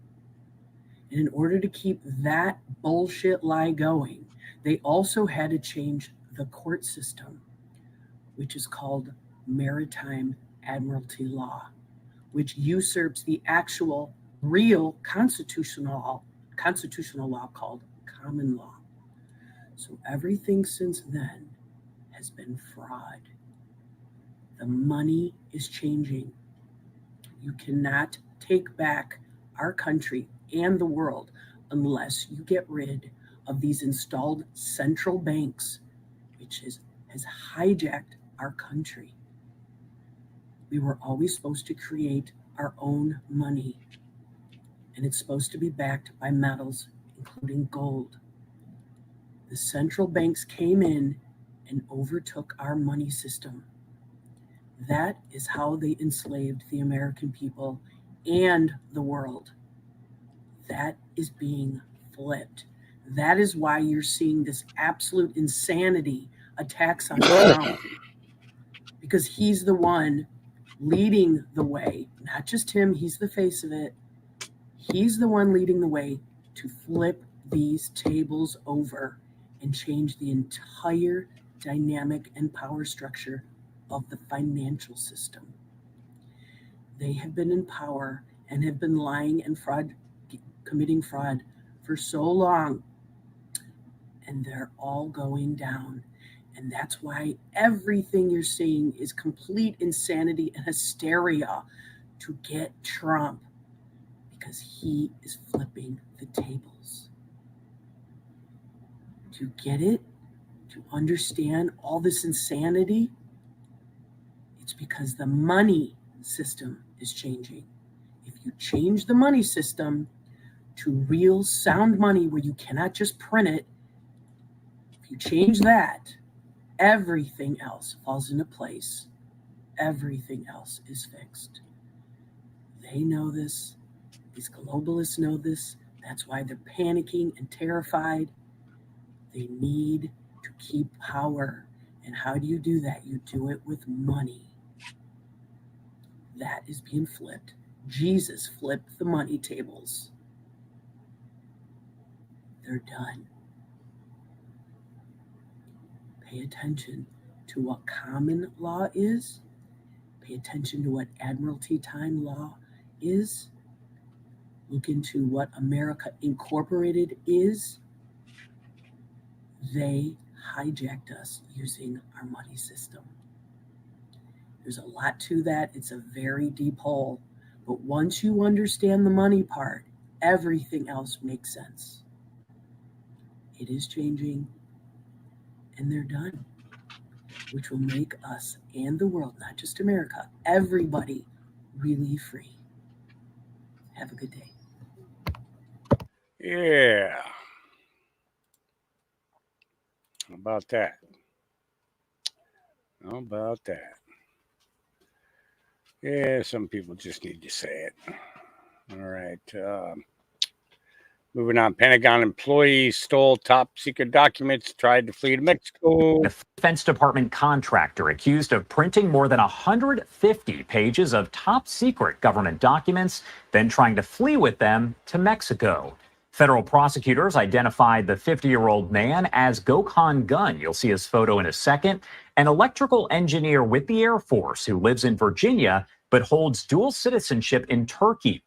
And in order to keep that bullshit lie going, they also had to change the court system, which is called maritime admiralty law, which usurps the actual real constitutional law called common law. So everything since then has been fraud. The money is changing. You cannot take back our country and the world unless you get rid of these installed central banks, which has hijacked our country. We were always supposed to create our own money, and it's supposed to be backed by metals, including gold. The central banks came in and overtook our money system. That is how they enslaved the American people and the world. That is being flipped. That is why you're seeing this absolute insanity attacks on Trump, because he's the one leading the way. Not just him, he's the face of it. He's the one leading the way to flip these tables over and change the entire dynamic and power structure of the financial system. They have been in power and have been lying and committing fraud for so long, and they're all going down. And that's why everything you're seeing is complete insanity and hysteria to get Trump, because he is flipping the tables. Do you get it? Do you understand all this insanity? It's because the money system is changing. If you change the money system to real sound money where you cannot just print it, if you change that, everything else falls into place. Everything else is fixed. They know this. These globalists know this. That's why they're panicking and terrified. They need to keep power. And how do you do that? You do it with money. That is being flipped. Jesus flipped the money tables. They're done. Pay attention to what common law is. Pay attention to what Admiralty time law is. Look into what America Incorporated is. They hijacked us using our money system. There's a lot to that. It's a very deep hole. But once you understand the money part, everything else makes sense. It is changing, and they're done, which will make us and the world, not just America, everybody really free. Have a good day. Yeah. How about that? How about that? Yeah, some people just need to say it. All right. Moving on. Pentagon employees stole top secret documents, tried to flee to Mexico. The Defense Department contractor accused of printing more than 150 pages of top secret government documents, then trying to flee with them to Mexico. Federal prosecutors identified the 50-year-old man as Gokhan Gun. You'll see his photo in a second. An electrical engineer with the Air Force who lives in Virginia but holds dual citizenship in Turkey.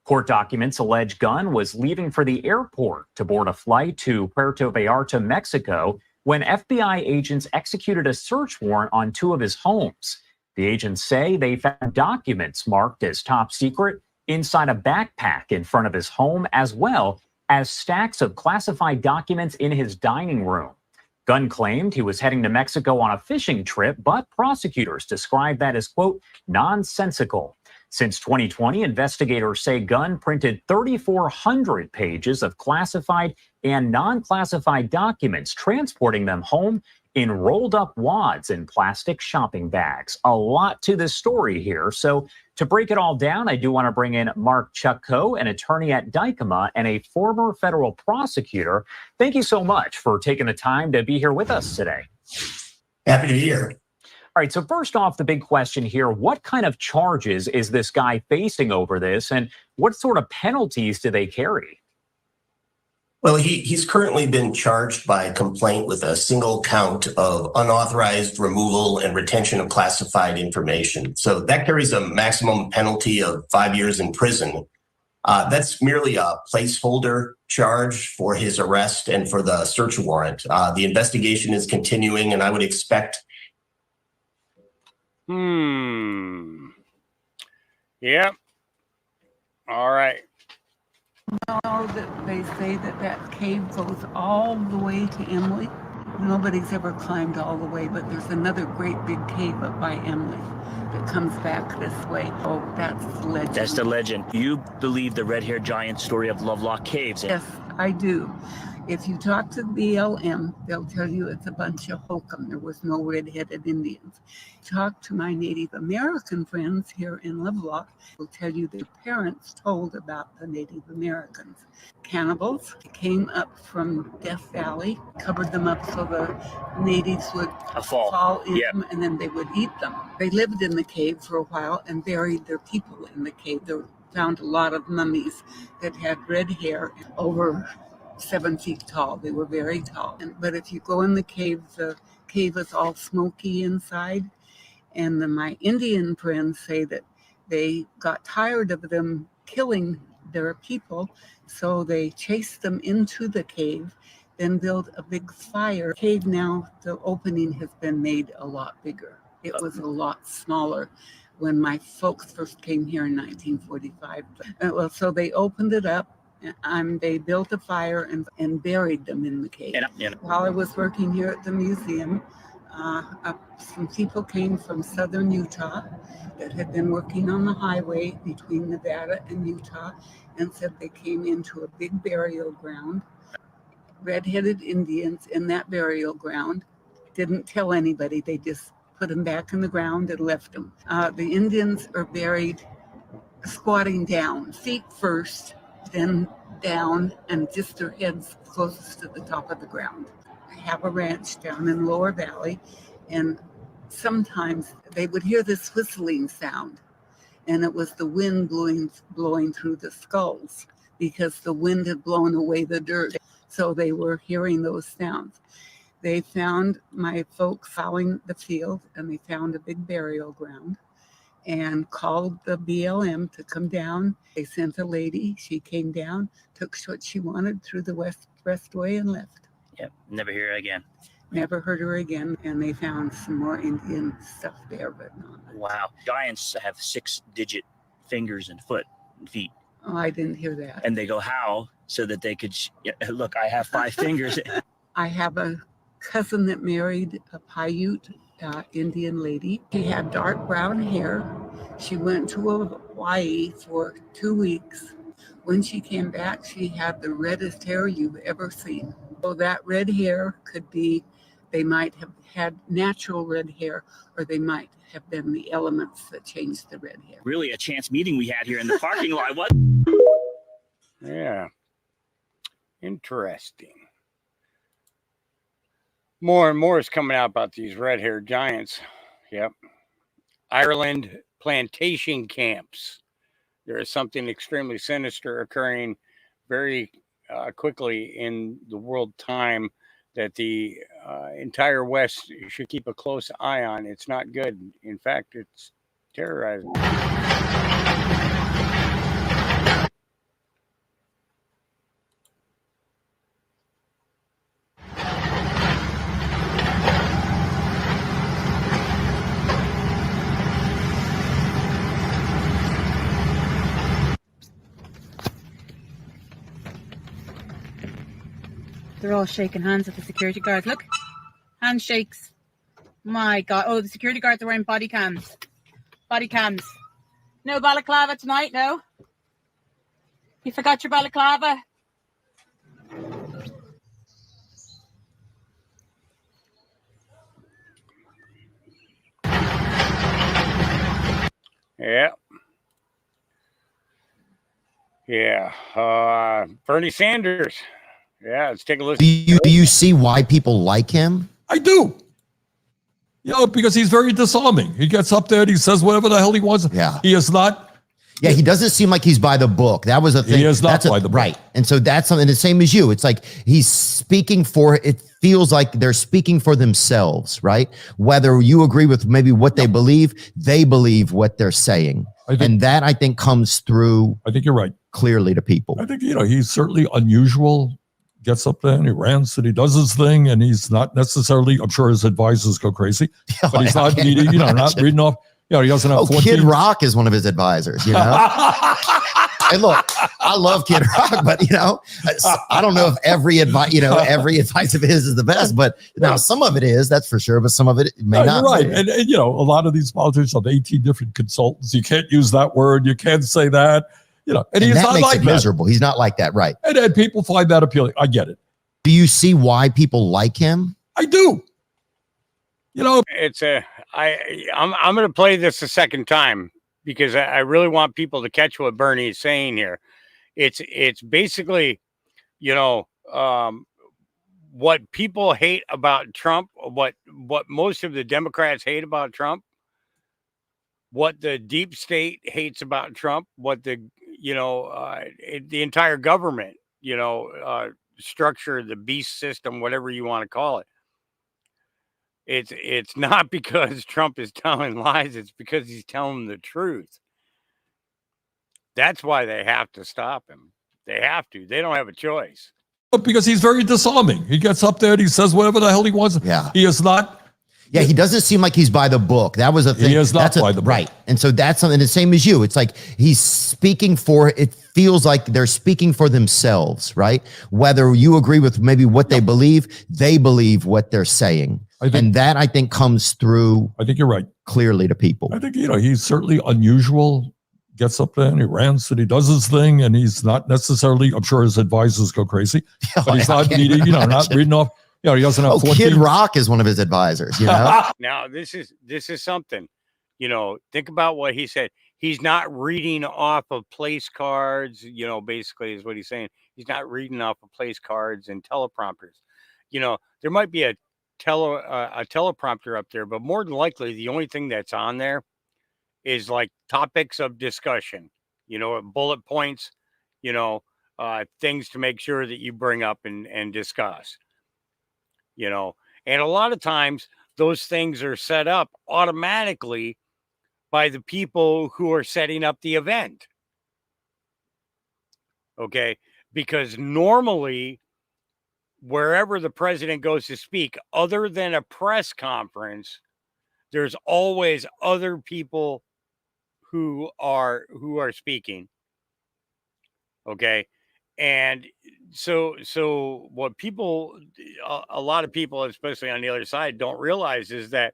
Court documents allege Gunn was leaving for the airport to board a flight to Puerto Vallarta, Mexico, when FBI agents executed a search warrant on 2 of his homes. The agents say they found documents marked as top secret inside a backpack in front of his home, as well as stacks of classified documents in his dining room. Gunn claimed he was heading to Mexico on a fishing trip, but prosecutors described that as, quote, nonsensical. Since 2020, investigators say Gunn printed 3,400 pages of classified and non-classified documents, transporting them home in rolled up wads in plastic shopping bags. A lot to this story here. So to break it all down, I do want to bring in Mark Chutko, an attorney at Dykema and a former federal prosecutor. Thank you so much for taking the time to be here with us today. Happy to be here. All right, so first off, the big question here, what kind of charges is this guy facing over this, and what sort of penalties do they carry? Well, he's currently been charged by complaint with a single count of unauthorized removal and retention of classified information. So that carries a maximum penalty of 5 years in prison. That's merely a placeholder charge for his arrest and for the search warrant. The investigation is continuing, and I would expect. Yep. All right. Know that they say that cave goes all the way to Emily. Nobody's ever climbed all the way, but there's another great big cave up by Emily that comes back this way. Oh, that's legend. That's the legend. You believe the red-haired giant story of Lovelock Caves? Yes, I do. If you talk to BLM, they'll tell you it's a bunch of hokum. There was no red-headed Indians. Talk to my Native American friends here in Lovelock, will tell you their parents told about the Native Americans. Cannibals came up from Death Valley, covered them up so the natives would fall in them, and then they would eat them. They lived in the cave for a while and buried their people in the cave. They found a lot of mummies that had red hair over 7 feet tall. They were very tall. But if you go in the cave is all smoky inside. And my Indian friends say that they got tired of them killing their people, so they chased them into the cave, then built a big fire. Cave now, the opening has been made a lot bigger. It was a lot smaller when my folks first came here in 1945. Well, so they opened it up. They built a fire and buried them in the cave. While I was working here at the museum, some people came from southern Utah that had been working on the highway between Nevada and Utah and said they came into a big burial ground. Red-headed Indians in that burial ground didn't tell anybody. They just put them back in the ground and left them. The Indians are buried squatting down, feet first, then down, and just their heads closest to the top of the ground. I have a ranch down in Lower Valley, and sometimes they would hear this whistling sound, and it was the wind blowing through the skulls because the wind had blown away the dirt. So they were hearing those sounds. They found my folks plowing the field, and they found a big burial ground and called the BLM to come down. They sent a lady. She came down, took what she wanted through the expressway and left. Yep, never hear her again. Never heard her again, and they found some more Indian stuff there, but not much. Wow. Giants have 6-digit fingers and feet. Oh, I didn't hear that. And they go how so that they could, look, I have 5 fingers. I have a cousin that married a Paiute Indian lady. She had dark brown hair. She went to Hawaii for 2 weeks. When she came back, she had the reddest hair you've ever seen. So that red hair could be, they might have had natural red hair, or they might have been the elements that changed the red hair. Really a chance meeting we had here in the parking lot. What? Yeah. Interesting. More and more is coming out about these red-haired giants. Yep. Ireland plantation camps. There is something extremely sinister occurring very quickly in the world time that the entire West should keep a close eye on. It's not good. In fact, it's terrorizing. They're all shaking hands with the security guards. Look, handshakes. My God. Oh, the security guards are wearing body cams. Body cams. No balaclava tonight, no? You forgot your balaclava? Yeah. Yeah. Bernie Sanders. Yeah, let's take a listen. Do you see why people like him? I do. Because he's very disarming. He gets up there and he says whatever the hell he wants. Yeah. He is not. Yeah, he doesn't seem like he's by the book. That was a thing. He is not by the book. Right. And so that's something the same as you. It's like he's speaking for, it feels like they're speaking for themselves, right? Whether you agree with maybe what they believe what they're saying. And that I think comes through. I think you're right. Clearly to people. I think, he's certainly unusual. Gets up there and he rants and he does his thing, and he's not necessarily, I'm sure his advisors go crazy, but he's not reading, not reading off, he doesn't have 14. Kid Rock is one of his advisors, And look, I love Kid Rock, but I don't know if every advice of his is the best, but now some of it is, that's for sure, but some of it may not. Right. And a lot of these politicians have 18 different consultants. You can't use that word. You can't say that. And he's that not makes like it miserable. He's not like that, right? And people find that appealing. I get it. Do you see why people like him? I do. It's I'm going to play this a second time because I really want people to catch what Bernie is saying here. It's basically, what people hate about Trump, what most of the Democrats hate about Trump, what the deep state hates about Trump, what the entire government, structure, the beast system, whatever you want to call it. It's not because Trump is telling lies. It's because he's telling the truth. That's why they have to stop him. They have to. They don't have a choice. Because he's very disarming. He gets up there and he says whatever the hell he wants. Yeah. He is not. Yeah, he doesn't seem like he's by the book. That was a thing. He is not by the book. Right. And so that's something the same as you. It's like he's speaking for, it feels like they're speaking for themselves, right? Whether you agree with maybe what they believe what they're saying. And that I think comes through. I think you're right. Clearly to people. I think, he's certainly unusual, gets up there and he rants and he does his thing, and he's not necessarily, I'm sure his advisors go crazy, but he's not needing, not reading off. He doesn't have 14. Kid Rock is one of his advisors, Now, this is something, think about what he said. He's not reading off of place cards, basically is what he's saying. He's not reading off of place cards and teleprompters. There might be a teleprompter up there, but more than likely, the only thing that's on there is like topics of discussion, bullet points, things to make sure that you bring up and discuss. And a lot of times those things are set up automatically by the people who are setting up the event. Okay. Because normally wherever the president goes to speak, other than a press conference, there's always other people who are speaking. Okay. And so what people, a lot of people, especially on the other side, don't realize is that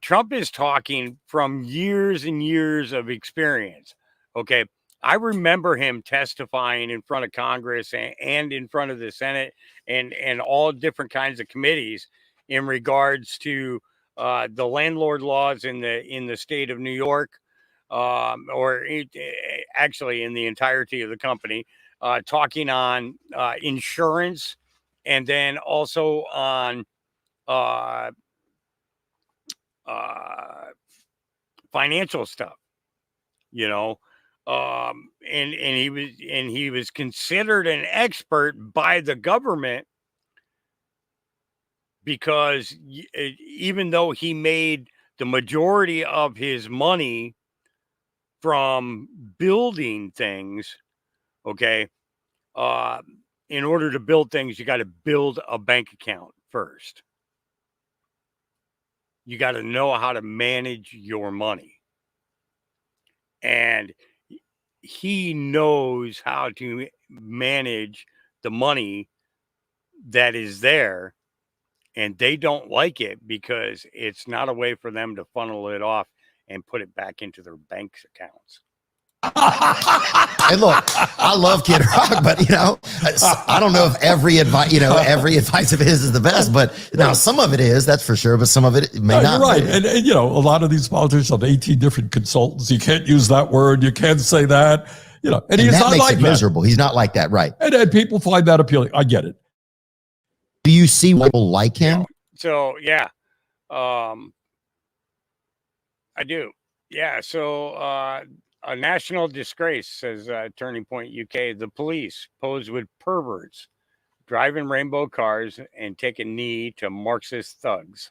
Trump is talking from years and years of experience. Okay. I remember him testifying in front of Congress and in front of the Senate and all different kinds of committees in regards to the landlord laws in the state of New York, actually in the entirety of the company, talking on insurance, and then also on financial stuff, and he was considered an expert by the government because even though he made the majority of his money from building things, okay, in order to build things, you got to build a bank account first. You got to know how to manage your money. And he knows how to manage the money that is there, and they don't like it because it's not a way for them to funnel it off and put it back into their bank accounts. And look, I love Kid Rock, but I don't know if every advice of his is the best, but now some of it is, that's for sure, but some of it may not. You're right. And a lot of these politicians have 18 different consultants. You can't use that word. You can't say that, and he's not like that. Miserable. He's not like that. Right. And people find that appealing. I get it. Do you see people like him? So, yeah, I do. Yeah. So, a national disgrace, says Turning Point UK. The police pose with perverts, driving rainbow cars and take a knee to Marxist thugs.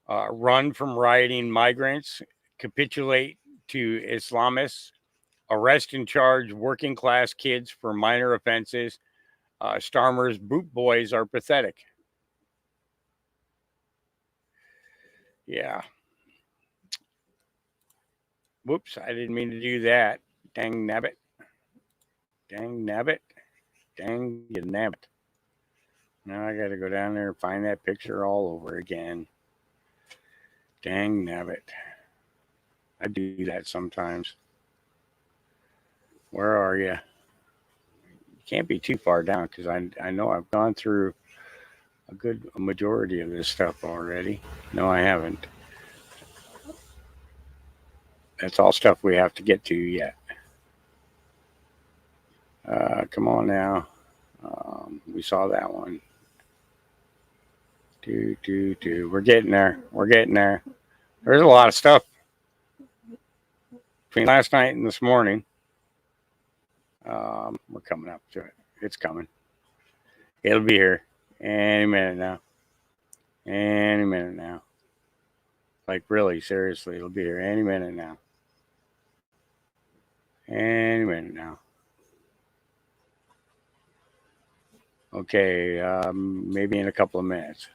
Run from rioting migrants, capitulate to Islamists, arrest and charge working class kids for minor offenses. Starmer's boot boys are pathetic. Yeah. Whoops, I didn't mean to do that. Dang nabbit. Dang nabbit. Dang you nabbit. Now I got to go down there and find that picture all over again. Dang nabbit. I do that sometimes. Where are you? You can't be too far down because I know I've gone through a majority of this stuff already. No, I haven't. That's all stuff we have to get to yet. Come on now. We saw that one. We're getting there. We're getting there. There's a lot of stuff between last night and this morning. We're coming up to it. It's coming. It'll be here any minute now. Any minute now. Like, really, seriously, it'll be here any minute now. Any minute now. Okay, maybe in a couple of minutes.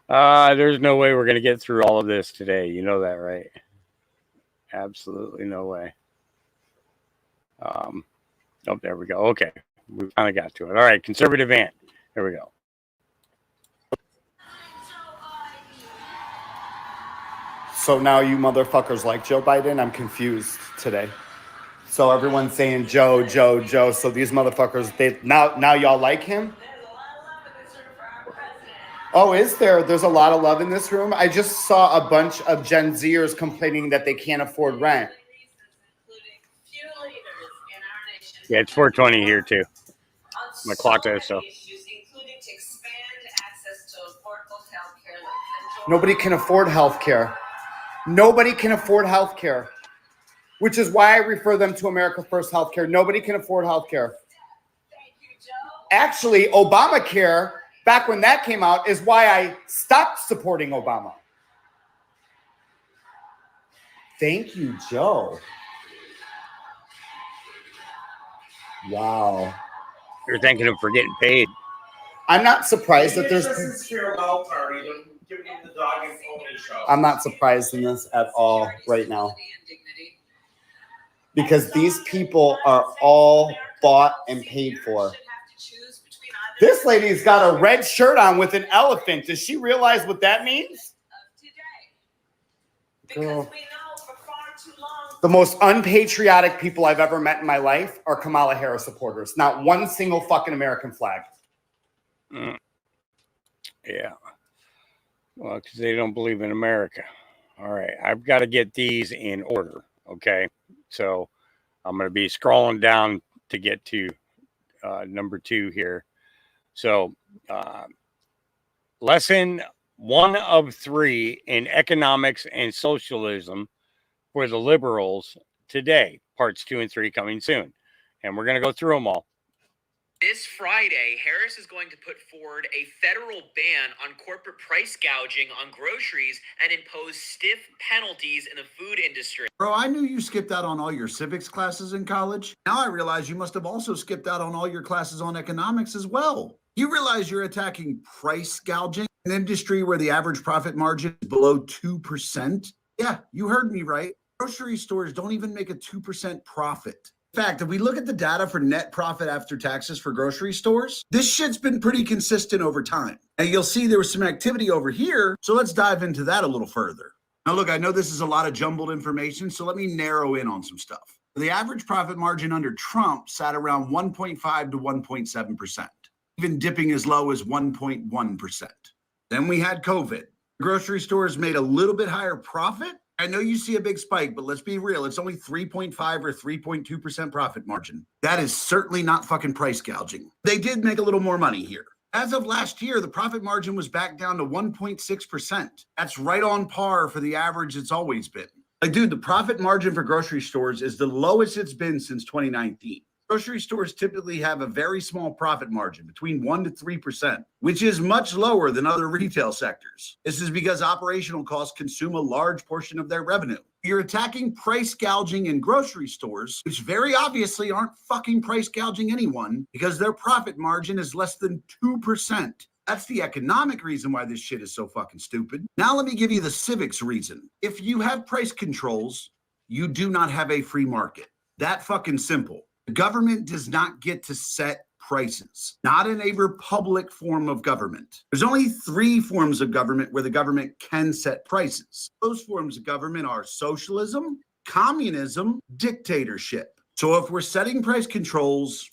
There's no way we're going to get through all of this today. You know that, right? Absolutely no way. Oh, there we go. Okay. We finally got to it. All right. Conservative Ant. There we go. So now you motherfuckers like Joe Biden? I'm confused today. So everyone's saying Joe, Joe, Joe. So these motherfuckers, they now y'all like him? Oh, is there? There's a lot of love in this room. I just saw a bunch of Gen Zers complaining that they can't afford rent. Yeah, it's 4:20 here too. My clock does so. Nobody can afford health care. Nobody can afford health care, which is why I refer them to America First Healthcare. Nobody can afford health care. Actually, Obamacare, back when that came out, is why I stopped supporting Obama. Thank you, Joe. Wow. You're thanking him for getting paid. I'm not surprised that there's... farewell party, giving him the dog and pony show. I'm not surprised in this at all right now. Because these people are all bought and paid for. This lady's got a red shirt on with an elephant. Does she realize what that means? Girl. The most unpatriotic people I've ever met in my life are Kamala Harris supporters. Not one single fucking American flag. Yeah. Well, because they don't believe in America. All right. I've got to get these in order. Okay. So I'm going to be scrolling down to get to number 2 here. So lesson 1 of 3 in economics and socialism for the liberals today. Parts 2 and 3 coming soon. And we're going to go through them all. This Friday, Harris is going to put forward a federal ban on corporate price gouging on groceries and impose stiff penalties in the food industry. Bro, I knew you skipped out on all your civics classes in college. Now I realize you must have also skipped out on all your classes on economics as well. You realize you're attacking price gouging, an industry where the average profit margin is below 2%? Yeah, you heard me right. Grocery stores don't even make a 2% profit. In fact, if we look at the data for net profit after taxes for grocery stores, this shit's been pretty consistent over time. And you'll see there was some activity over here, so let's dive into that a little further. Now look, I know this is a lot of jumbled information, so let me narrow in on some stuff. The average profit margin under Trump sat around 1.5 to 1.7%, even dipping as low as 1.1%. Then we had COVID. Grocery stores made a little bit higher profit. I know you see a big spike, but let's be real. It's only 3.5 or 3.2% profit margin. That is certainly not fucking price gouging. They did make a little more money here. As of last year, the profit margin was back down to 1.6%. That's right on par for the average it's always been. Like, dude, the profit margin for grocery stores is the lowest it's been since 2019. Grocery stores typically have a very small profit margin, between 1% to 3%, which is much lower than other retail sectors. This is because operational costs consume a large portion of their revenue. You're attacking price gouging in grocery stores, which very obviously aren't fucking price gouging anyone because their profit margin is less than 2%. That's the economic reason why this shit is so fucking stupid. Now let me give you the civics reason. If you have price controls, you do not have a free market. That fucking simple. The government does not get to set prices, not in a republic form of government. There's only 3 forms of government where the government can set prices. Those forms of government are socialism, communism, dictatorship. So if we're setting price controls,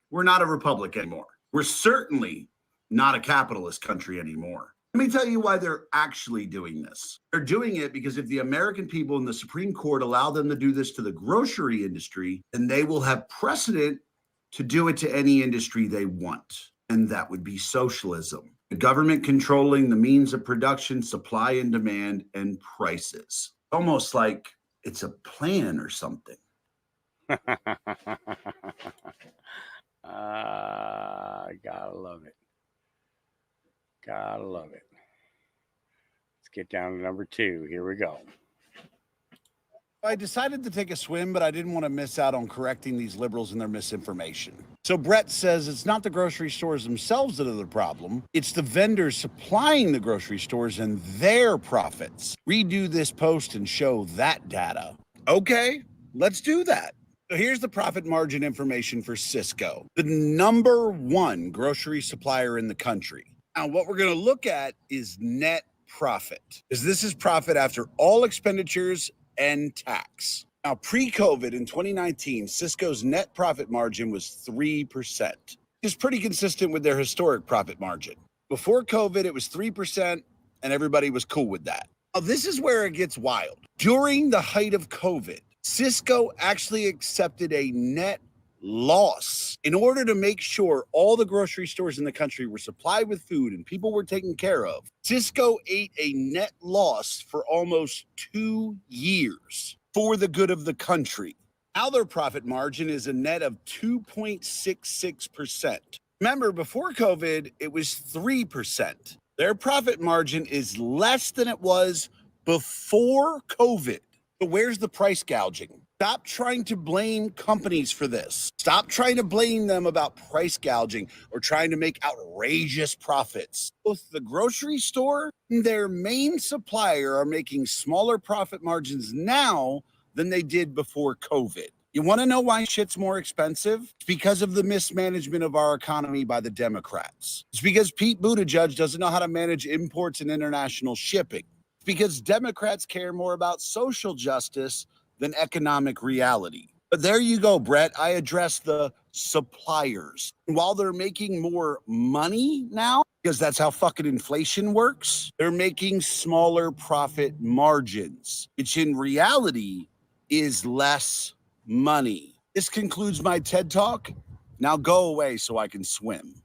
we're not a republic anymore. We're certainly not a capitalist country anymore. Let me tell you why they're actually doing this. They're doing it because if the American people in the Supreme Court allow them to do this to the grocery industry, then they will have precedent to do it to any industry they want. And that would be socialism. The government controlling the means of production, supply and demand, and prices. Almost like it's a plan or something. Gotta love it. Gotta love it. Let's get down to number 2. Here we go. I decided to take a swim, but I didn't want to miss out on correcting these liberals and their misinformation. So Brett says it's not the grocery stores themselves that are the problem. It's the vendors supplying the grocery stores and their profits. Redo this post and show that data. Okay, let's do that. So here's the profit margin information for Cisco, the #1 grocery supplier in the country. Now, what we're going to look at is net profit, because this is profit after all expenditures and tax. Now, pre-COVID in 2019, Cisco's net profit margin was 3%. It's pretty consistent with their historic profit margin. Before COVID, it was 3%, and everybody was cool with that. Now, this is where it gets wild. During the height of COVID, Cisco actually accepted a net loss in order to make sure all the grocery stores in the country were supplied with food and people were taken care of. Cisco ate a net loss for almost 2 years for the good of the country. Now their profit margin is a net of 2.66%. Remember, before COVID, it was 3%. Their profit margin is less than it was before COVID. But where's the price gouging? Stop trying to blame companies for this. Stop trying to blame them about price gouging or trying to make outrageous profits. Both the grocery store and their main supplier are making smaller profit margins now than they did before COVID. You want to know why shit's more expensive? It's because of the mismanagement of our economy by the Democrats. It's because Pete Buttigieg doesn't know how to manage imports and international shipping. It's because Democrats care more about social justice than economic reality. But there you go, Brett. I address the suppliers. While they're making more money now, because that's how fucking inflation works, they're making smaller profit margins, which in reality is less money. This concludes my TED Talk. Now go away so I can swim.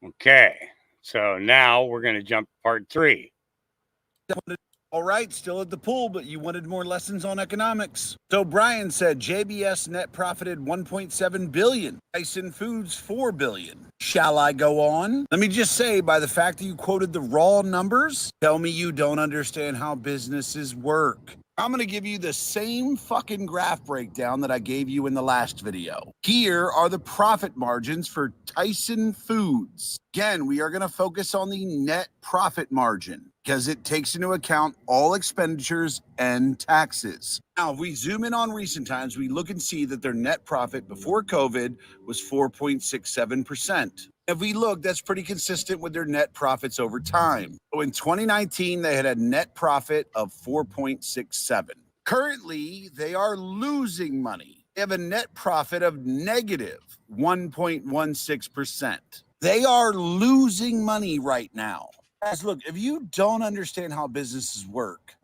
Okay, so now we're going to jump to part 3. All right, still at the pool, but you wanted more lessons on economics. So Brian said JBS net profited $1.7 billion. Tyson Foods $4 billion. Shall I go on? Let me just say, by the fact that you quoted the raw numbers, tell me you don't understand how businesses work. I'm going to give you the same fucking graph breakdown that I gave you in the last video. Here are the profit margins for Tyson Foods. Again, we are going to focus on the net profit margin because it takes into account all expenditures and taxes. Now, if we zoom in on recent times, we look and see that their net profit before COVID was 4.67%. If we look, that's pretty consistent with their net profits over time. So in 2019, they had a net profit of 4.67. Currently, they are losing money. They have a net profit of negative 1.16%. They are losing money right now. Guys, look, if you don't understand how businesses work,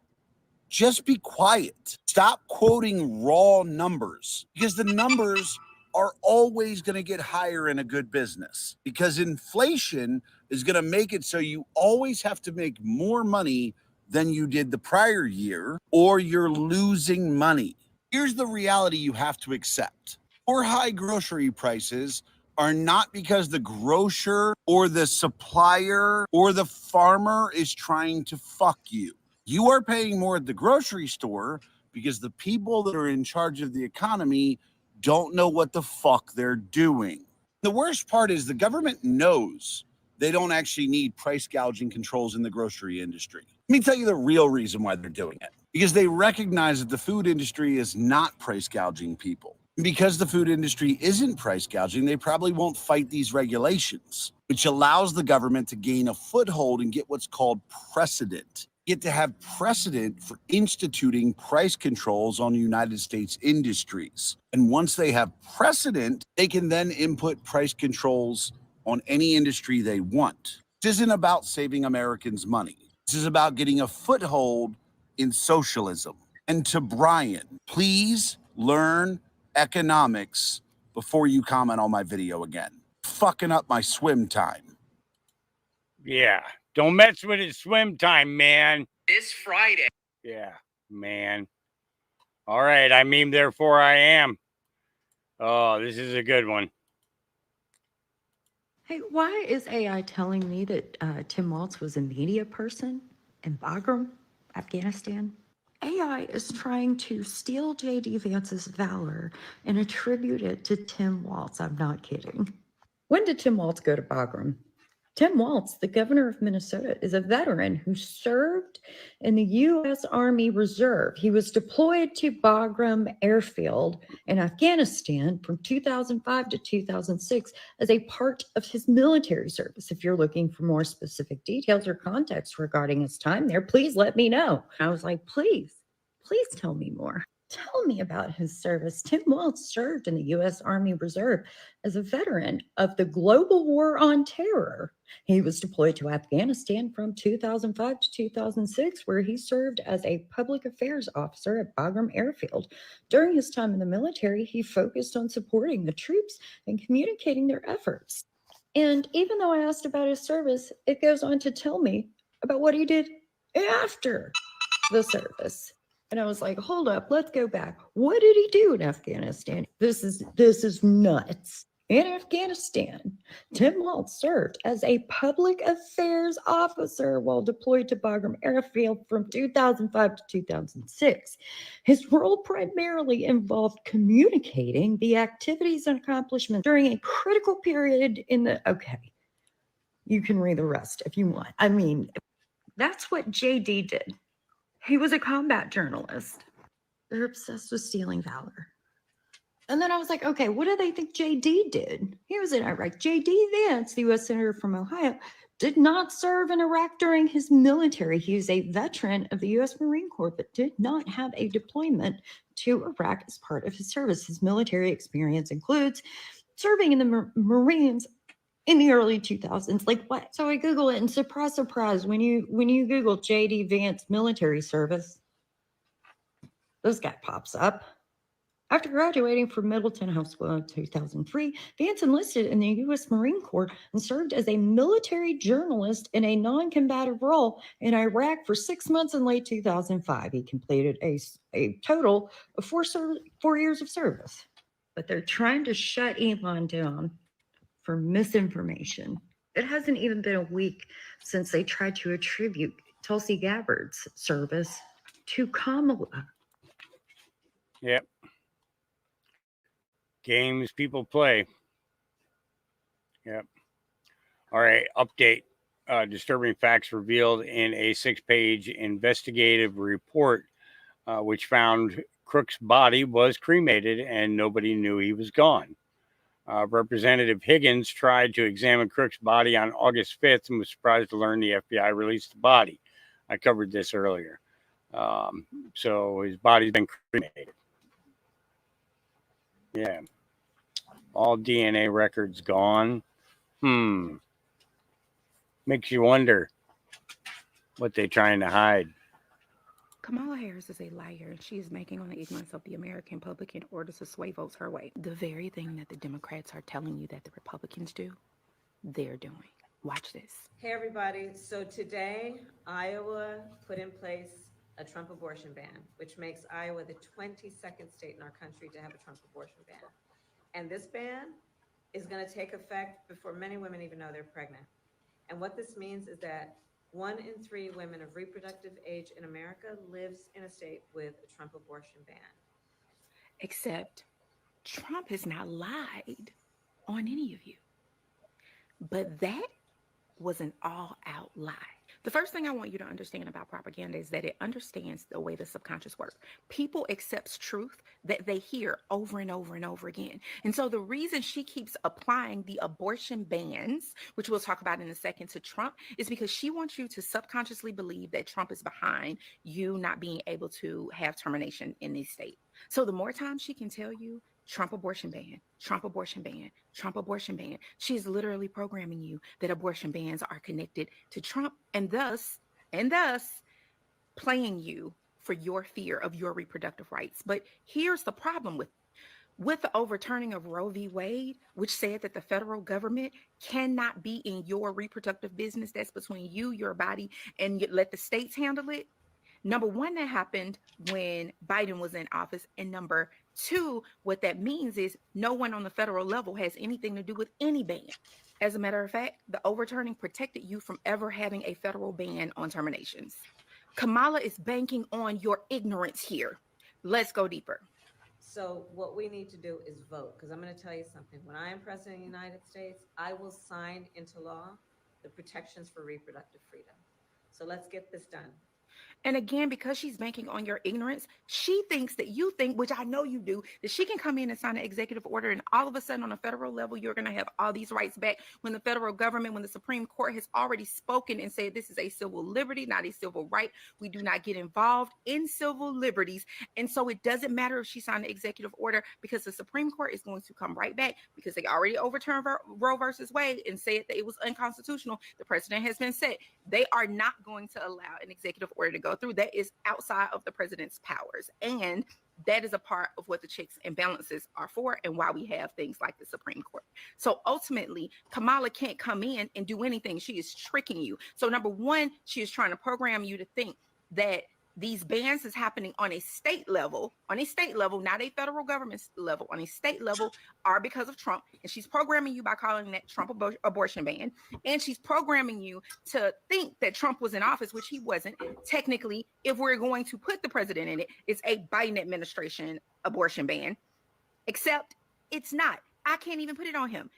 just be quiet. Stop quoting raw numbers, because the numbers are always going to get higher in a good business, because inflation is going to make it so you always have to make more money than you did the prior year, or you're losing money. Here's the reality you have to accept. Or high grocery prices are not because the grocer or the supplier or the farmer is trying to fuck you. You are paying more at the grocery store because the people that are in charge of the economy don't know what the fuck they're doing. The worst part is the government knows they don't actually need price gouging controls in the grocery industry. Let me tell you the real reason why they're doing it. Because they recognize that the food industry is not price gouging people. Because the food industry isn't price gouging, they probably won't fight these regulations, which allows the government to gain a foothold and get what's called precedent. Get to have precedent for instituting price controls on United States industries. And once they have precedent, they can then input price controls on any industry they want. This isn't about saving Americans money. This is about getting a foothold in socialism. And to Brian, please learn economics before you comment on my video again. Fucking up my swim time. Yeah, don't mess with his swim time, man. This Friday. Yeah, man. All right, I mean, therefore I am. Oh, this is a good one. Hey, why is AI telling me that Tim Waltz was a media person in Bagram, Afghanistan? AI is trying to steal J.D. Vance's valor and attribute it to Tim Walz. I'm not kidding. When did Tim Walz go to Bagram? Tim Walz, the governor of Minnesota, is a veteran who served in the U.S. Army Reserve. He was deployed to Bagram Airfield in Afghanistan from 2005 to 2006 as a part of his military service. If you're looking for more specific details or context regarding his time there, please let me know. I was like, please tell me more. Tell me about his service. Tim Walz served in the U.S. Army Reserve as a veteran of the global war on terror. He was deployed to Afghanistan from 2005 to 2006, where he served as a public affairs officer at Bagram Airfield. During his time in the military, he focused on supporting the troops and communicating their efforts. And even though I asked about his service, it goes on to tell me about what he did after the service. And I was like, hold up, let's go back. What did he do in Afghanistan? This is nuts. In Afghanistan, Tim Walz served as a public affairs officer while deployed to Bagram Airfield from 2005 to 2006. His role primarily involved communicating the activities and accomplishments during a critical period in the, okay, you can read the rest if you want. I mean, that's what JD did. He was a combat journalist. They're obsessed with stealing valor. And then I was like, okay, what do they think JD did? He was in Iraq. JD Vance, the U.S. Senator from Ohio, did not serve in Iraq during his military. He is a veteran of the U.S. Marine Corps, but did not have a deployment to Iraq as part of his service. His military experience includes serving in the Marines in the early 2000s. Like what? So I Google it, and surprise, surprise, when you Google JD Vance military service, this guy pops up. After graduating from Middleton High School in 2003, Vance enlisted in the U.S. Marine Corps and served as a military journalist in a non-combative role in Iraq for 6 months in late 2005. He completed a total of 4 years of service. But they're trying to shut Elon down for misinformation. It hasn't even been a week since they tried to attribute Tulsi Gabbard's service to Kamala. Yep. Games people play. Yep. All right. Update. Disturbing facts revealed in a 6-page investigative report, which found Crook's body was cremated and nobody knew he was gone. Representative Higgins tried to examine Crook's body on August 5th and was surprised to learn the FBI released the body. I covered this earlier. So his body's been cremated. Yeah. All DNA records gone. Makes you wonder what they're trying to hide. Kamala Harris is a liar, and she is making on the ignorance of the American public in order to sway votes her way. The very thing that the Democrats are telling you that the Republicans do, they're doing. Watch this. Hey, everybody. So today, Iowa put in place a Trump abortion ban, which makes Iowa the 22nd state in our country to have a Trump abortion ban. And this ban is going to take effect before many women even know they're pregnant. And what this means is that 1 in 3 women of reproductive age in America lives in a state with a Trump abortion ban. Except Trump has not lied on any of you. But that was an all-out lie. The first thing I want you to understand about propaganda is that it understands the way the subconscious works. People accept truth that they hear over and over and over again. And so the reason she keeps applying the abortion bans, which we'll talk about in a second, to Trump, is because she wants you to subconsciously believe that Trump is behind you not being able to have termination in this state. So the more time she can tell you, Trump abortion ban, Trump abortion ban, Trump abortion ban. She's literally programming you that abortion bans are connected to Trump and thus playing you for your fear of your reproductive rights. But here's the problem with the overturning of Roe v. Wade, which said that the federal government cannot be in your reproductive business. That's between you, your body, and you let the states handle it. Number one, that happened when Biden was in office. And number two, what that means is no one on the federal level has anything to do with any ban. As a matter of fact, the overturning protected you from ever having a federal ban on terminations. Kamala is banking on your ignorance here. Let's go deeper. So what we need to do is vote, because I'm going to tell you something. When I am president of the United States, I will sign into law the protections for reproductive freedom. So let's get this done. And again, because she's banking on your ignorance, she thinks that you think, which I know you do, that she can come in and sign an executive order, and all of a sudden on a federal level, you're going to have all these rights back when the federal government, when the Supreme Court has already spoken and said this is a civil liberty, not a civil right. We do not get involved in civil liberties. And so it doesn't matter if she signed an executive order, because the Supreme Court is going to come right back, because they already overturned Roe versus Wade and said that it was unconstitutional. The precedent has been set. They are not going to allow an executive order to go through. That is outside of the president's powers. And that is a part of what the checks and balances are for, and why we have things like the Supreme Court. So ultimately, Kamala can't come in and do anything. She is tricking you. So number one, she is trying to program you to think that these bans is happening on a state level, not a federal government level, on a state level, are because of Trump. And she's programming you by calling that Trump abortion ban. And she's programming you to think that Trump was in office, which he wasn't. Technically, if we're going to put the president in it, it's a Biden administration abortion ban, except it's not. I can't even put it on him,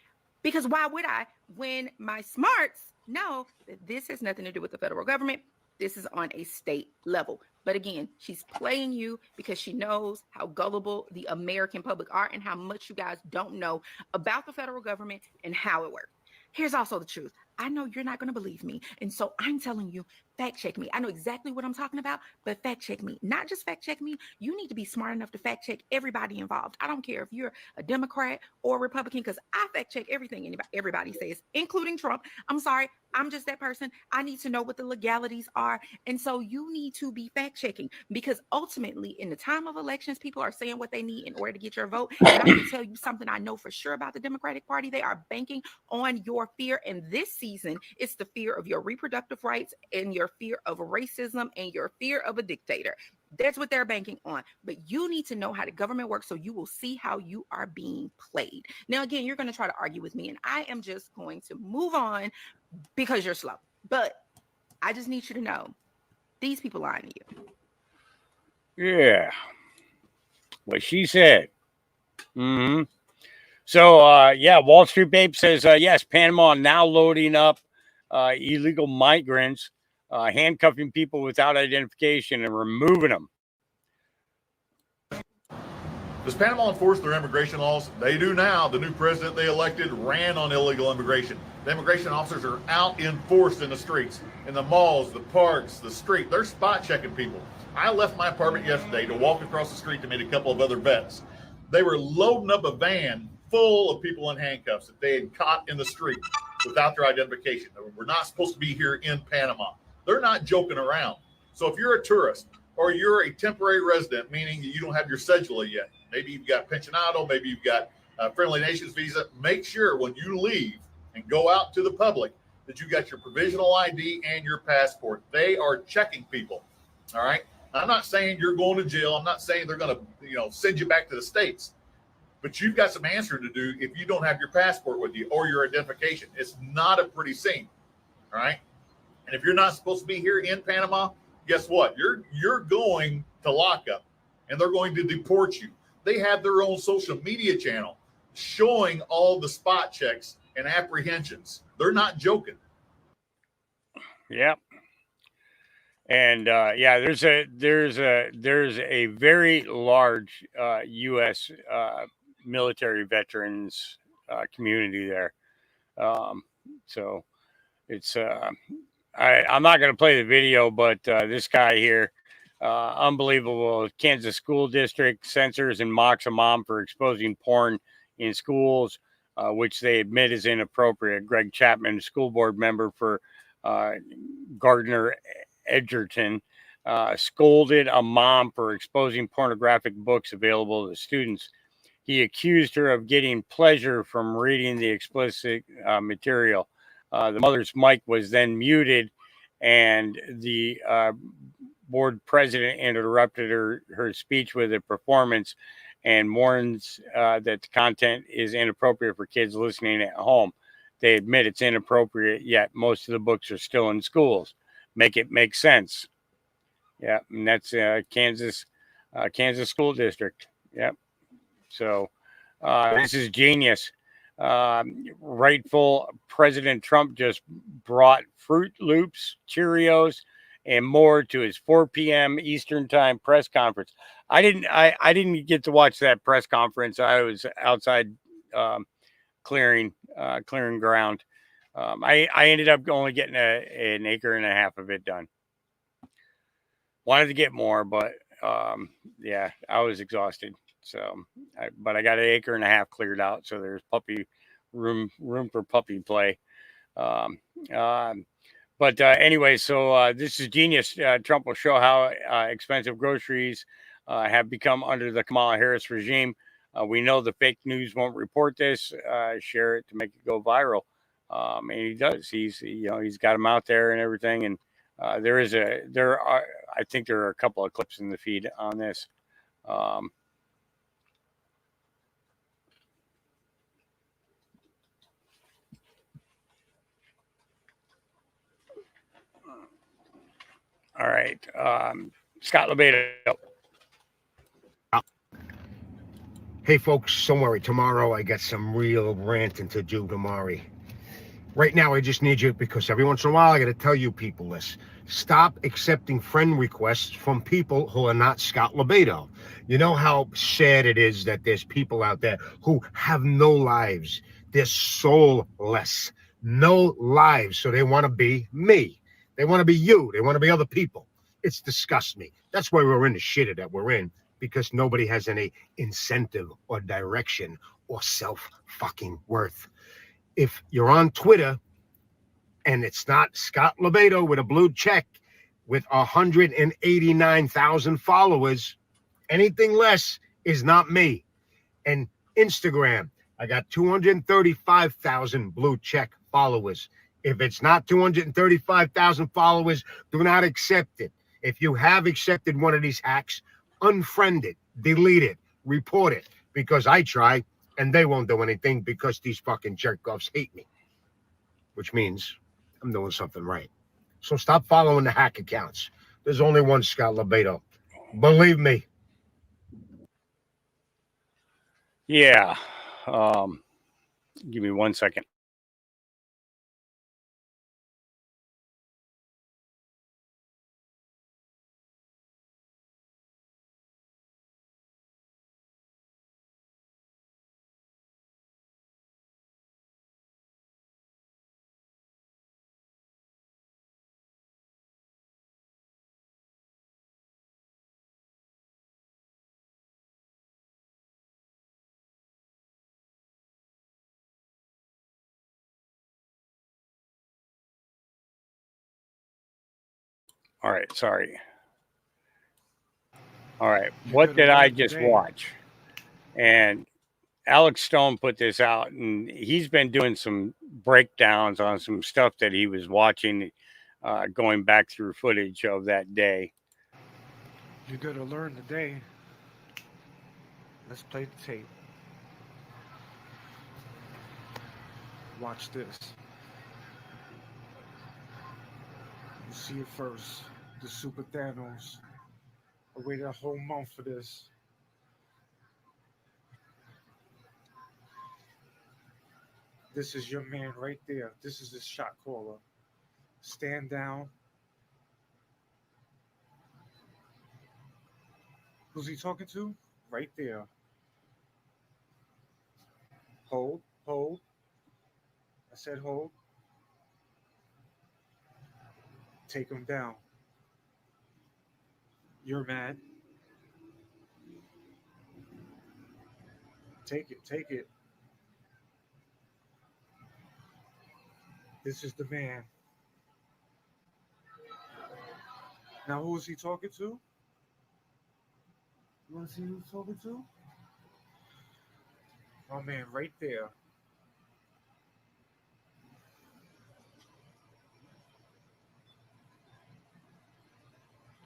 because why would I, when my smarts know that this has nothing to do with the federal government? This is on a state level. But again, she's playing you because she knows how gullible the American public are and how much you guys don't know about the federal government and how it works. Here's also the truth. I know you're not going to believe me. And so I'm telling you, fact check me. I know exactly what I'm talking about, but fact check me. Not just fact check me. You need to be smart enough to fact check everybody involved. I don't care if you're a Democrat or Republican, because I fact check everything everybody says, including Trump. I'm sorry. I'm just that person. I need to know what the legalities are. And so you need to be fact checking, because ultimately in the time of elections, people are saying what they need in order to get your vote. And I can tell you something I know for sure about the Democratic Party. They are banking on your fear. And this season, it's the fear of your reproductive rights and your fear of racism and your fear of a dictator. That's what they're banking on. But you need to know how the government works, so you will see how you are being played. Now, again, you're going to try to argue with me, and I am just going to move on because you're slow. But I just need you to know, these people lying to you. Yeah. What she said. Mm-hmm. So, Wall Street Babe says, yes, Panama now loading up illegal migrants, handcuffing people without identification and removing them. Does Panama enforce their immigration laws? They do now. The new president they elected ran on illegal immigration. The immigration officers are out in force in the streets, in the malls, the parks, the street. They're spot checking people. I left my apartment yesterday to walk across the street to meet a couple of other vets. They were loading up a van full of people in handcuffs that they had caught in the street without their identification. We're not supposed to be here in Panama. They're not joking around. So if you're a tourist or you're a temporary resident, meaning you don't have your cedula yet, maybe you've got pensionado, maybe you've got a Friendly Nations visa, make sure when you leave and go out to the public that you got your provisional ID and your passport. They are checking people. All right. I'm not saying you're going to jail. I'm not saying they're going to, send you back to the States. But you've got some answering to do if you don't have your passport with you or your identification. It's not a pretty scene. All right. And if you're not supposed to be here in Panama, guess what? You're going to lockup, and they're going to deport you. They have their own social media channel showing all the spot checks and apprehensions. They're not joking. Yep. And there's a very large U.S. Military veterans community there. So it's I'm not going to play the video, but this guy here, unbelievable. Kansas School District censors and mocks a mom for exposing porn in schools, which they admit is inappropriate. Greg Chapman, school board member for Gardner Edgerton, scolded a mom for exposing pornographic books available to students. He accused her of getting pleasure from reading the explicit material. The mother's mic was then muted, and the board president interrupted her speech with a performance and warns that the content is inappropriate for kids listening at home. They admit it's inappropriate, yet most of the books are still in schools. Make it make sense. Yeah, and that's Kansas school district. Yep. So this is genius. Rightful President Trump just brought Fruit Loops, Cheerios, and more to his 4 p.m. Eastern Time press conference. I didn't get to watch that press conference. I was outside clearing ground. I ended up only getting an acre and a half of it done. Wanted to get more, but yeah, I was exhausted. So, but I got an acre and a half cleared out, so there's puppy room for puppy play. Um, but anyway, so this is genius. Trump will show how expensive groceries have become under the Kamala Harris regime. We know the fake news won't report this. Share it to make it go viral, and he does. He's got them out there and everything. And I think there are a couple of clips in the feed on this. All right. Scott LeBedo. Hey, folks, don't worry. Tomorrow I got some real ranting to do tomorrow. Right now, I just need you, because every once in a while I got to tell you people this. Stop accepting friend requests from people who are not Scott LeBedo. You know how sad it is that there's people out there who have no lives. They're soulless. No lives. So they want to be me. They want to be you. They want to be other people. It's disgusts me. That's why we're in the shit that we're in, because nobody has any incentive or direction or self-fucking-worth. If you're on Twitter and it's not Scott LeBedo with a blue check with 189,000 followers, anything less is not me. And Instagram, I got 235,000 blue check followers. If it's not 235,000 followers, do not accept it. If you have accepted one of these hacks, unfriend it, delete it, report it, because I try and they won't do anything because these fucking jerk-offs hate me, which means I'm doing something right. So stop following the hack accounts. There's only one Scott LeBedo. Believe me. Yeah. Give me 1 second. All right, sorry. All right, what did I just watch? And Alex Stone put this out, and he's been doing some breakdowns on some stuff that he was watching, going back through footage of that day. You're gonna learn today. Let's play the tape. Watch this. You see it first. The Super Thanos. I waited a whole month for this. This is your man right there. This is his shot caller. Stand down. Who's he talking to? Right there. Hold, hold. I said hold. Take him down. You're mad. Take it, take it. This is the man. Now, who is he talking to? You want to see who he's talking to? My man right there.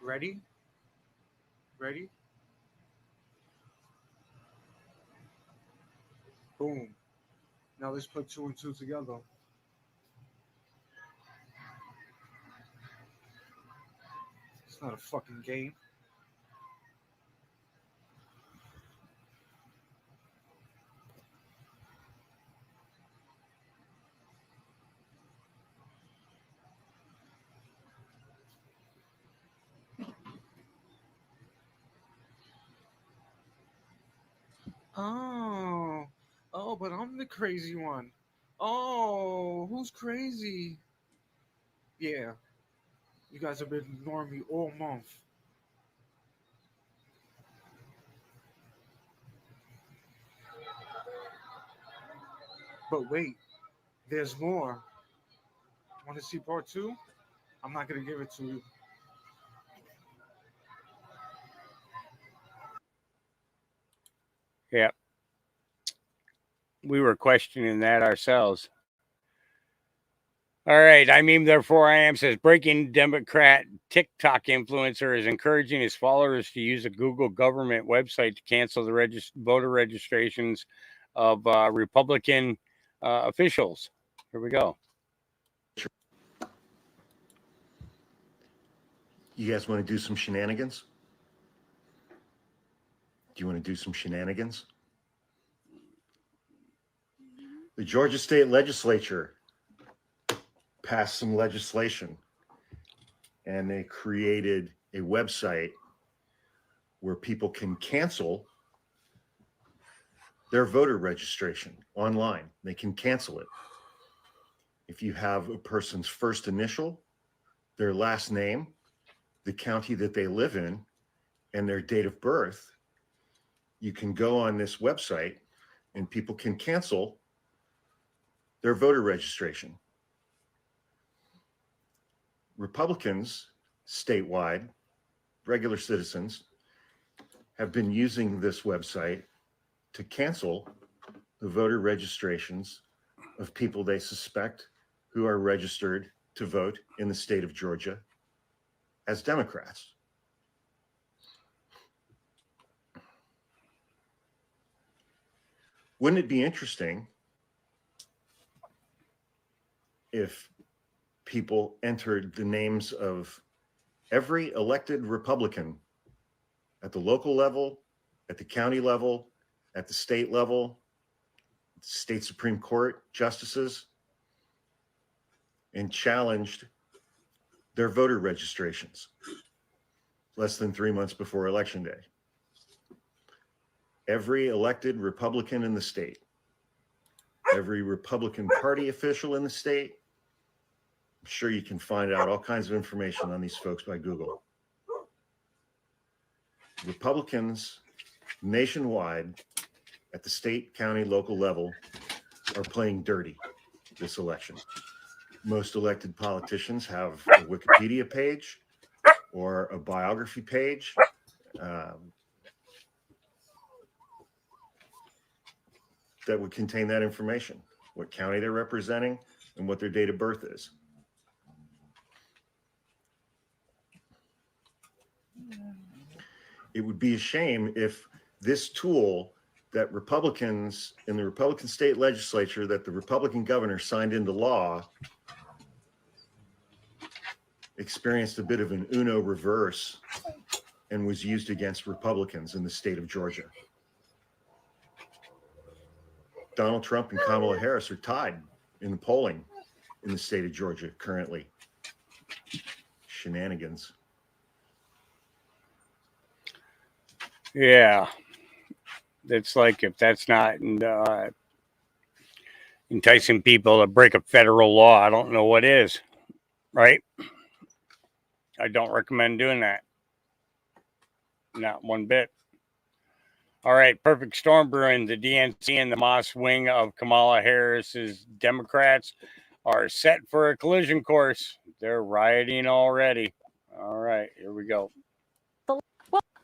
Ready? Ready? Boom. Now let's put 2 and 2 together. not a fucking game. Oh, but I'm the crazy one. Oh, who's crazy? Yeah, you guys have been ignoring me all month. But wait, there's more. Want to see part 2? I'm not going to give it to you. Yeah. We were questioning that ourselves. All right. I mean, therefore I am says breaking Democrat TikTok influencer is encouraging his followers to use a Google government website to cancel the voter registrations of Republican officials. Here we go. You guys want to do some shenanigans? Do you want to do some shenanigans? The Georgia State Legislature passed some legislation, and they created a website where people can cancel their voter registration online. They can cancel it. If you have a person's first initial, their last name, the county that they live in, and their date of birth, you can go on this website and people can cancel their voter registration. Republicans statewide, regular citizens, have been using this website to cancel the voter registrations of people they suspect who are registered to vote in the state of Georgia as Democrats. Wouldn't it be interesting if people entered the names of every elected Republican at the local level, at the county level, at the state level, state Supreme Court justices, and challenged their voter registrations less than 3 months before Election Day? Every elected Republican in the state, every Republican Party official in the state. I'm sure you can find out all kinds of information on these folks by Google. Republicans nationwide at the state, county, local level are playing dirty this election. Most elected politicians have a Wikipedia page or a biography page. That would contain that information, what county they're representing and what their date of birth is. It would be a shame if this tool that Republicans in the Republican state legislature, that the Republican governor signed into law, experienced a bit of an Uno reverse and was used against Republicans in the state of Georgia. Donald Trump and Kamala Harris are tied in the polling in the state of Georgia currently. Shenanigans. Yeah. It's like if that's not enticing people to break a federal law, I don't know what is, right? I don't recommend doing that. Not one bit. All right, perfect storm brewing. The DNC and the Moss wing of Kamala Harris's Democrats are set for a collision course. They're rioting already. All right, here we go.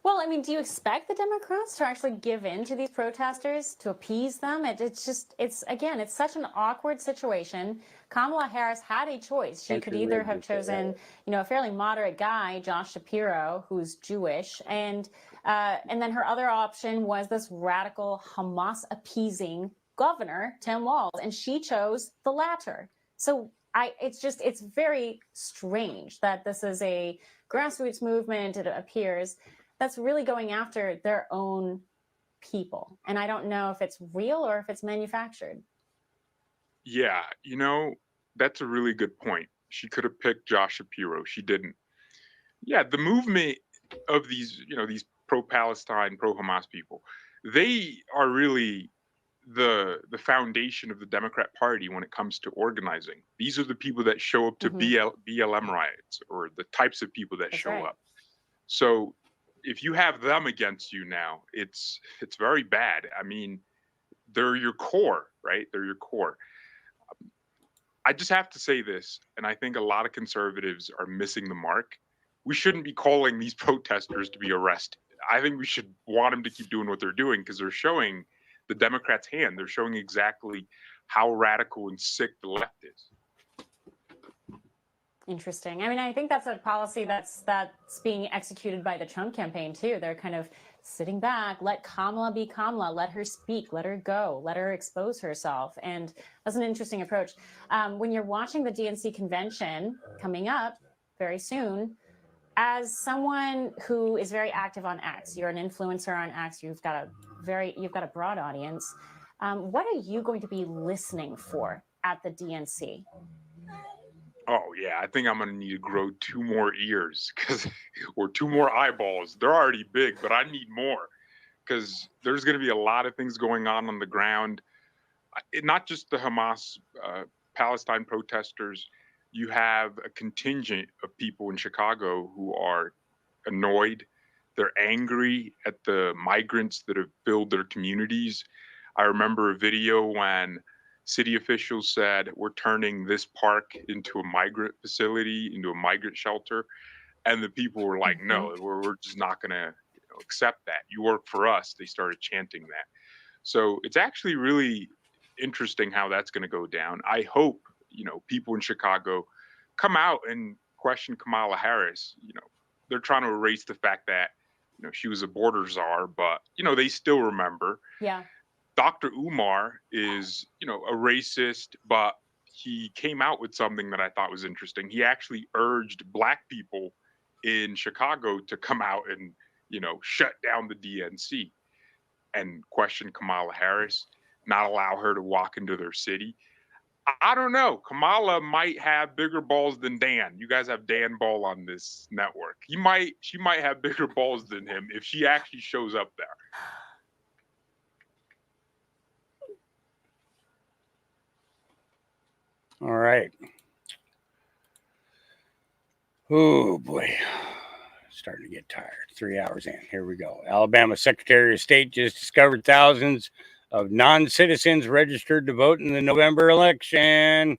Well, I mean, do you expect the Democrats to actually give in to these protesters, to appease them? It's such an awkward situation. Kamala Harris had a choice. She could either have chosen, a fairly moderate guy, Josh Shapiro, who's Jewish, and then her other option was this radical Hamas appeasing governor, Tim Walz, and she chose the latter. So it's very strange that this is a grassroots movement, it appears, that's really going after their own people. And I don't know if it's real or if it's manufactured. Yeah, that's a really good point. She could have picked Josh Shapiro. She didn't. Yeah, the movement of these pro-Palestine, pro-Hamas people, they are really the foundation of the Democrat Party when it comes to organizing. These are the people that show up to BLM riots, or the types of people that show up. So if you have them against you now, it's very bad. I mean, they're your core, right? They're your core. I just have to say this, and I think a lot of conservatives are missing the mark. We shouldn't be calling these protesters to be arrested. I think we should want them to keep doing what they're doing, because they're showing the Democrats' hand. They're showing exactly how radical and sick the left is. Interesting. I mean, I think that's a policy that's being executed by the Trump campaign too. They're kind of sitting back, let Kamala be Kamala, let her speak, let her go, let her expose herself. And that's an interesting approach. When you're watching the DNC convention coming up very soon, as someone who is very active on X, you're an influencer on X, you've got a broad audience. What are you going to be listening for at the DNC? Oh yeah, I think I'm gonna need to grow 2 more ears, or 2 more eyeballs. They're already big, but I need more, because there's gonna be a lot of things going on the ground. Not just the Hamas, Palestine protesters. You have a contingent of people in Chicago who are annoyed. They're angry at the migrants that have filled their communities. I remember a video when city officials said, we're turning this park into a migrant facility, into a migrant shelter. And the people were like, no, we're just not going to accept that. You work for us. They started chanting that. So it's actually really interesting how that's going to go down. I hope, people in Chicago come out and question Kamala Harris. They're trying to erase the fact that, she was a border czar, but, they still remember. Yeah. Dr. Umar is, a racist, but he came out with something that I thought was interesting. He actually urged Black people in Chicago to come out and, shut down the DNC and question Kamala Harris, not allow her to walk into their city. I don't know. Kamala might have bigger balls than Dan. You guys have Dan Ball on this network. She might have bigger balls than him if she actually shows up there. All right. Oh boy. Starting to get tired. 3 hours in. Here we go. Alabama Secretary of State just discovered thousands of non-citizens registered to vote in the November election.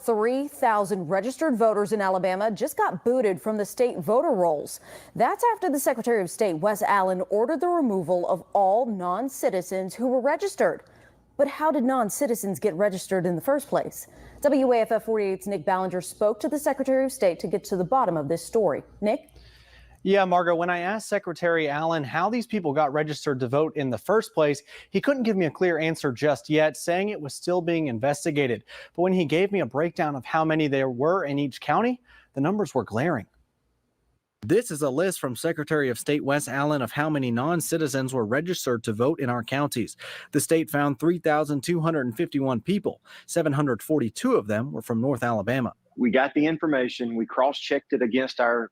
3,000 registered voters in Alabama just got booted from the state voter rolls. That's after the Secretary of State, Wes Allen, ordered the removal of all non-citizens who were registered. But how did non-citizens get registered in the first place? WAFF 48's Nick Ballinger spoke to the Secretary of State to get to the bottom of this story. Nick? Yeah, Margot, when I asked Secretary Allen how these people got registered to vote in the first place, he couldn't give me a clear answer just yet, saying it was still being investigated. But when he gave me a breakdown of how many there were in each county, the numbers were glaring. This is a list from Secretary of State Wes Allen of how many non-citizens were registered to vote in our counties. The state found 3,251 people. 742 of them were from North Alabama. We got the information. We cross-checked it against our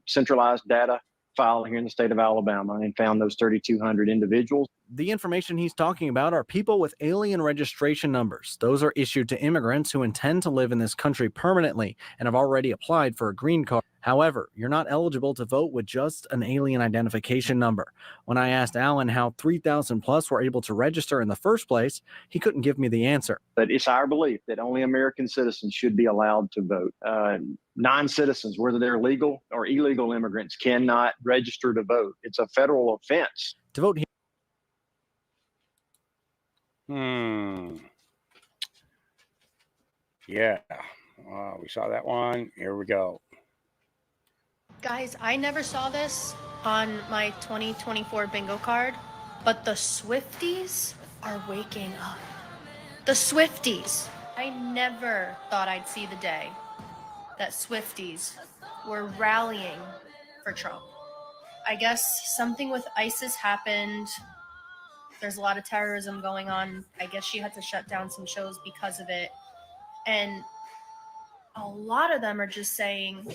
centralized data file here in the state of Alabama and found those 3,200 individuals. The information he's talking about are people with alien registration numbers. Those are issued to immigrants who intend to live in this country permanently and have already applied for a green card. However, you're not eligible to vote with just an alien identification number. When I asked Allen how 3,000 plus were able to register in the first place, he couldn't give me the answer. But it's our belief that only American citizens should be allowed to vote. Non-citizens, whether they're legal or illegal immigrants, cannot register to vote. It's a federal offense. To vote here. Yeah. We saw that one. Here we go. Guys, I never saw this on my 2024 bingo card, but the Swifties are waking up. The Swifties. I never thought I'd see the day that Swifties were rallying for Trump. I guess something with ISIS happened. There's a lot of terrorism going on. I guess she had to shut down some shows because of it. And a lot of them are just saying,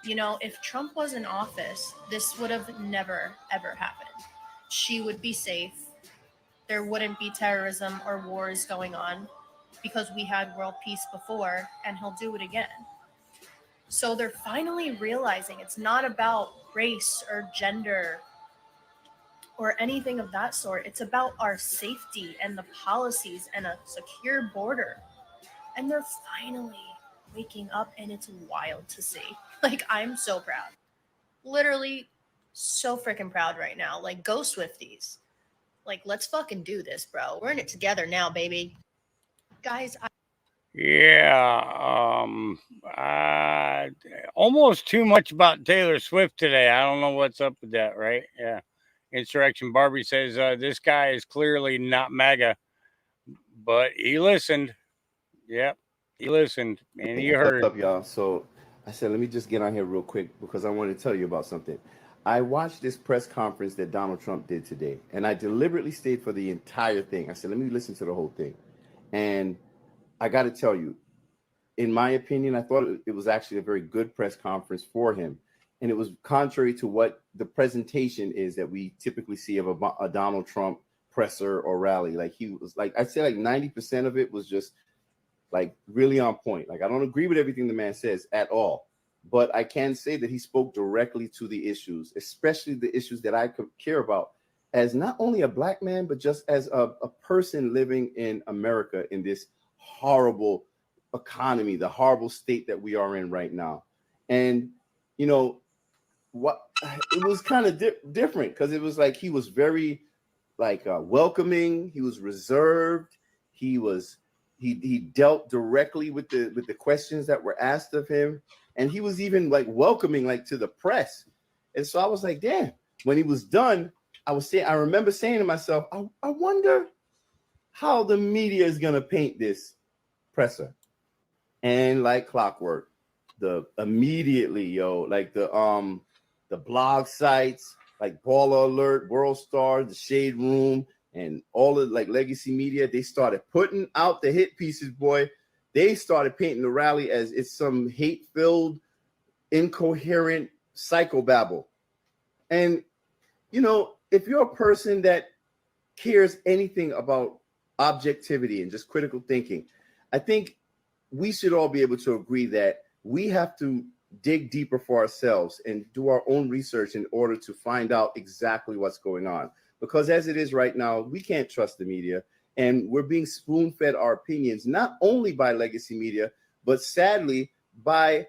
you know, if Trump was in office, this would have never, ever happened. She would be safe. There wouldn't be terrorism or wars going on because we had world peace before, and he'll do it again. So they're finally realizing it's not about race or gender or anything of that sort. It's about our safety and the policies and a secure border. And they're finally waking up, and it's wild to see. Like, I'm so proud. Literally so freaking proud right now. Like, go Swifties. Like, let's fucking do this, bro. We're in it together now, baby. Guys, Yeah, almost too much about Taylor Swift today. I don't know what's up with that, right? Yeah. Insurrection Barbie says this guy is clearly not MAGA, but he listened. Yep, he listened, and he heard. What's up, y'all? So I said, let me just get on here real quick because I want to tell you about something. I watched this press conference that Donald Trump did today, and I deliberately stayed for the entire thing. I said, let me listen to the whole thing. And I got to tell you, in my opinion, I thought it was actually a very good press conference for him. And it was contrary to what the presentation is that we typically see of a Donald Trump presser or rally. Like, he was like, I'd say like 90% of it was just like really on point. Like, I don't agree with everything the man says at all, but I can say that he spoke directly to the issues, especially the issues that I could care about as not only a black man, but just as a person living in America in this horrible economy, the horrible state that we are in right now. And, you know, what it was kind of different because it was like he was very like welcoming. He was reserved. He dealt directly with the questions that were asked of him, and he was even like welcoming like to the press. And so I was like, damn. When he was done, I remember saying to myself, I wonder how the media is gonna paint this presser. And like clockwork, immediately, like the blog sites like Baller Alert, World Star, the Shade Room, and all of like legacy media, they started putting out the hit pieces, boy. They started painting the rally as it's some hate-filled, incoherent psychobabble. And, you know, if you're a person that cares anything about objectivity and just critical thinking, I think we should all be able to agree that we have to dig deeper for ourselves and do our own research in order to find out exactly what's going on. Because as it is right now, we can't trust the media, and we're being spoon-fed our opinions, not only by legacy media, but sadly by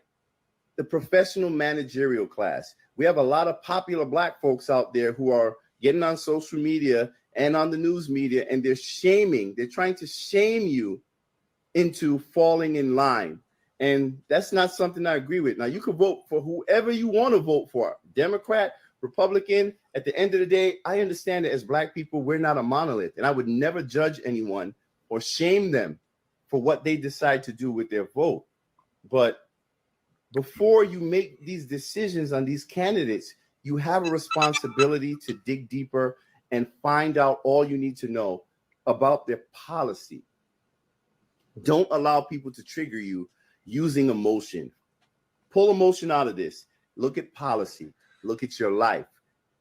the professional managerial class. We have a lot of popular black folks out there who are getting on social media and on the news media, and they're trying to shame you into falling in line. And that's not something I agree with. Now, you can vote for whoever you want to vote for, Democrat, Republican. At the end of the day, I understand that as black people, we're not a monolith, and I would never judge anyone or shame them for what they decide to do with their vote. But before you make these decisions on these candidates, you have a responsibility to dig deeper and find out all you need to know about their policy. Don't allow people to trigger you using emotion. Pull emotion out of this. Look at policy. Look at your life.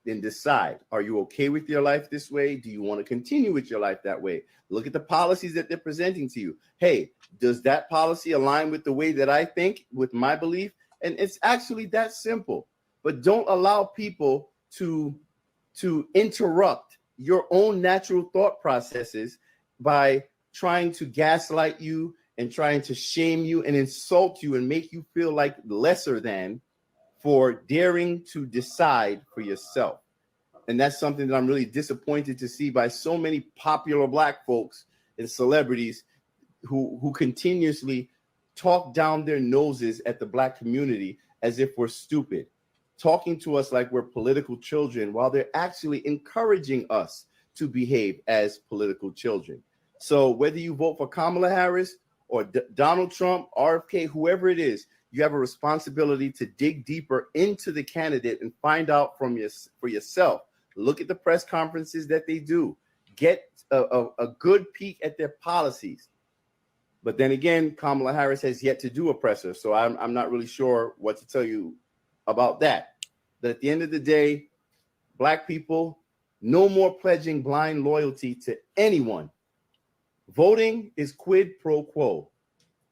Then decide, are you okay with your life this way? Do you want to continue with your life that way? Look at the policies that they're presenting to you. Hey, does that policy align with the way that I think, with my belief? And it's actually that simple. But don't allow people to interrupt your own natural thought processes by trying to gaslight you and trying to shame you and insult you and make you feel like lesser than for daring to decide for yourself. And that's something that I'm really disappointed to see by so many popular black folks and celebrities who continuously talk down their noses at the black community as if we're stupid, talking to us like we're political children while they're actually encouraging us to behave as political children. So whether you vote for Kamala Harris or Donald Trump, RFK, whoever it is, you have a responsibility to dig deeper into the candidate and find out for yourself. Look at the press conferences that they do. Get a good peek at their policies. But then again, Kamala Harris has yet to do a presser, so I'm not really sure what to tell you about that. But at the end of the day, Black people, no more pledging blind loyalty to anyone. Voting is quid pro quo.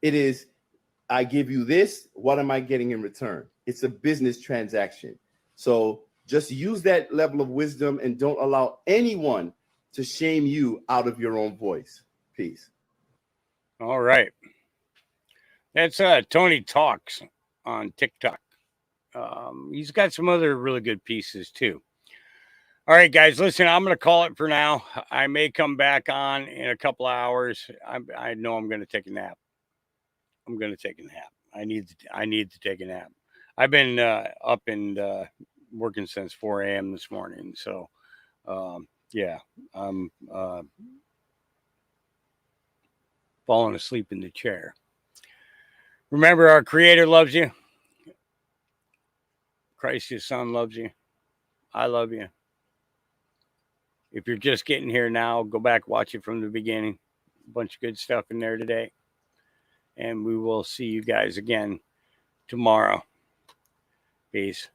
It is, I give you this, what am I getting in return? It's a business transaction. So just use that level of wisdom and don't allow anyone to shame you out of your own voice. Peace. All right. That's Tony Talks on TikTok. He's got some other really good pieces too. All right, guys, listen, I'm going to call it for now. I may come back on in a couple of hours. I know I'm going to take a nap. I'm going to take a nap. I need to take a nap. I've been up and working since 4 a.m. this morning. So, yeah, I'm falling asleep in the chair. Remember, our Creator loves you. Christ, His Son, loves you. I love you. If you're just getting here now, go back, watch it from the beginning. A bunch of good stuff in there today. And we will see you guys again tomorrow. Peace.